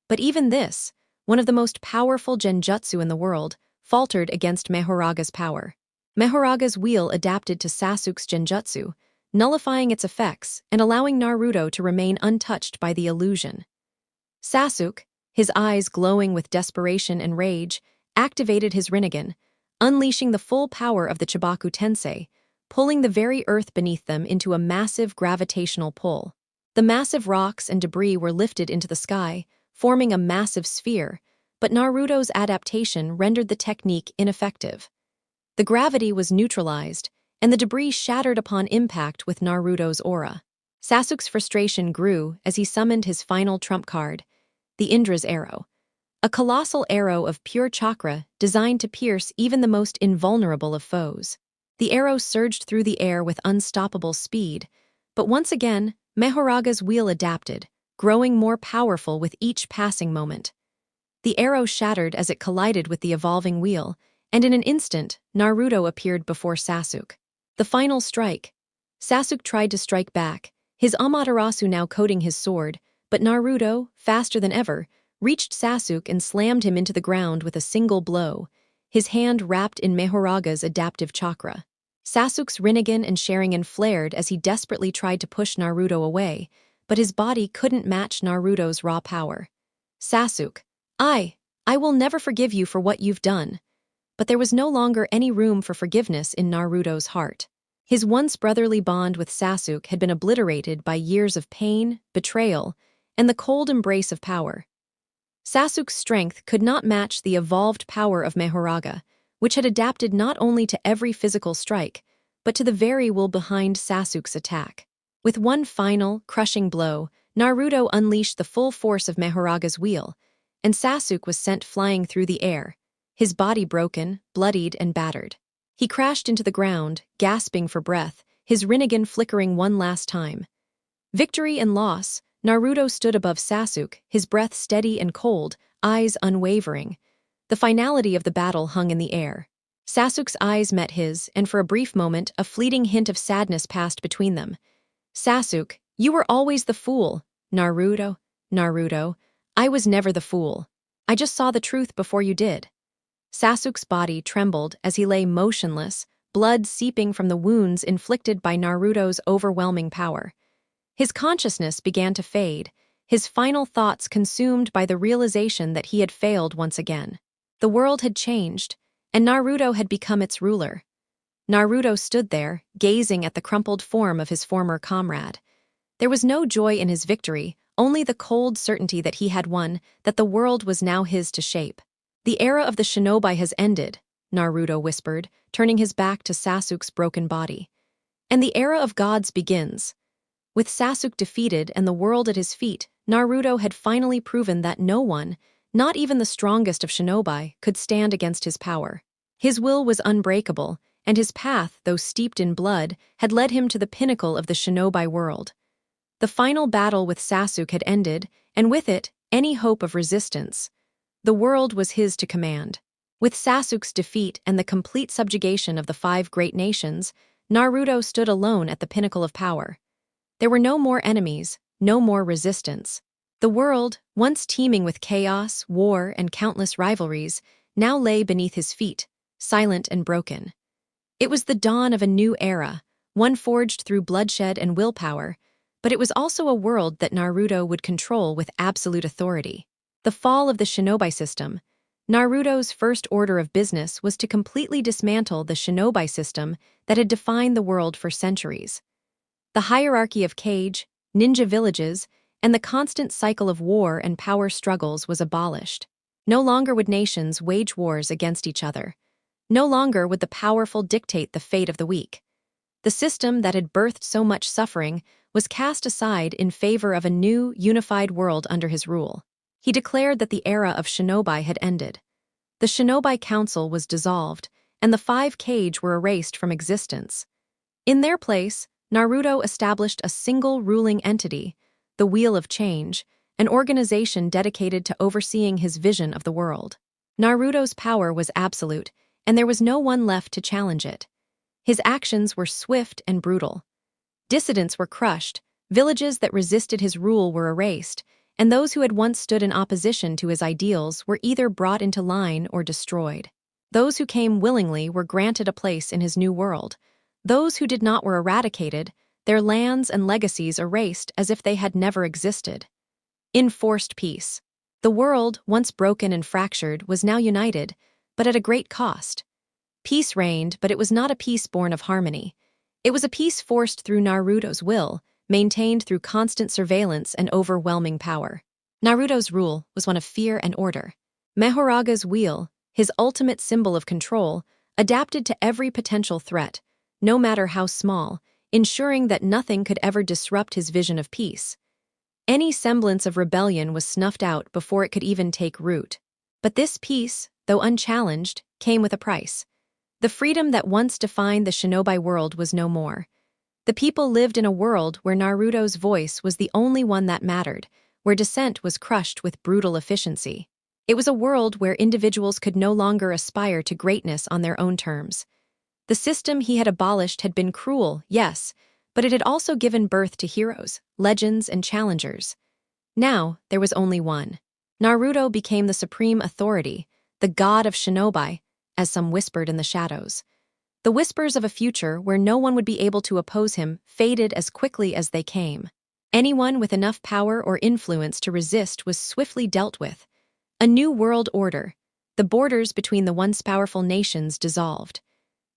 But even this, one of the most powerful genjutsu in the world, faltered against Mahoraga's power. Mahoraga's wheel adapted to Sasuk's genjutsu, nullifying its effects and allowing Naruto to remain untouched by the illusion. Sasuk, his eyes glowing with desperation and rage, activated his Rinnegan, unleashing the full power of the Chibaku Tensei, pulling the very earth beneath them into a massive gravitational pull. The massive rocks and debris were lifted into the sky, forming a massive sphere, but Naruto's adaptation rendered the technique ineffective. The gravity was neutralized, and the debris shattered upon impact with Naruto's aura. Sasuk's frustration grew as he summoned his final trump card, the Indra's Arrow. A colossal arrow of pure chakra designed to pierce even the most invulnerable of foes. The arrow surged through the air with unstoppable speed, but once again, Mahoraga's wheel adapted, growing more powerful with each passing moment. The arrow shattered as it collided with the evolving wheel, and in an instant, Naruto appeared before Sasuk. The final strike. Sasuk tried to strike back, his Amaterasu now coating his sword, but Naruto, faster than ever, reached Sasuk and slammed him into the ground with a single blow, his hand wrapped in Mahoraga's adaptive chakra. Sasuk's Rinnegan and Sharingan flared as he desperately tried to push Naruto away, but his body couldn't match Naruto's raw power. Sasuk, I will never forgive you for what you've done. But there was no longer any room for forgiveness in Naruto's heart. His once brotherly bond with Sasuk had been obliterated by years of pain, betrayal, and the cold embrace of power. Sasuk's strength could not match the evolved power of Mahoraga, which had adapted not only to every physical strike, but to the very will behind Sasuk's attack. With one final, crushing blow, Naruto unleashed the full force of Mahoraga's wheel, and Sasuk was sent flying through the air, his body broken, bloodied, and battered. He crashed into the ground, gasping for breath, his Rinnegan flickering one last time. Victory and loss, Naruto stood above Sasuk, his breath steady and cold, eyes unwavering. The finality of the battle hung in the air. Sasuk's eyes met his, and for a brief moment, a fleeting hint of sadness passed between them. Sasuk, you were always the fool. Naruto, I was never the fool. I just saw the truth before you did. Sasuk's body trembled as he lay motionless, blood seeping from the wounds inflicted by Naruto's overwhelming power. His consciousness began to fade, his final thoughts consumed by the realization that he had failed once again. The world had changed, and Naruto had become its ruler. Naruto stood there, gazing at the crumpled form of his former comrade. There was no joy in his victory, only the cold certainty that he had won, that the world was now his to shape. The era of the shinobi has ended, Naruto whispered, turning his back to Sasuk's broken body. And the era of gods begins. With Sasuk defeated and the world at his feet, Naruto had finally proven that no one, not even the strongest of shinobi, could stand against his power. His will was unbreakable, and his path, though steeped in blood, had led him to the pinnacle of the shinobi world. The final battle with Sasuk had ended, and with it, any hope of resistance. The world was his to command. With Sasuk's defeat and the complete subjugation of the 5 great nations, Naruto stood alone at the pinnacle of power. There were no more enemies, no more resistance. The world, once teeming with chaos, war, and countless rivalries, now lay beneath his feet, silent and broken. It was the dawn of a new era, one forged through bloodshed and willpower, but it was also a world that Naruto would control with absolute authority. The fall of the shinobi system. Naruto's first order of business was to completely dismantle the shinobi system that had defined the world for centuries. The hierarchy of kage, ninja villages, and the constant cycle of war and power struggles was abolished. No longer would nations wage wars against each other. No longer would the powerful dictate the fate of the weak. The system that had birthed so much suffering was cast aside in favor of a new, unified world under his rule. He declared that the era of shinobi had ended. The Shinobi Council was dissolved, and the 5 kage were erased from existence. In their place, Naruto established a single ruling entity, the Wheel of Change, an organization dedicated to overseeing his vision of the world. Naruto's power was absolute, and there was no one left to challenge it. His actions were swift and brutal. Dissidents were crushed, villages that resisted his rule were erased, and those who had once stood in opposition to his ideals were either brought into line or destroyed. Those who came willingly were granted a place in his new world. Those who did not were eradicated, their lands and legacies erased as if they had never existed. Enforced peace. The world, once broken and fractured, was now united, but at a great cost. Peace reigned, but it was not a peace born of harmony. It was a peace forced through Naruto's will, maintained through constant surveillance and overwhelming power. Naruto's rule was one of fear and order. Mahoraga's wheel, his ultimate symbol of control, adapted to every potential threat, no matter how small, ensuring that nothing could ever disrupt his vision of peace. Any semblance of rebellion was snuffed out before it could even take root. But this peace, though unchallenged, came with a price. The freedom that once defined the shinobi world was no more. The people lived in a world where Naruto's voice was the only one that mattered, where dissent was crushed with brutal efficiency. It was a world where individuals could no longer aspire to greatness on their own terms. The system he had abolished had been cruel, yes, but it had also given birth to heroes, legends, and challengers. Now, there was only one. Naruto became the supreme authority, the god of shinobi, as some whispered in the shadows. The whispers of a future where no one would be able to oppose him faded as quickly as they came. Anyone with enough power or influence to resist was swiftly dealt with. A new world order. The borders between the once powerful nations dissolved.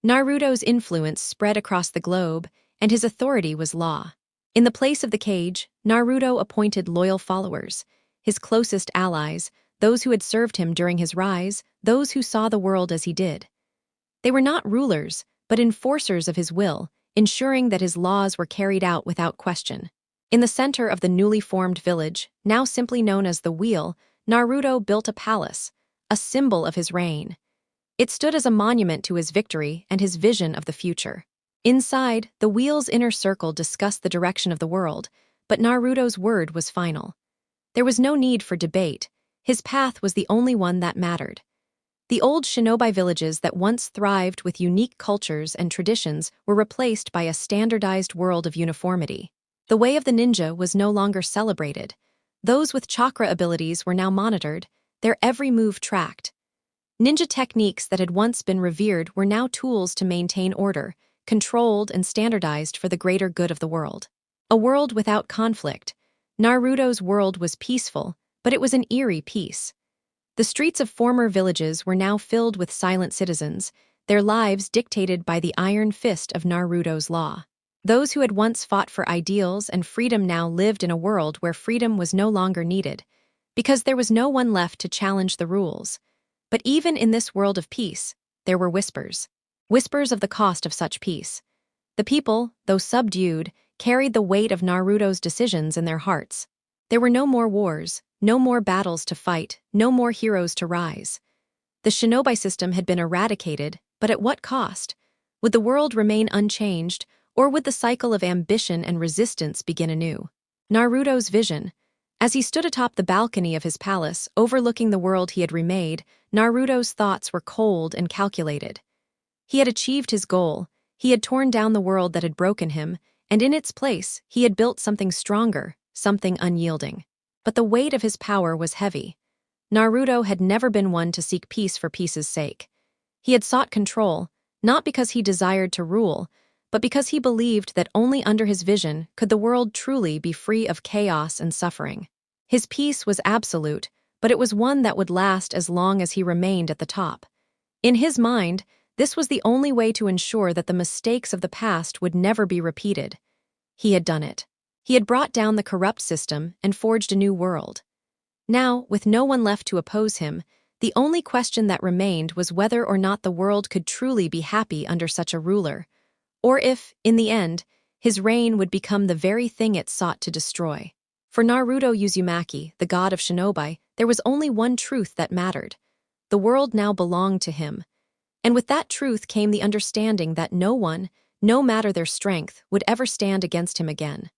Naruto's influence spread across the globe, and his authority was law. In the place of the kage, Naruto appointed loyal followers, his closest allies, those who had served him during his rise, those who saw the world as he did. They were not rulers, but enforcers of his will, ensuring that his laws were carried out without question. In the center of the newly formed village, now simply known as the Wheel, Naruto built a palace, a symbol of his reign. It stood as a monument to his victory and his vision of the future. Inside, the Wheel's inner circle discussed the direction of the world, but Naruto's word was final. There was no need for debate. His path was the only one that mattered. The old shinobi villages that once thrived with unique cultures and traditions were replaced by a standardized world of uniformity. The way of the ninja was no longer celebrated. Those with chakra abilities were now monitored, their every move tracked. Ninja techniques that had once been revered were now tools to maintain order, controlled and standardized for the greater good of the world. A world without conflict. Naruto's world was peaceful, but it was an eerie peace. The streets of former villages were now filled with silent citizens, their lives dictated by the iron fist of Naruto's law. Those who had once fought for ideals and freedom now lived in a world where freedom was no longer needed, because there was no one left to challenge the rules. But even in this world of peace, there were whispers. Whispers of the cost of such peace. The people, though subdued, carried the weight of Naruto's decisions in their hearts. There were no more wars, no more battles to fight, no more heroes to rise. The shinobi system had been eradicated, but at what cost? Would the world remain unchanged, or would the cycle of ambition and resistance begin anew? Naruto's vision. As he stood atop the balcony of his palace, overlooking the world he had remade, Naruto's thoughts were cold and calculated. He had achieved his goal. He had torn down the world that had broken him, and in its place, he had built something stronger, something unyielding. But the weight of his power was heavy. Naruto had never been one to seek peace for peace's sake. He had sought control, not because he desired to rule, but because he believed that only under his vision could the world truly be free of chaos and suffering. His peace was absolute, but it was one that would last as long as he remained at the top. In his mind, this was the only way to ensure that the mistakes of the past would never be repeated. He had done it. He had brought down the corrupt system and forged a new world. Now, with no one left to oppose him, the only question that remained was whether or not the world could truly be happy under such a ruler, or if, in the end, his reign would become the very thing it sought to destroy. For Naruto Uzumaki, the god of shinobi, there was only one truth that mattered. The world now belonged to him. And with that truth came the understanding that no one, no matter their strength, would ever stand against him again.